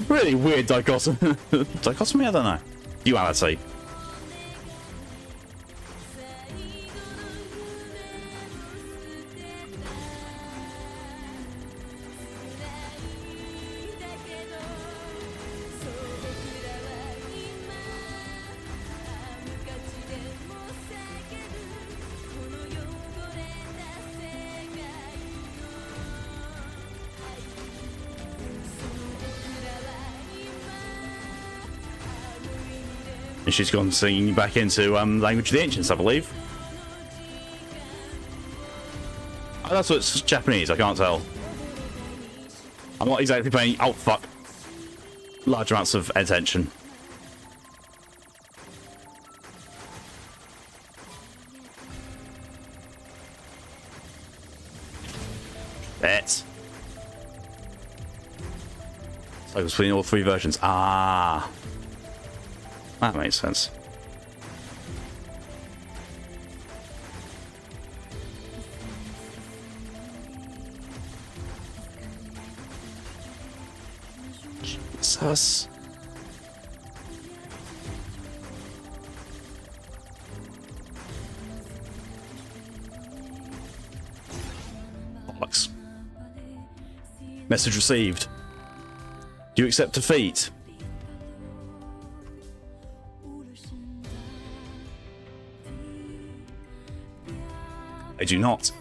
really weird dichotomy. Dichotomy? I don't know. Duality. And she's gone singing back into Language of the Ancients, I believe. Oh, that's what it's Japanese, I can't tell. I'm not exactly paying, oh fuck, large amounts of attention. Bet. So it's between all three versions. Ah. That makes sense. Jesus. Bollocks. Message received. Do you accept defeat? I do not.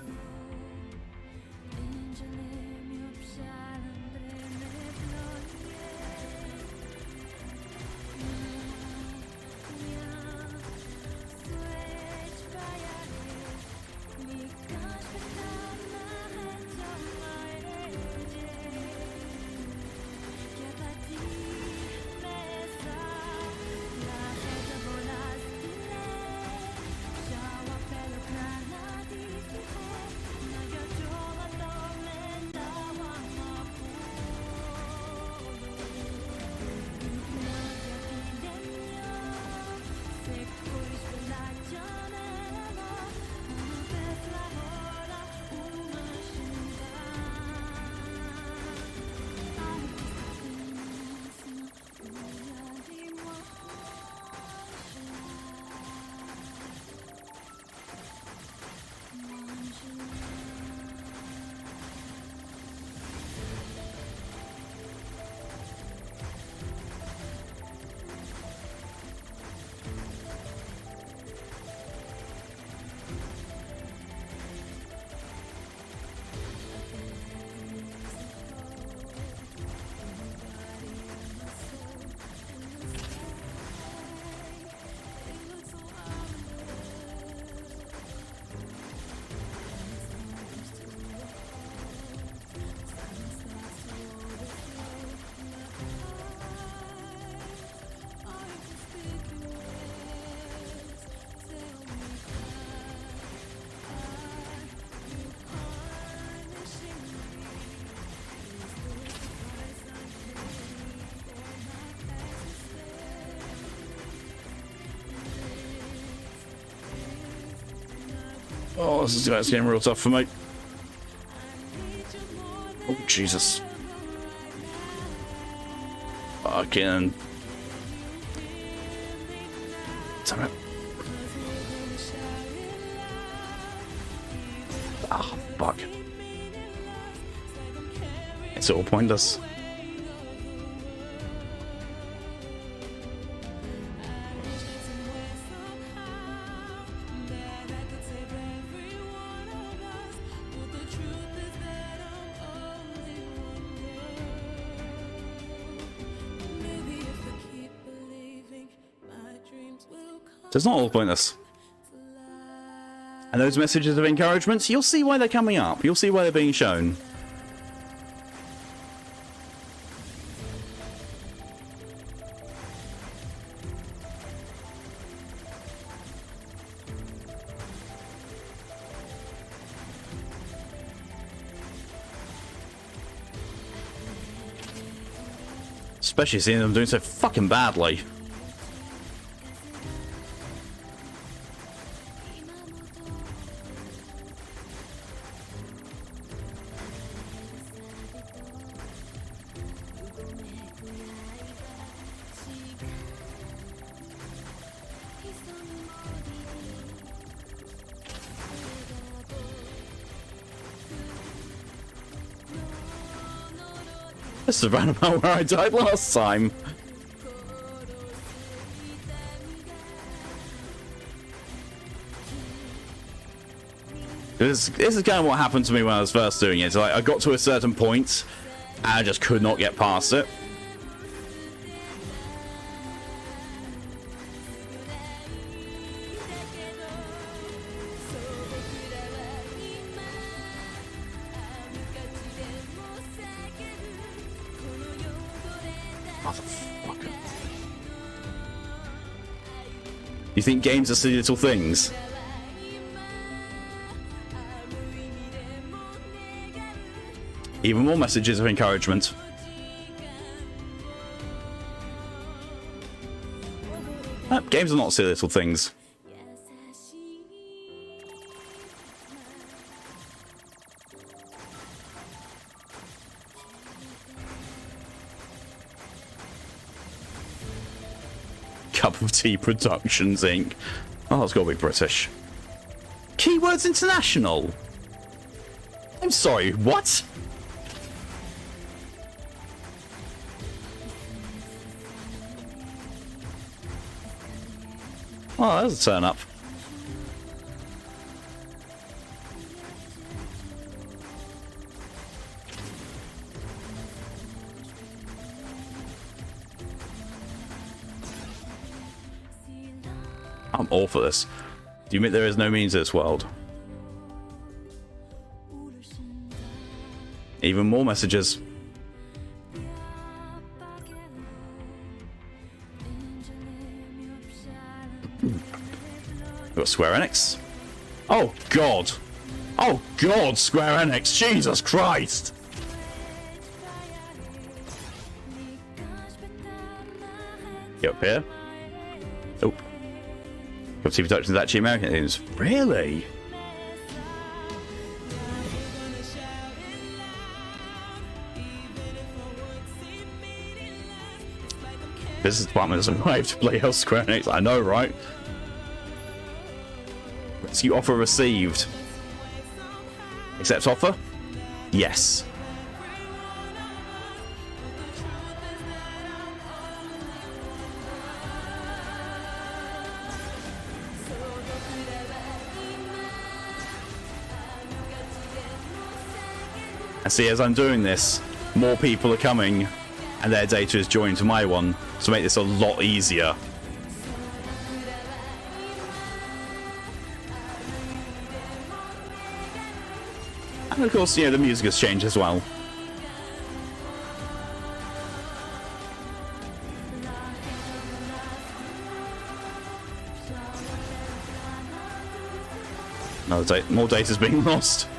Oh, this is getting real tough for me. Oh, Jesus. Fucking... Damn it. Ah, fuck. It's all pointless. So it's not all pointless. And those messages of encouragement, you'll see why they're coming up. You'll see why they're being shown. Especially seeing them doing so fucking badly. This is the roundabout where I died last time. This is kind of what happened to me when I was first doing it. Like, I got to a certain point, and I just could not get past it. Motherfucker. You think games are silly little things? Even more messages of encouragement. Games are not silly little things. Cup of Tea Productions, Inc. Oh, it's got to be British. Keywords International. I'm sorry, what? Oh, there's a turn up. I'm all for this. Do you admit there is no meaning to this world? Even more messages. We've got Square Enix. Oh god. Oh god, Square Enix. Jesus Christ. Get up here. Oh. Cup of Tea Productions is actually American names. Really? Business department doesn't arrive to play else Square Enix. I know, right? So you offer received. Accept offer? Yes. And see, as I'm doing this, more people are coming and their data is joined to my one to make this a lot easier. And of course, you know, the music has changed as well. More data's being lost.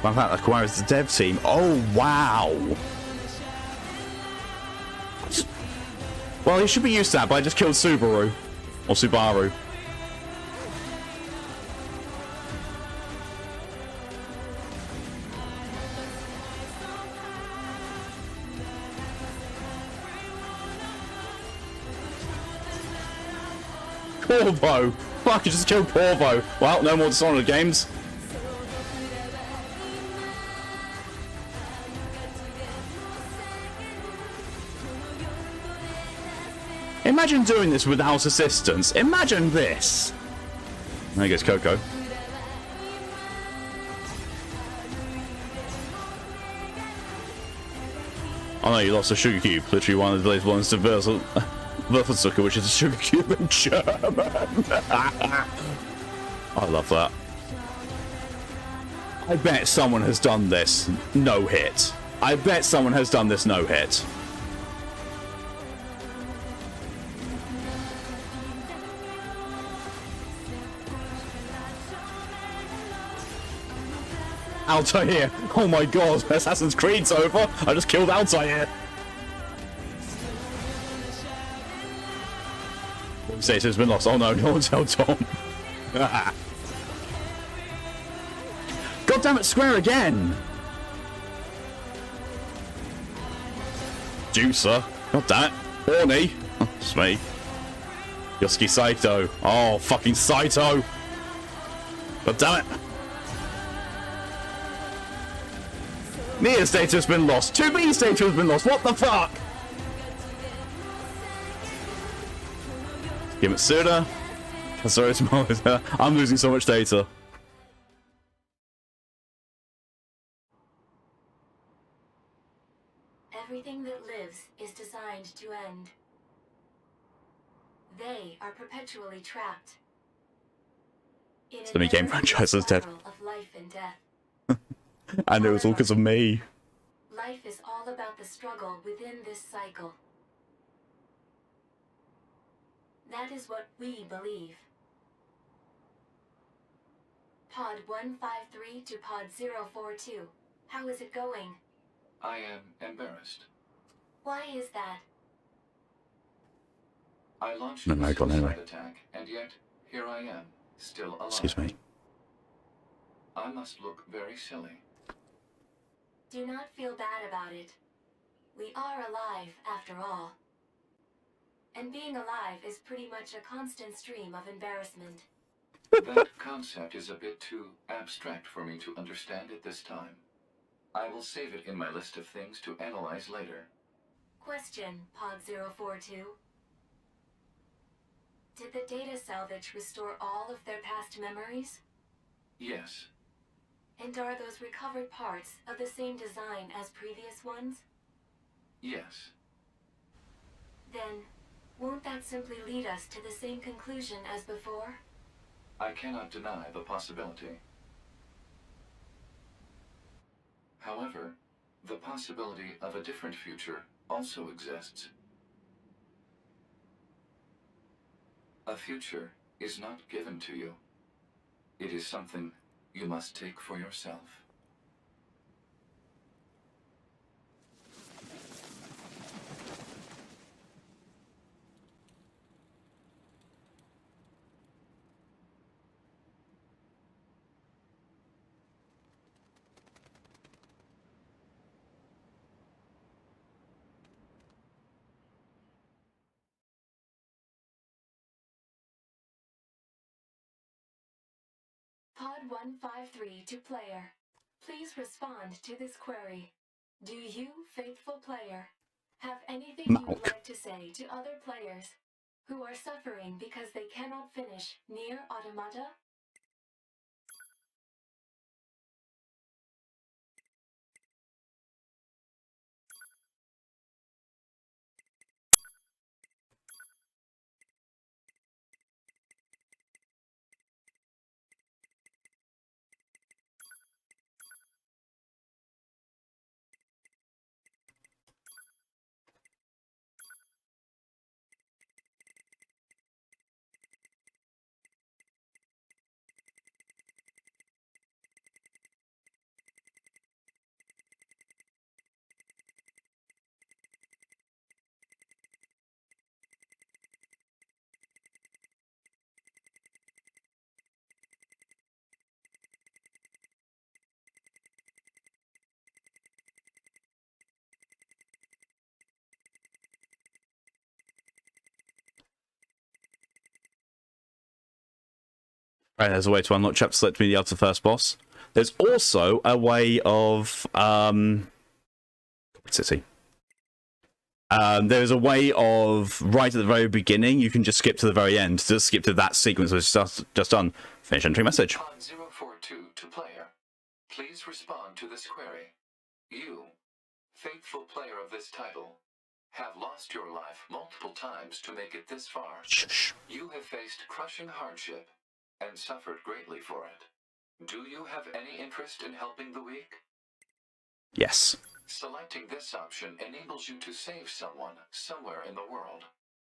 Wow, that acquires the dev team. Oh, wow. Well, he should be used to that, but I just killed Subaru. Or Subaru. Corvo! Fuck, you just killed Corvo. Well, no more Dishonored games. Imagine doing this without assistance. Imagine this. There goes Coco. Oh no, you lost a sugar cube. Literally one of the latest ones to Würfelzucker, which is a sugar cube in German. I love that. I bet someone has done this no hit. I bet someone has done this no hit. Altair! Oh my god, Assassin's Creed's over! I just killed Altair! Statu's been lost. Oh no, no one tell Tom. God damn it, Square again! Juicer. God damn it. Horny. Oh, it's me. Yosuke Saito. Oh, fucking Saito! God damn it. NieR's data has been lost. 2B's data has been lost. What the fuck? Give it Suda. Sorry, it's I'm losing so much data. Everything that lives is designed to end. They are perpetually trapped. In So many game franchises dead. of life and death. And it was all because of me. Life is all about the struggle within this cycle. That is what we believe. Pod 153 to Pod 042. How is it going? I am embarrassed. Why is that? I launched No, a I got it anyway. suicide attack, and yet here I am, still alive. Excuse me. I must look very silly. Do not feel bad about it. We are alive, after all. And being alive is pretty much a constant stream of embarrassment. That concept is a bit too abstract for me to understand at this time. I will save it in my list of things to analyze later. Question, Pod 042. Did the data salvage restore all of their past memories? Yes. And are those recovered parts of the same design as previous ones? Yes. Then, won't that simply lead us to the same conclusion as before? I cannot deny the possibility. However, the possibility of a different future also exists. A future is not given to you. It is something you must take for yourself. Pod 153 to player. Please respond to this query. Do you, faithful player, have anything you would like to say to other players who are suffering because they cannot finish NieR Automata? Right, there's a way to unlock chapter select to be the other first boss. There's also a way of city. There's a way of right at the very beginning. You can just skip to the very end. Just skip to that sequence which is just done. Finish entry message. Pod 042 to player. Please respond to this query. You, faithful player of this title, have lost your life multiple times to make it this far. Shh. You have faced crushing hardship and suffered greatly for it. Do you have any interest in helping the weak? Yes. Selecting this option enables you to save someone somewhere in the world.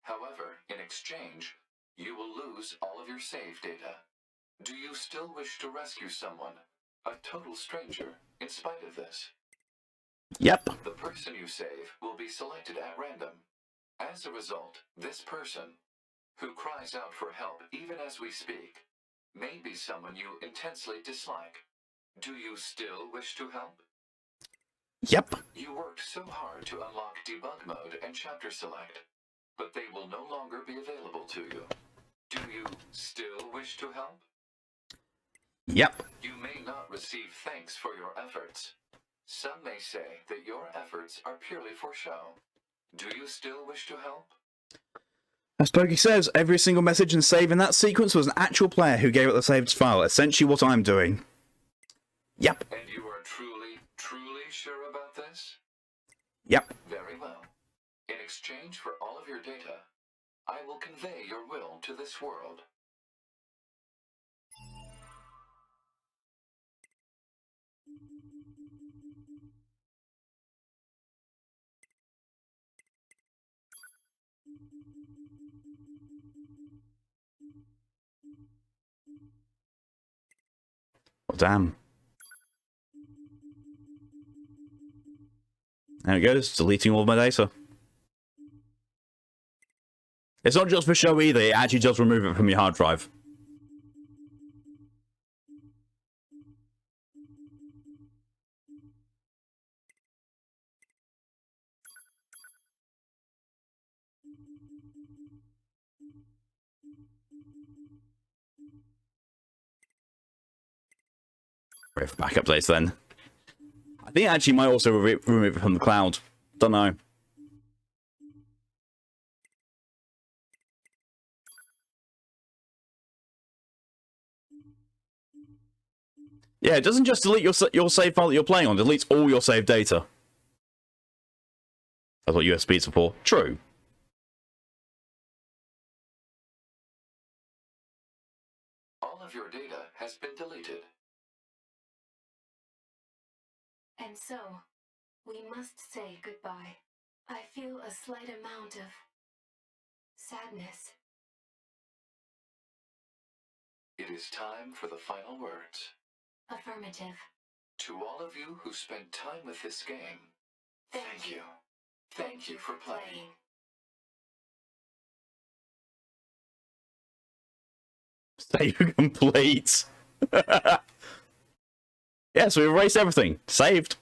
However, in exchange, you will lose all of your save data. Do you still wish to rescue someone, a total stranger, in spite of this? Yep. The person you save will be selected at random. As a result, this person, who cries out for help even as we speak, may be someone you intensely dislike. Do you still wish to help? Yep. You worked so hard to unlock debug mode and chapter select, but they will no longer be available to you. Do you still wish to help? Yep. You may not receive thanks for your efforts. Some may say that your efforts are purely for show. Do you still wish to help? As Pokey says, every single message and save in that sequence was an actual player who gave up the saved file. Essentially what I'm doing. Yep. And you are truly sure about this? Yep. Very well. In exchange for all of your data, I will convey your will to this world. Well, damn. There it goes, deleting all of my data. It's not just for show either, it actually does remove it from your hard drive. Wait for backup dates then. I think it actually might also remove it from the cloud. Don't know. Yeah, it doesn't just delete your save file that you're playing on, it deletes all your saved data. That's what USBs are for. True. All of your data has been deleted. And so, we must say goodbye. I feel a slight amount of sadness. It is time for the final words. Affirmative. To all of you who spent time with this game, thank you. Thank you for playing. Save complete. Yeah, so we erased everything. Saved.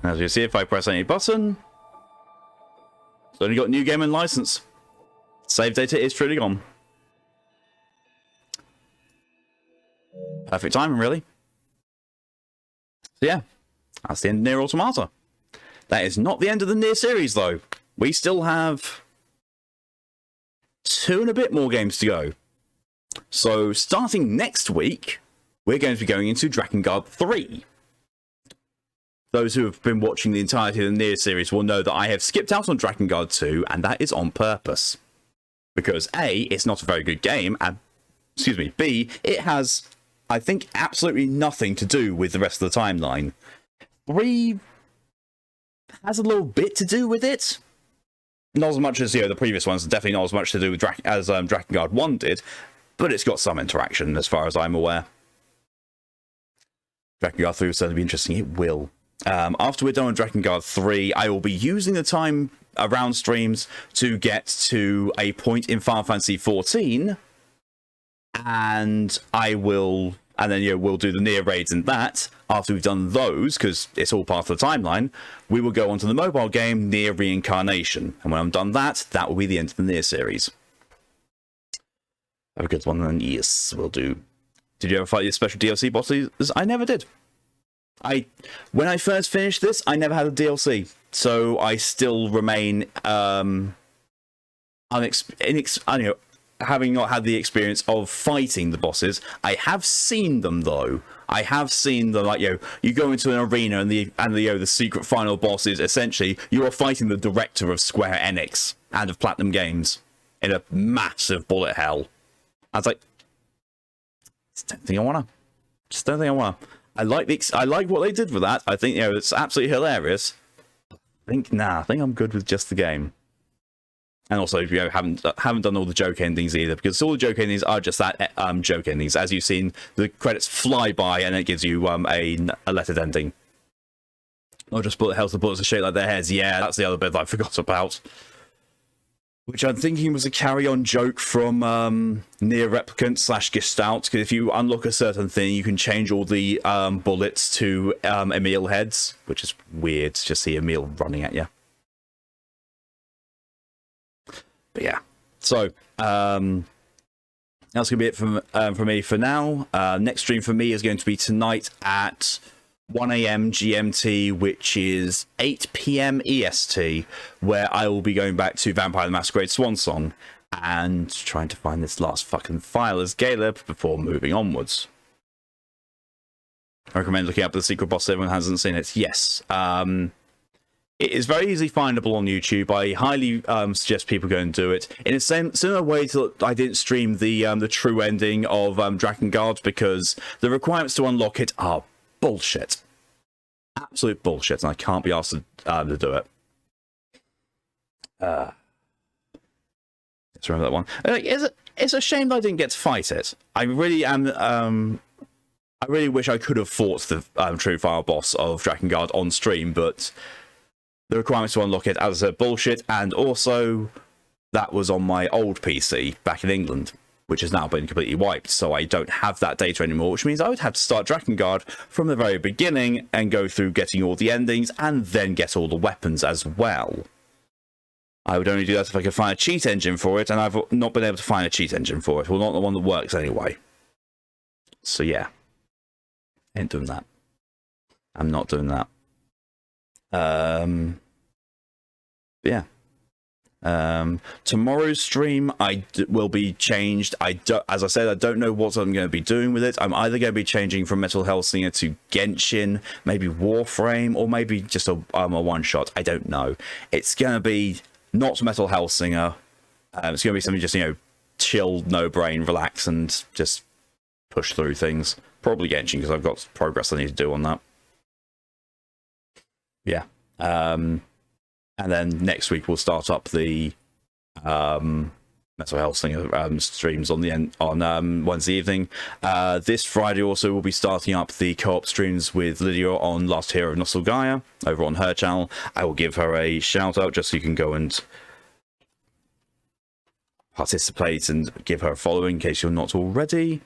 As you see, if I press any button, it's only got new game and license. Save data is truly gone. Perfect timing, really. So yeah, that's the end of NieR Automata. That is not the end of the NieR series, though. We still have 2 and a bit more games to go. So starting next week, we're going to be going into Drakengard 3. Those who have been watching the entirety of the NieR series will know that I have skipped out on Drakengard 2, and that is on purpose. Because A, it's not a very good game, and, excuse me, B, it has, I think, absolutely nothing to do with the rest of the timeline. 3 has a little bit to do with it. Not as much as, the previous ones, definitely not as much to do with Drakengard 1 did, but it's got some interaction as far as I'm aware. Drakengard 3 will certainly be interesting, it will. After we're done with Drakengard 3, I will be using the time around streams to get to a point in Final Fantasy 14, and then we'll do the NieR raids and that. After we've done those, because it's all part of the timeline, we will go on to the mobile game NieR Reincarnation, and when I'm done that will be the end of the NieR series. Have a good one then. Yes, we'll do. Did you ever fight your special DLC bosses? I never did. When I first finished this, I never had a DLC, so I still remain having not had the experience of fighting the bosses. I have seen them though. I have seen them, like, you go into an arena and the secret final boss is essentially you are fighting the director of Square Enix and of Platinum Games in a massive bullet hell. I was like, just don't think I wanna. I like what they did with that. I think it's absolutely hilarious. I think I'm good with just the game. And also, haven't done all the joke endings either, because all the joke endings are just that joke endings. As you've seen, the credits fly by and it gives you a lettered ending. Or just bullet hells, the bullets are shaped like their heads. Yeah, that's the other bit that I forgot about. Which I'm thinking was a carry-on joke from NieR Replicant / Gestalt, because if you unlock a certain thing, you can change all the bullets to Emil heads, which is weird to just see Emil running at you. But yeah, so that's gonna be it from me for now. Next stream for me is going to be tonight at 1 AM GMT, which is 8 PM EST, where I will be going back to Vampire the Masquerade Swansong and trying to find this last fucking file as Caleb before moving onwards. I recommend looking up the secret boss if everyone hasn't seen it. Yes. It is very easily findable on YouTube. I highly suggest people go and do it. In a similar way to I didn't stream the true ending of Drakengard, because the requirements to unlock it are bullshit. Absolute bullshit, and I can't be asked to do it. Let's remember that one. It's a shame that I didn't get to fight it. I really am. I really wish I could have fought the true final boss of Drakengard on stream, but the requirements to unlock it, as I said, bullshit, and also that was on my old PC back in England, which has now been completely wiped, so I don't have that data anymore, which means I would have to start Drakengard from the very beginning and go through getting all the endings and then get all the weapons as well. I would only do that if I could find a cheat engine for it, and I've not been able to find a cheat engine for it. Well, not the one that works anyway. So yeah, ain't doing that. I'm not doing that. Yeah. Tomorrow's stream will be changed. As I said, I don't know what I'm going to be doing with it. I'm either going to be changing from Metal Hellsinger to Genshin, maybe Warframe, or maybe just a one shot. I don't know. It's going to be not Metal Hellsinger. It's going to be something just, chill, no brain, relax, and just push through things. Probably Genshin, because I've got progress I need to do on that. Yeah. And then next week we'll start up the Metal Hellsinger streams on Wednesday evening. This Friday also we'll be starting up the co-op streams with Lydia on Last Hero of Nostalgia over on her channel. I will give her a shout out just so you can go and participate and give her a follow in case you're not already.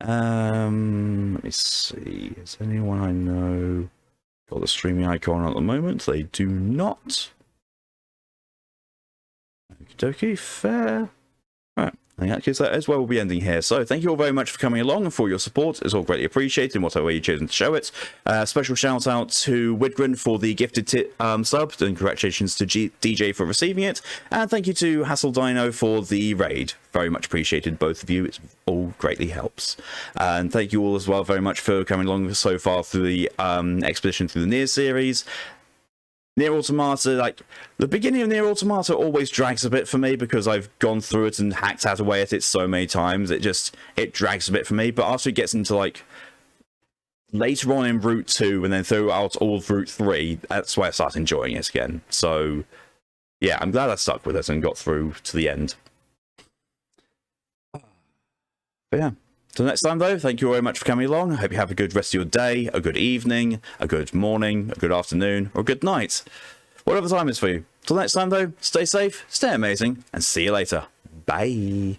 Let me see. Is anyone I know got the streaming icon at the moment? They do not. Okie dokie, fair. Right, in that case, that is where we'll be ending here. So, thank you all very much for coming along and for your support. It's all greatly appreciated in whatever way you've chosen to show it. Special shout out to Widgren for the gifted sub, and congratulations to DJ for receiving it. And thank you to Hassel Dino for the raid. Very much appreciated, both of you. It all greatly helps. And thank you all as well very much for coming along so far through the expedition through the NieR series. NieR Automata, like, the beginning of NieR Automata always drags a bit for me because I've gone through it and hacked out away at it so many times. It drags a bit for me, but after it gets into, like, later on in Route 2 and then throughout all of Route 3, that's where I start enjoying it again. So, yeah, I'm glad I stuck with it and got through to the end. But yeah. Till next time, though, thank you very much for coming along. I hope you have a good rest of your day, a good evening, a good morning, a good afternoon, or a good night. Whatever time is for you. Till next time though, stay safe, stay amazing, and see you later. Bye.